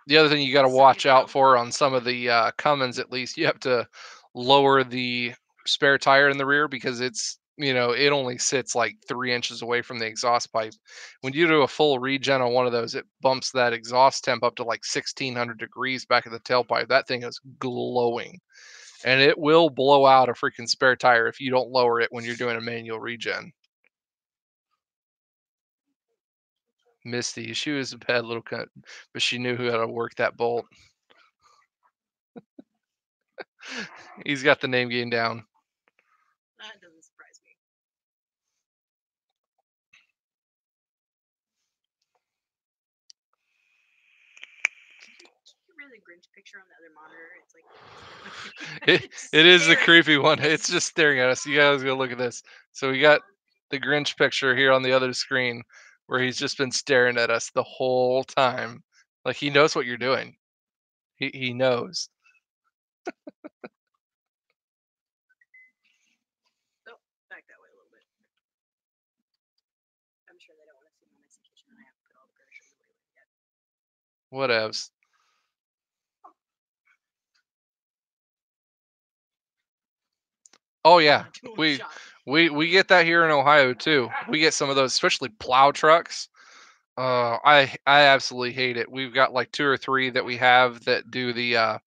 The other thing you got to watch out for on some of the Cummins, at least, you have to lower the spare tire in the rear, because it's, it only sits like 3 inches away from the exhaust pipe. When you do a full regen on one of those, it bumps that exhaust temp up to like 1600 degrees back of the tailpipe. That thing is glowing, and it will blow out a freaking spare tire if you don't lower it when you're doing a manual regen. Misty, she was a bad little cunt, but she knew how to work that bolt. He's got the name game down. That doesn't surprise me. Can you really Grinch picture on the other monitor? It's like It is the staring. creepy one. It's just staring at us. You guys go look at this. So we got the Grinch picture here on the other screen, where he's just been staring at us the whole time. Like he knows what you're doing. He knows. Back that way a little bit. I'm sure they don't want to see my messy kitchen. I have to put all the groceries away yet. Whatevs. Oh yeah, we get that here in Ohio too. We get some of those, especially plow trucks. I absolutely hate it. We've got like 2 or 3 that we have that do the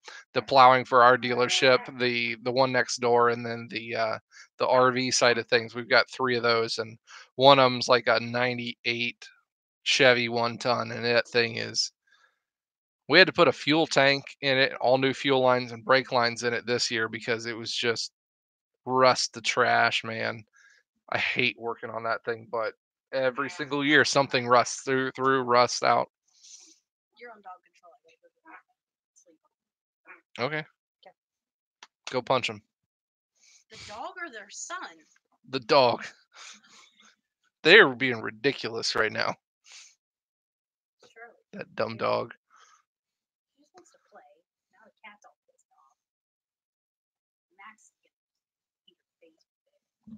plowing for our dealership, the one next door, and then the RV side of things. We've got 3 of those, and one of them's like a 98 Chevy 1-ton, and that thing is. We had to put a fuel tank in it, all new fuel lines and brake lines in it this year, because it was just rust to trash, man. I hate working on that thing, but every single year something rusts through, rusts out. You're on dog control. I gotta go sleep. Okay. Go punch him. The dog or their son? The dog. They're being ridiculous right now. Sure. That dumb dog. He just wants to play. Now the cat's all pissed off. Max is gonna eat her face with it.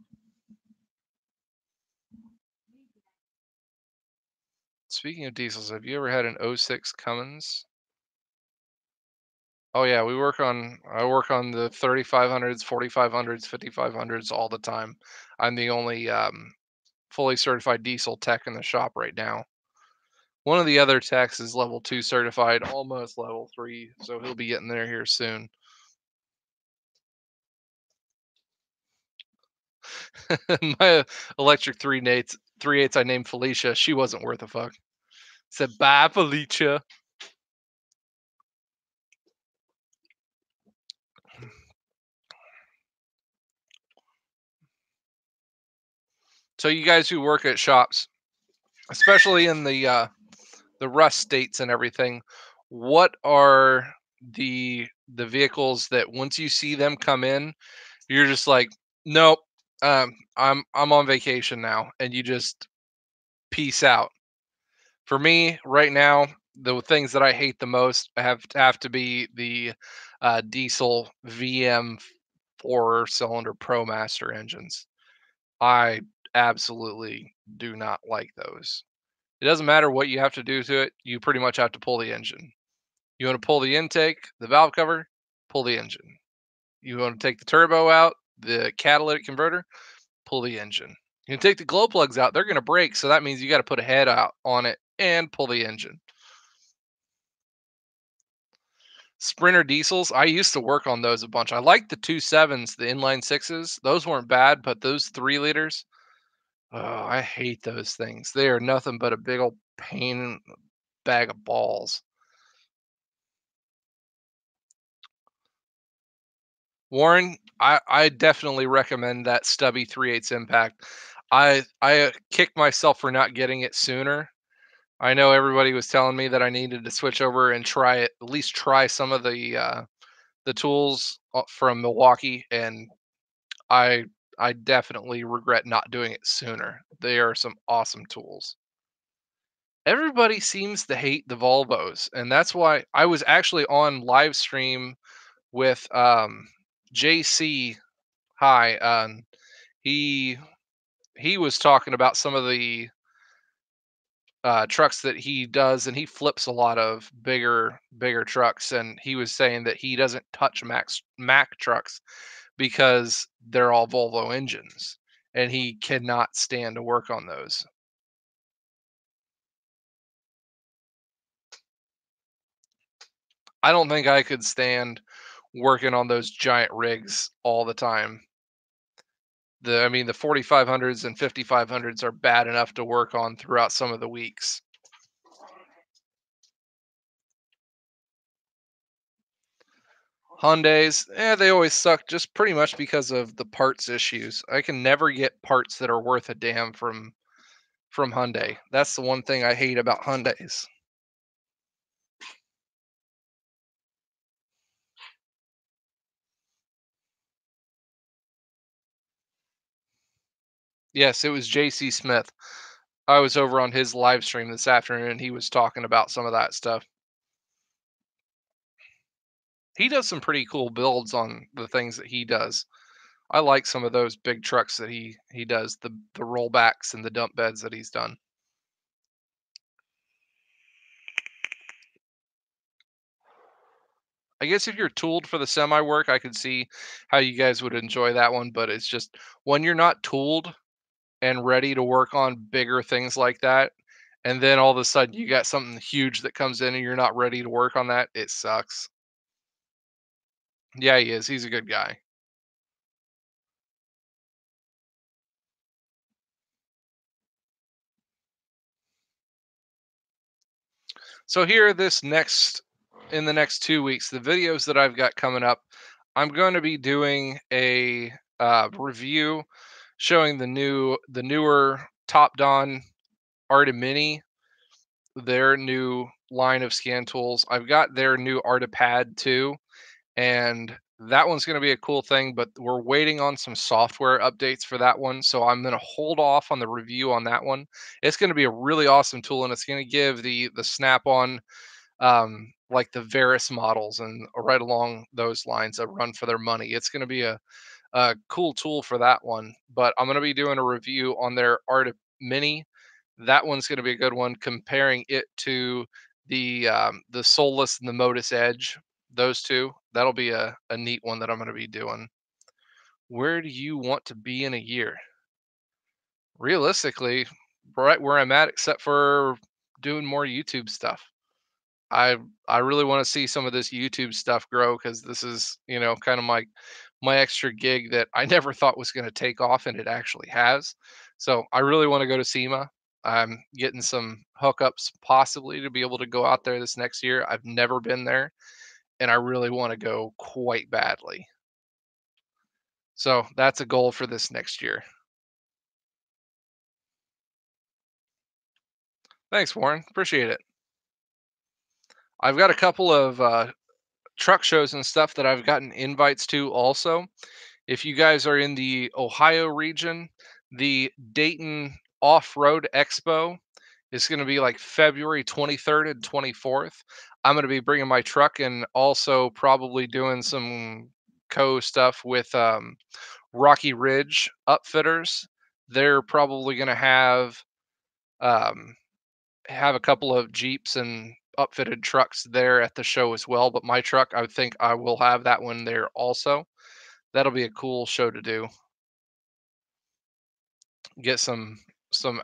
Speaking of diesels, have you ever had an 06 Cummins? Oh yeah, I work on the 3500s, 4500s, 5500s all the time. I'm the only fully certified diesel tech in the shop right now. One of the other techs is level 2 certified, almost level 3, so he'll be getting there here soon. My electric 3/8 I named Felicia. She wasn't worth a fuck. Said bye, Felicia. So you guys who work at shops, especially in the rust states and everything, what are the vehicles that once you see them come in, you're just like, nope, I'm on vacation now, and you just peace out. For me, right now, the things that I hate the most have to be the diesel VM 4-cylinder ProMaster engines. I absolutely do not like those. It doesn't matter what you have to do to it, you pretty much have to pull the engine. You want to pull the intake, the valve cover, pull the engine. You want to take the turbo out, the catalytic converter, pull the engine. You can take the glow plugs out, they're going to break, so that means you got to put a head out on it and pull the engine. Sprinter diesels, I used to work on those a bunch. I liked the 2.7s, the inline 6s. Those weren't bad, but those 3 liters, oh, I hate those things. They are nothing but a big old pain bag of balls. Warren, I definitely recommend that stubby 3/8 impact. I kicked myself for not getting it sooner. I know everybody was telling me that I needed to switch over and try it, at least try some of the tools from Milwaukee, and I I definitely regret not doing it sooner. They are some awesome tools. Everybody seems to hate the Volvos, and that's why I was actually on live stream with JC. Hi, he he was talking about some of the trucks that he does, and he flips a lot of bigger trucks, and he was saying that he doesn't touch Mack trucks because they're all Volvo engines, and he cannot stand to work on those. I don't think I could stand working on those giant rigs all the time. I mean, the 4500s and 5500s are bad enough to work on throughout some of the weeks. Hyundais, they always suck just pretty much because of the parts issues. I can never get parts that are worth a damn from Hyundai. That's the one thing I hate about Hyundais. Yes, it was JC Smith. I was over on his live stream this afternoon, and he was talking about some of that stuff. He does some pretty cool builds on the things that he does. I like some of those big trucks that he does, the rollbacks and the dump beds that he's done. I guess if you're tooled for the semi work, I could see how you guys would enjoy that one, but it's just when you're not tooled and ready to work on bigger things like that, and then all of a sudden you got something huge that comes in and you're not ready to work on that, it sucks. Yeah, he is. He's a good guy. So here, in the next 2 weeks, the videos that I've got coming up, I'm going to be doing a review showing the newer Topdon Artimini, their new line of scan tools. I've got their new Artipad too, and That one's going to be a cool thing, but we're waiting on some software updates for that one. So I'm going to hold off on the review on that one. It's going to be a really awesome tool, and it's going to give the Snap-on like the Veris models and right along those lines a run for their money. It's going to be a cool tool for that one. But I'm going to be doing a review on their Art Mini. That one's going to be a good one, comparing it to the Solus and the Modus Edge. Those two, that'll be a neat one that I'm going to be doing. Where do you want to be in a year? Realistically, right where I'm at, except for doing more YouTube stuff. I I really want to see some of this YouTube stuff grow, because this is, kind of my extra gig that I never thought was going to take off, and it actually has. So I really want to go to SEMA. I'm getting some hookups possibly to be able to go out there this next year. I've never been there, and I really want to go quite badly. So that's a goal for this next year. Thanks, Warren. Appreciate it. I've got a couple of truck shows and stuff that I've gotten invites to also. If you guys are in the Ohio region, the Dayton Off-Road Expo is going to be like February 23rd and 24th. I'm going to be bringing my truck and also probably doing some stuff with Rocky Ridge Upfitters. They're probably going to um, have a couple of Jeeps and upfitted trucks there at the show as well. But my truck, I would think I will have that one there also. That'll be a cool show to do. Get some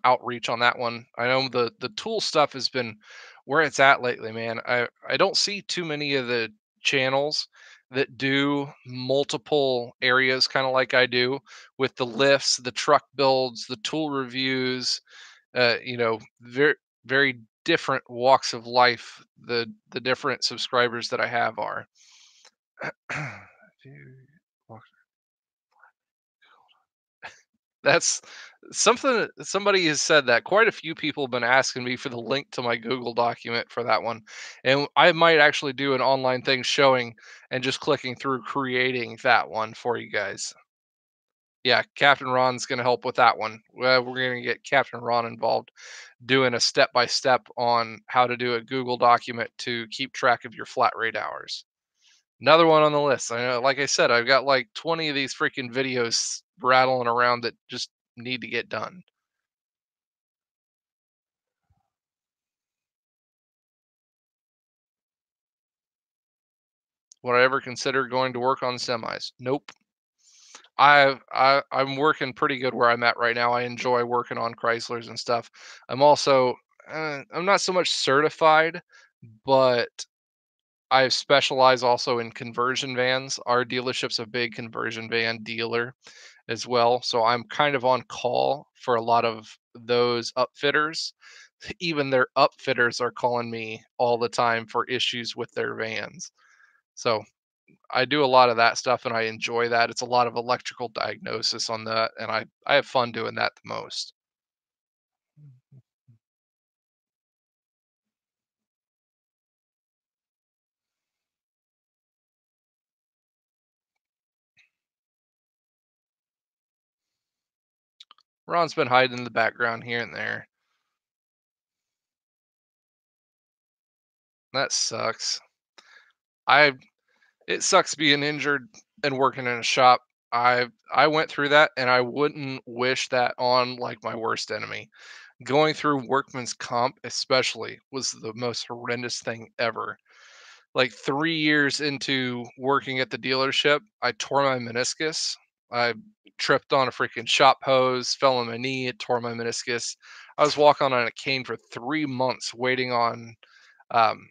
outreach on that one. I know the tool stuff has been where it's at lately, man. I don't see too many of the channels that do multiple areas kind of like I do, with the lifts, the truck builds, the tool reviews, very different walks of life. The different subscribers that I have are. That's something that somebody has said, that quite a few people have been asking me for the link to my Google document for that one. And I might actually do an online thing showing and just clicking through creating that one for you guys. Yeah, Captain Ron's going to help with that one. Well, we're going to get Captain Ron involved, doing a step by step on how to do a Google document to keep track of your flat rate hours. Another one on the list. I know, like I said, I've got like 20 of these freaking videos rattling around that just need to get done. Would I ever consider going to work on semis? Nope. I'm working pretty good where I'm at right now. I enjoy working on Chryslers and stuff. I'm also I'm not so much certified, but I specialize also in conversion vans. Our dealership's a big conversion van dealer as well. So I'm kind of on call for a lot of those upfitters. Even their upfitters are calling me all the time for issues with their vans. So I do a lot of that stuff, and I enjoy that. It's a lot of electrical diagnosis on that, and I have fun doing that the most. Ron's been hiding in the background here and there. That sucks. I It sucks being injured and working in a shop. I went through that, and I wouldn't wish that on like my worst enemy. Going through workman's comp especially was the most horrendous thing ever. Like 3 years into working at the dealership, I tore my meniscus. I tripped on a freaking shop hose, fell on my knee, it tore my meniscus. I was walking on a cane for 3 months waiting on um,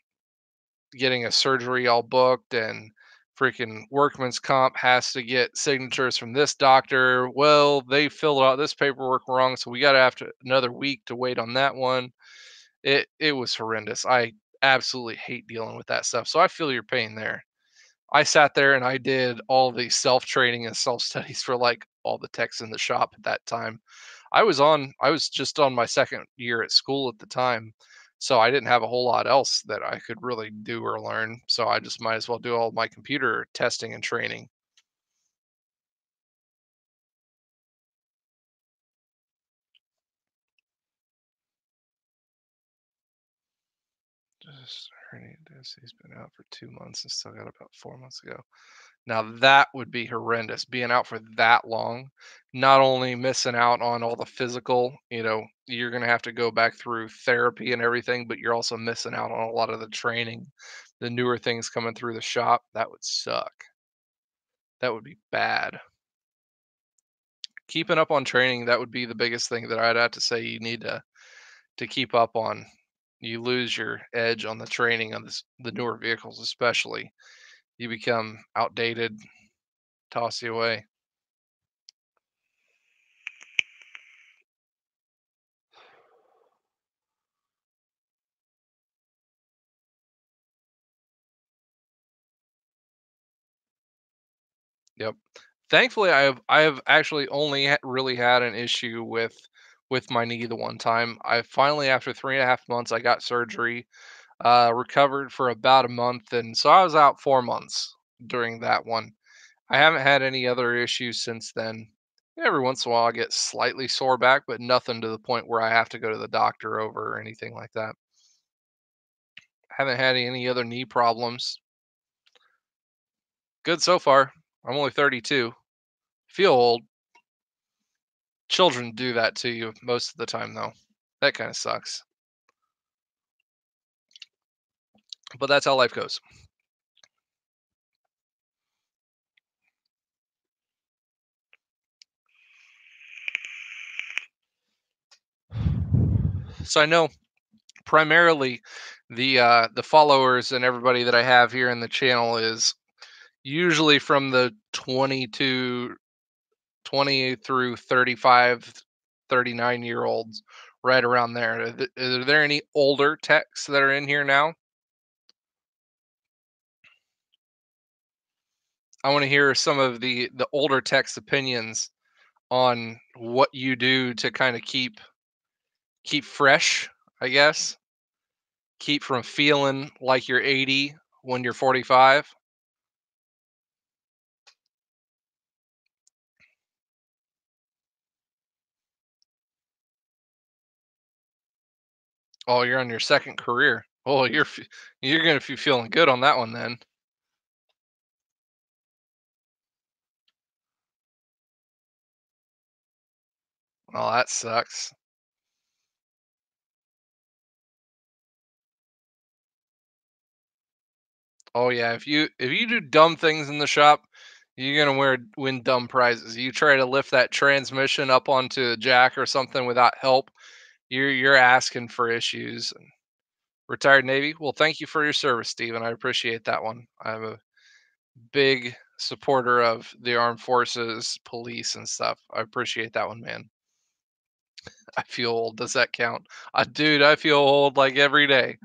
getting a surgery all booked, and freaking workman's comp has to get signatures from this doctor. Well, they filled out this paperwork wrong, so we got to have to another week to wait on that one. It was horrendous. I absolutely hate dealing with that stuff. So I feel your pain there. I sat there and I did all the self training and self studies for like all the techs in the shop at that time. I was just on my second year at school at the time. So I didn't have a whole lot else that I could really do or learn. So I just might as well do all my computer testing and training. Just hernia disc. He's been out for 2 months and still got about 4 months ago. Now that would be horrendous, being out for that long. Not only missing out on all the physical, you're gonna have to go back through therapy and everything, but you're also missing out on a lot of the training, the newer things coming through the shop. That would suck. That would be bad. Keeping up on training, that would be the biggest thing that I'd have to say you need to keep up on. You lose your edge on the training on the newer vehicles, especially. You become outdated, toss you away. Yep. Thankfully, I have actually only really had an issue with my knee the one time. I finally, after 3.5 months, I got surgery, recovered for about a month, and so I was out 4 months during that one. I haven't had any other issues since then. Every once in a while, I get slightly sore back, but nothing to the point where I have to go to the doctor over or anything like that. Haven't had any other knee problems. Good so far. I'm only 32. Feel old. Children do that to you most of the time, though. That kind of sucks. But that's how life goes. So I know primarily the followers and everybody that I have here in the channel is usually from the 20 through 35, 39 year olds, right around there. Are there any older techs that are in here now? I want to hear some of the older techs' opinions on what you do to kind of keep fresh, I guess. Keep from feeling like you're 80 when you're 45. Oh, you're on your second career. Oh, you're gonna be feeling good on that one then. Oh, that sucks. Oh yeah, if you do dumb things in the shop, you're gonna win dumb prizes. You try to lift that transmission up onto a jack or something without help, you're asking for issues. Retired Navy. Well, thank you for your service, Stephen. I appreciate that one. I'm a big supporter of the armed forces, police, and stuff. I appreciate that one, man. I feel old. Does that count? Dude, I feel old like every day.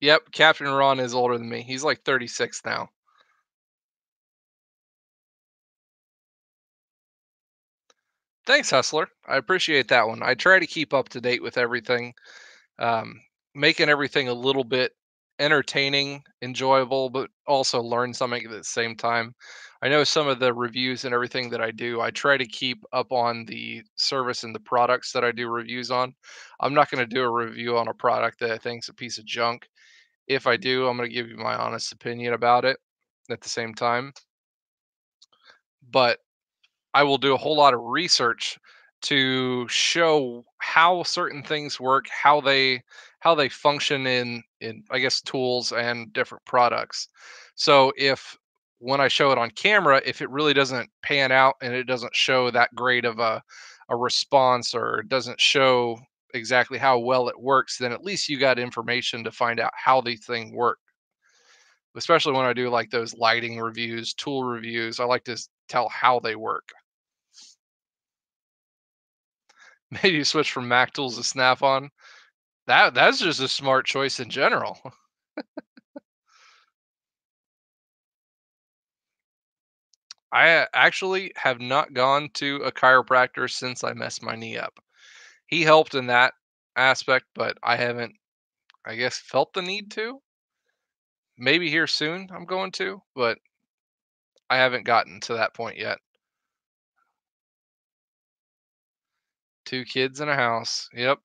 Yep, Captain Ron is older than me. He's like 36 now. Thanks, Hustler. I appreciate that one. I try to keep up to date with everything, um, making everything a little bit entertaining, enjoyable, but also learn something at the same time. I know some of the reviews and everything that I do, I try to keep up on the service and the products that I do reviews on. I'm not going to do a review on a product that I think's a piece of junk. If I do, I'm going to give you my honest opinion about it at the same time. But I will do a whole lot of research to show how certain things work, how they function in I guess tools and different products. So if when I show it on camera, if it really doesn't pan out and it doesn't show that great of a response or it doesn't show exactly how well it works, then at least you got information to find out how these things work. Especially when I do like those lighting reviews, tool reviews, I like to tell how they work. Maybe you switch from Mac tools to Snap-on. That's just a smart choice in general. I actually have not gone to a chiropractor since I messed my knee up. He helped in that aspect, but I haven't, I guess, felt the need to. Maybe here soon I'm going to, but I haven't gotten to that point yet. 2 kids in a house. Yep.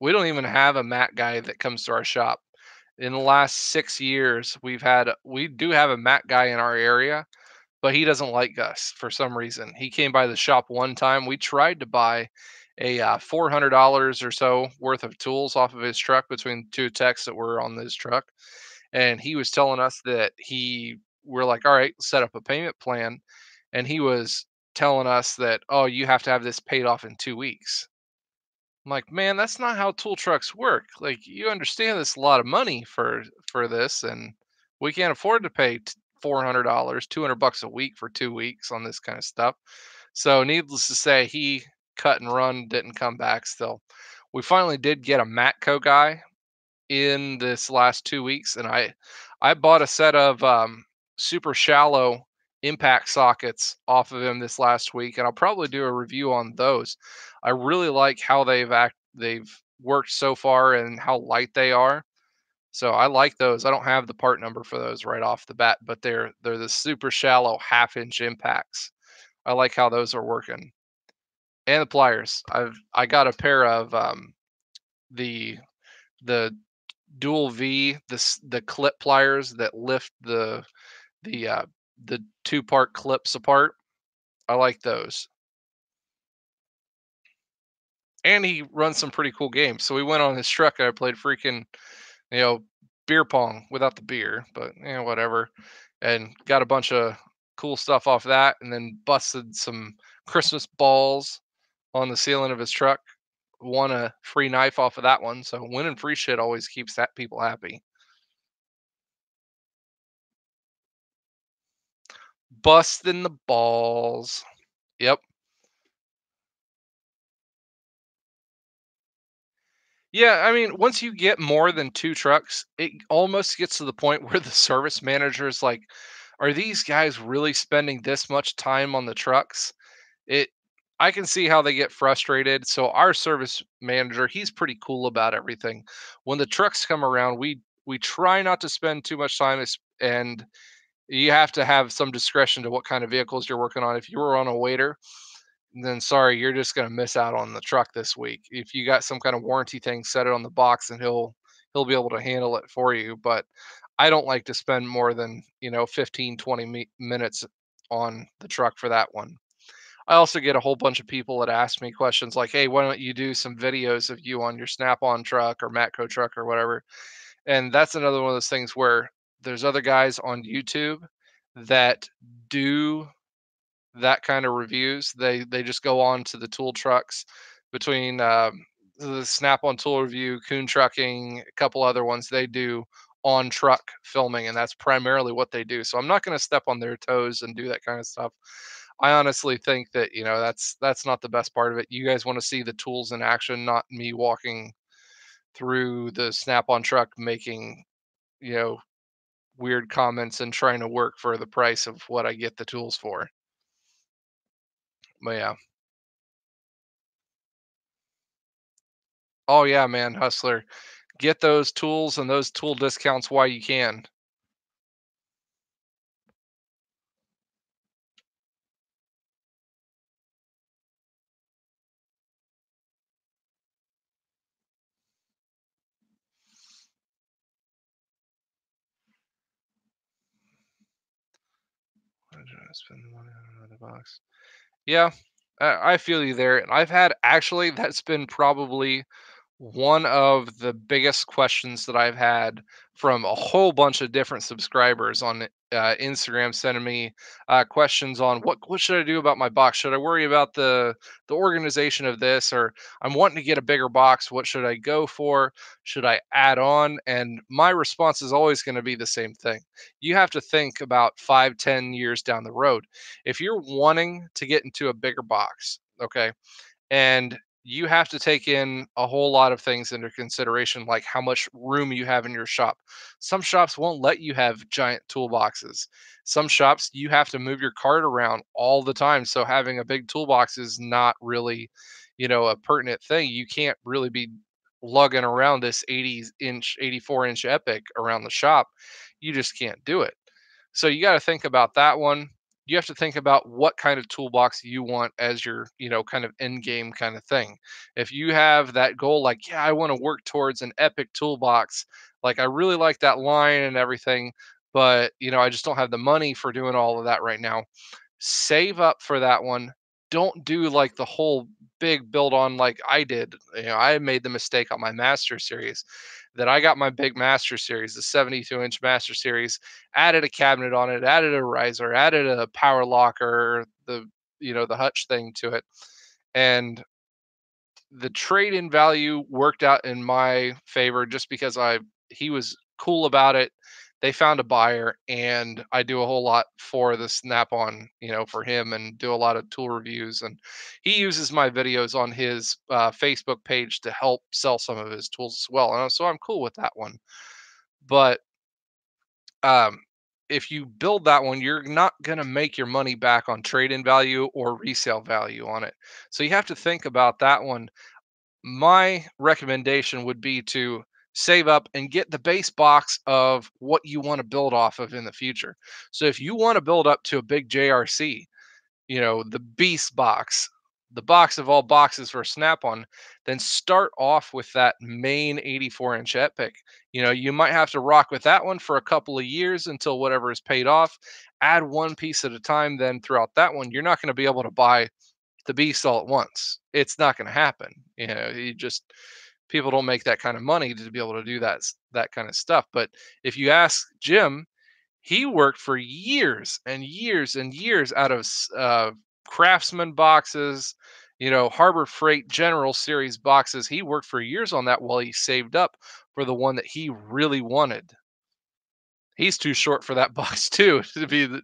We don't even have a mat guy that comes to our shop. In the last 6 years, we do have a mat guy in our area, but he doesn't like us for some reason. He came by the shop one time. We tried to buy a $400 or so worth of tools off of his truck between two techs that were on this truck, and he was telling us that we're like, all right, set up a payment plan, and he was telling us that, oh, you have to have this paid off in 2 weeks. I'm like, man, that's not how tool trucks work. Like, you understand this is a lot of money for this, and we can't afford to pay $400, $200 a week for 2 weeks on this kind of stuff. So, needless to say, he cut and run, didn't come back. Still, we finally did get a Matco guy in this last 2 weeks, and I bought a set of super shallow impact sockets off of him this last week, and I'll probably do a review on those. I really like how they've worked so far and how light they are. So I like those. I don't have the part number for those right off the bat, but they're the super shallow half-inch impacts. I like how those are working. And the pliers. I got a pair of the the dual V, the clip pliers that lift the uh, the two-part clips apart. I like those. And he runs some pretty cool games. So we went on his truck and I played freaking, you know, beer pong without the beer, but whatever. And got a bunch of cool stuff off that, and then busted some Christmas balls on the ceiling of his truck. Won a free knife off of that one. So winning free shit always keeps that people happy. Busting the balls. Yep. Yeah, I mean, once you get more than 2 trucks, it almost gets to the point where the service manager is like, "Are these guys really spending this much time on the trucks?" It I can see how they get frustrated. So our service manager, he's pretty cool about everything. When the trucks come around, we try not to spend too much time, and you have to have some discretion to what kind of vehicles you're working on. If you were on a waiter, then sorry, you're just gonna miss out on the truck this week. If you got some kind of warranty thing, set it on the box and he'll be able to handle it for you. But I don't like to spend more than, 15, 20 minutes on the truck for that one. I also get a whole bunch of people that ask me questions like, "Hey, why don't you do some videos of you on your Snap-on truck or Matco truck or whatever?" And that's another one of those things where there's other guys on YouTube that do that kind of reviews. They just go on to the tool trucks between the Snap on Tool Review, Coon Trucking, a couple other ones. They do on truck filming, and that's primarily what they do. So I'm not going to step on their toes and do that kind of stuff. I honestly think that that's not the best part of it. You guys want to see the tools in action, not me walking through the Snap on truck making you know weird comments and trying to work for the price of what I get the tools for. But yeah. Oh yeah, man, hustler. Get those tools and those tool discounts while you can. I'm trying to spend the money on another box. Yeah, I feel you there. And I've had actually that's been probably one of the biggest questions that I've had from a whole bunch of different subscribers on Instagram sending me questions on what should I do about my box? Should I worry about the organization of this, or I'm wanting to get a bigger box? What should I go for? Should I add on? And my response is always going to be the same thing. You have to think about 5, 10 years down the road. If you're wanting to get into a bigger box, okay, And you have to take in a whole lot of things into consideration, like how much room you have in your shop. Some shops won't let you have giant toolboxes. Some shops you have to move your cart around all the time. So having a big toolbox is not really, a pertinent thing. You can't really be lugging around this 80-inch, 84-inch Epic around the shop. You just can't do it. So you got to think about that one. You have to think about what kind of toolbox you want as your, kind of end game kind of thing. If you have that goal, like, yeah, I want to work towards an epic toolbox, like I really like that line and everything, but I just don't have the money for doing all of that right now. Save up for that one. Don't do like the whole big build on like I did. I made the mistake on my Master Series that I got my big Master Series, the 72-inch Master Series, added a cabinet on it, added a riser, added a power locker, the hutch thing to it. And the trade-in value worked out in my favor just because he was cool about it. They found a buyer, and I do a whole lot for the Snap-on, for him, and do a lot of tool reviews. And he uses my videos on his Facebook page to help sell some of his tools as well. And so I'm cool with that one. But um, if you build that one, you're not going to make your money back on trade-in value or resale value on it. So you have to think about that one. My recommendation would be to save up and get the base box of what you want to build off of in the future. So if you want to build up to a big JRC, the beast box, the box of all boxes for Snap-on, then start off with that main 84-inch Epic. You might have to rock with that one for a couple of years until whatever is paid off. Add one piece at a time. Then throughout that one, you're not going to be able to buy the beast all at once. It's not going to happen. You just people don't make that kind of money to be able to do that kind of stuff. But if you ask Jim, he worked for years and years and years out of Craftsman boxes, Harbor Freight General Series boxes. He worked for years on that while he saved up for the one that he really wanted. He's too short for that box too, to be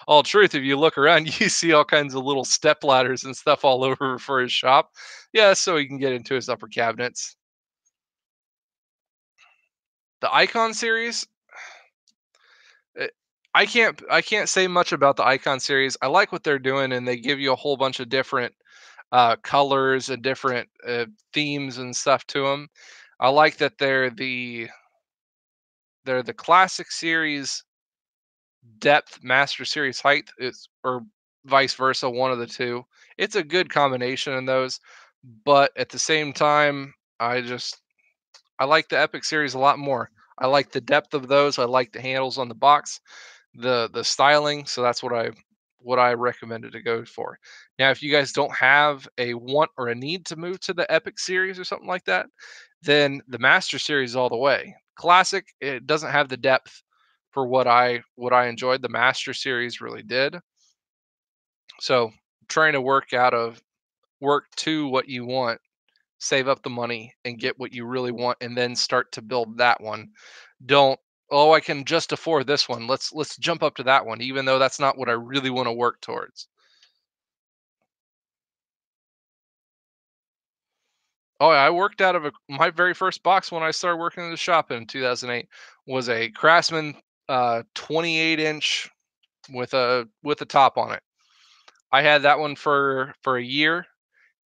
all truth. If you look around, you see all kinds of little step ladders and stuff all over for his shop. Yeah, so he can get into his upper cabinets. The Icon series, eh, I can't say much about the Icon series. I like what they're doing, and they give you a whole bunch of different colors and different themes and stuff to them. I like that they're the classic series depth, Master Series height, or vice versa, one of the two. It's a good combination in those, but at the same time, I like the Epic series a lot more. I like the depth of those. I like the handles on the box, the styling. So that's what I recommended to go for. Now, if you guys don't have a want or a need to move to the Epic series or something like that, then the Master Series all the way. Classic, it doesn't have the depth for what I enjoyed. The Master Series really did. So trying to work to what you want, save up the money and get what you really want, and then start to build that one. Don't, oh, I can just afford this one. Let's jump up to that one, even though that's not what I really want to work towards. Oh, yeah, I worked out of my very first box when I started working in the shop in 2008 was a Craftsman 28-inch with a top on it. I had that one for a year,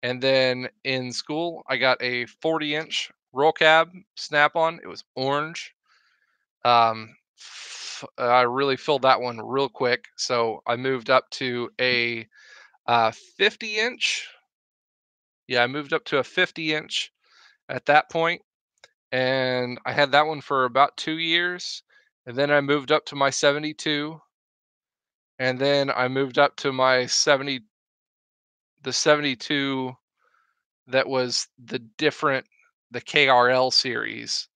and then in school I got a 40-inch roll cab Snap-on. It was orange. I really filled that one real quick, so I moved up to a 50-inch. Yeah, I moved up to a 50-inch at that point, and I had that one for about 2 years, and then I moved up to my 72, and then I moved up to my 72 that was the KRL series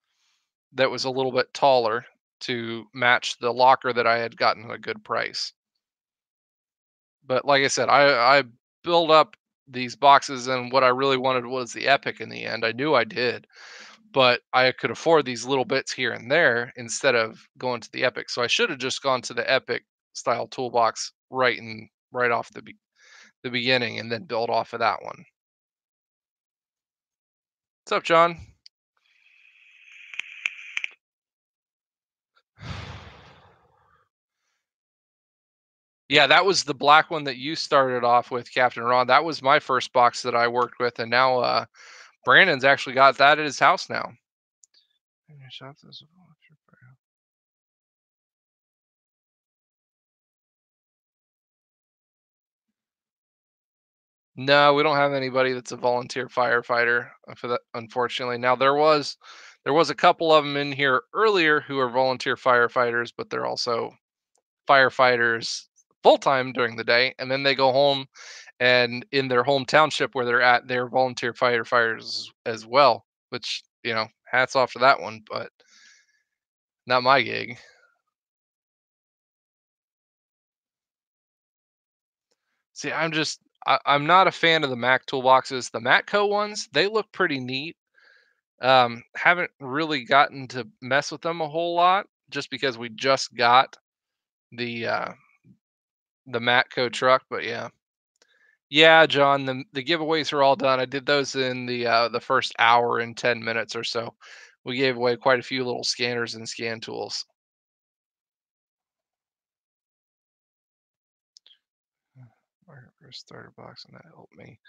that was a little bit taller to match the locker that I had gotten at a good price. But like I said, I built up these boxes, and what I really wanted was the Epic in the end. I knew I did, but I could afford these little bits here and there instead of going to the Epic. So I should have just gone to the Epic style toolbox right off the beginning, and then build off of that one. What's up, John? Yeah, that was the black one that you started off with, Captain Ron. That was my first box that I worked with, and now Brandon's actually got that at his house now. No, we don't have anybody that's a volunteer firefighter for that, unfortunately. Now there was a couple of them in here earlier who are volunteer firefighters, but they're also firefighters full time during the day, and then they go home and in their home township where they're at, they're volunteer firefighters as well. Which hats off to that one, but not my gig. See, I'm not a fan of the Mac toolboxes. The Matco ones, they look pretty neat. Haven't really gotten to mess with them a whole lot just because we just got the uh, the Matco truck. But yeah, yeah, John, the giveaways are all done. I did those in the first hour and 10 minutes or so. We gave away quite a few little scanners and scan tools. First starter box, and that helped me.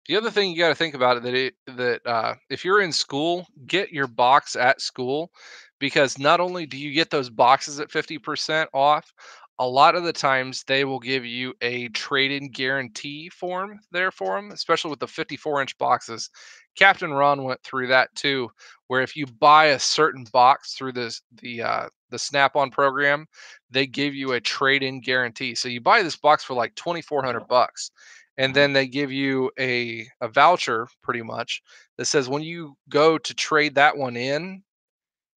The other thing you got to think about it that if you're in school, get your box at school because not only do you get those boxes at 50% off, a lot of the times they will give you a trade-in guarantee form there for them, especially with the 54-inch boxes. Captain Ron went through that too, where if you buy a certain box through the Snap-on program, they give you a trade-in guarantee. So you buy this box for like 2,400 bucks and then they give you a voucher pretty much that says when you go to trade that one in,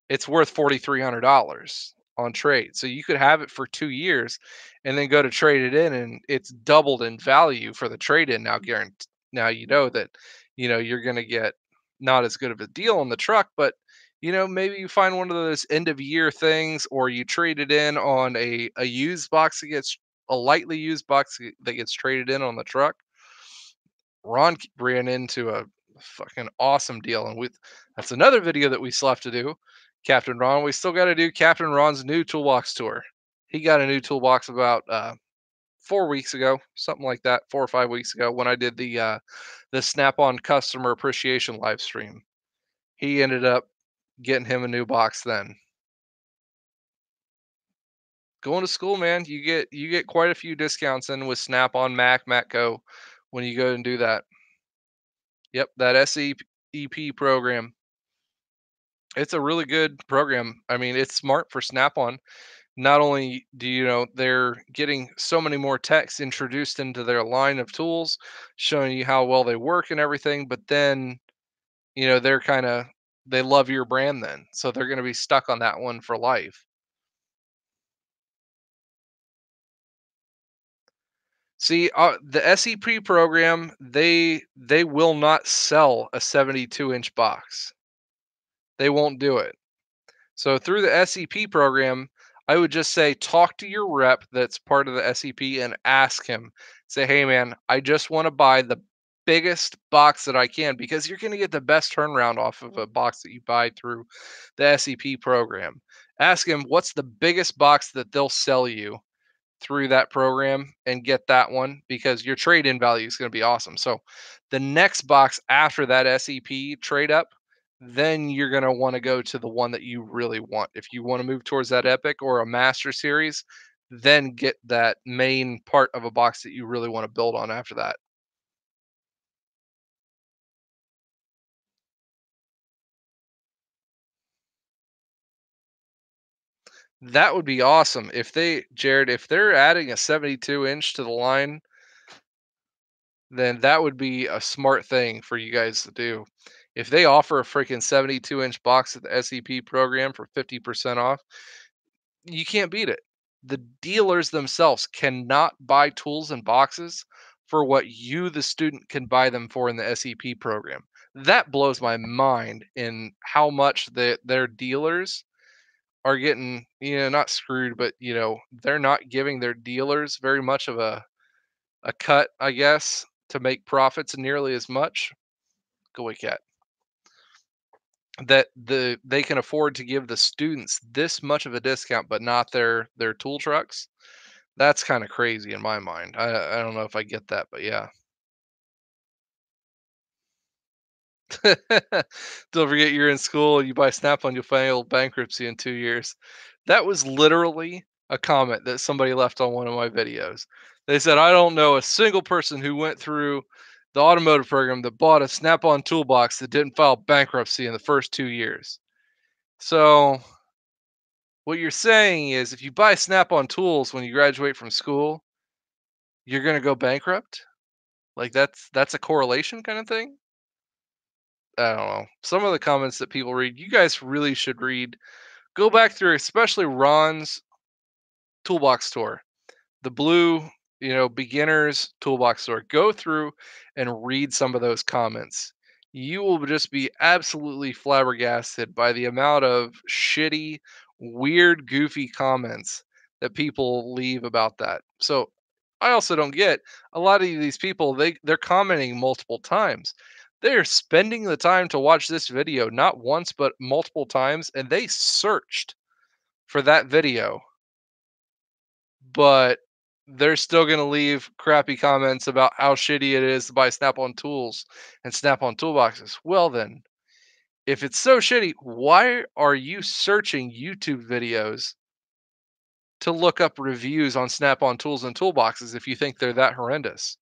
it's worth $4,300 on trade. So you could have it for 2 years and then go to trade it in and it's doubled in value for the trade in now guarantee. Now you know that you're going to get not as good of a deal on the truck, but maybe you find one of those end of year things or you trade it in on a used box that gets a lightly used box that gets traded in on the truck. Ron ran into a fucking awesome deal, and that's another video that we still have to do. Captain Ron, we still got to do Captain Ron's new toolbox tour. He got a new toolbox about 4 weeks ago, something like that, 4 or 5 weeks ago, when I did the Snap-on customer appreciation live stream. He ended up getting him a new box then. Going to school, man, you get quite a few discounts in with Snap-on Matco when you go and do that. Yep, that SEP program. It's a really good program. I mean, it's smart for Snap-on. Not only do they're getting so many more techs introduced into their line of tools, showing you how well they work and everything, but then, they love your brand then. So they're going to be stuck on that one for life. See, the SEP program, they will not sell a 72-inch box. They won't do it. So through the SEP program, I would just say talk to your rep that's part of the SEP and ask him. Say, hey man, I just want to buy the biggest box that I can because you're going to get the best turnaround off of a box that you buy through the SEP program. Ask him what's the biggest box that they'll sell you through that program and get that one because your trade in value is going to be awesome. So the next box after that SEP trade up, then you're going to want to go to the one that you really want. If you want to move towards that Epic or a Master Series, then get that main part of a box that you really want to build on after that. That would be awesome. If Jared, if they're adding a 72-inch to the line, then that would be a smart thing for you guys to do. If they offer a freaking 72-inch box at the SEP program for 50% off, you can't beat it. The dealers themselves cannot buy tools and boxes for what you, the student, can buy them for in the SEP program. That blows my mind in how much their dealers are getting, not screwed, but they're not giving their dealers very much of a cut, I guess, to make profits nearly as much. Go away, cat. that they can afford to give the students this much of a discount, but not their tool trucks. That's kind of crazy in my mind. I don't know if I get that, but yeah. Don't forget you're in school, you buy Snap-on, you'll file bankruptcy in 2 years. That was literally a comment that somebody left on one of my videos. They said, "I don't know a single person who went through the automotive program that bought a Snap-on toolbox that didn't file bankruptcy in the first 2 years." So, what you're saying is if you buy Snap-on tools when you graduate from school, you're gonna go bankrupt? Like, that's a correlation kinda thing? I don't know. Some of the comments that people read, you guys really should read. Go back through, especially Ron's toolbox store, the blue, beginners toolbox store. Go through and read some of those comments. You will just be absolutely flabbergasted by the amount of shitty, weird, goofy comments that people leave about that. So I also don't get a lot of these people, they're commenting multiple times. They're spending the time to watch this video not once but multiple times, and they searched for that video, but they're still going to leave crappy comments about how shitty it is to buy Snap-on tools and Snap-on toolboxes. Well then, if it's so shitty, why are you searching YouTube videos to look up reviews on Snap-on tools and toolboxes if you think they're that horrendous?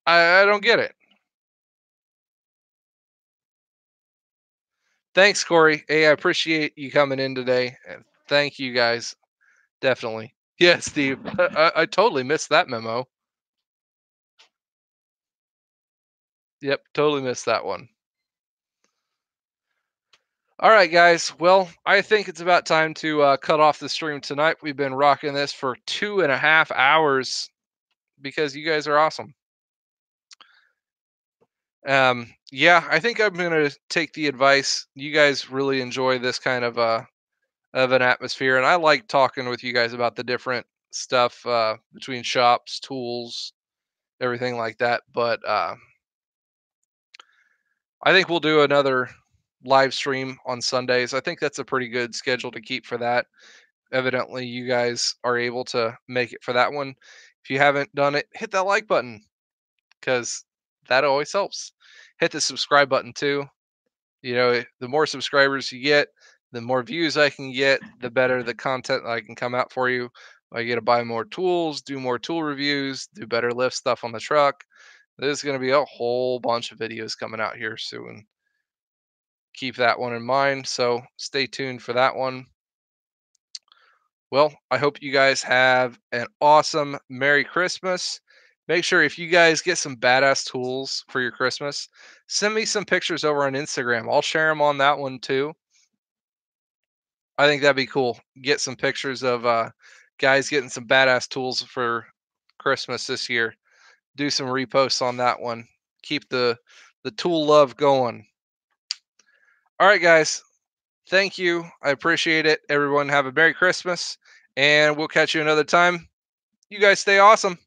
I don't get it. Thanks, Corey. Hey, I appreciate you coming in today. And thank you guys. Definitely. Yeah, Steve. I totally missed that memo. Yep, totally missed that one. All right, guys. Well, I think it's about time to cut off the stream tonight. We've been rocking this for 2.5 hours because you guys are awesome. Yeah, I think I'm gonna take the advice. You guys really enjoy this kind of an atmosphere, and I like talking with you guys about the different stuff between shops, tools, everything like that. But I think we'll do another live stream on Sundays. I think that's a pretty good schedule to keep for that. Evidently, you guys are able to make it for that one. If you haven't done it, hit that like button because that always helps. Hit the subscribe button too. The more subscribers you get, the more views I can get, the better the content I can come out for you. I get to buy more tools, do more tool reviews, do better lift stuff on the truck. There's going to be a whole bunch of videos coming out here soon. Keep that one in mind. So stay tuned for that one. Well, I hope you guys have an awesome Merry Christmas. Make sure if you guys get some badass tools for your Christmas, send me some pictures over on Instagram. I'll share them on that one too. I think that'd be cool. Get some pictures of guys getting some badass tools for Christmas this year. Do some reposts on that one. Keep the tool love going. All right, guys. Thank you. I appreciate it. Everyone have a Merry Christmas, and we'll catch you another time. You guys stay awesome.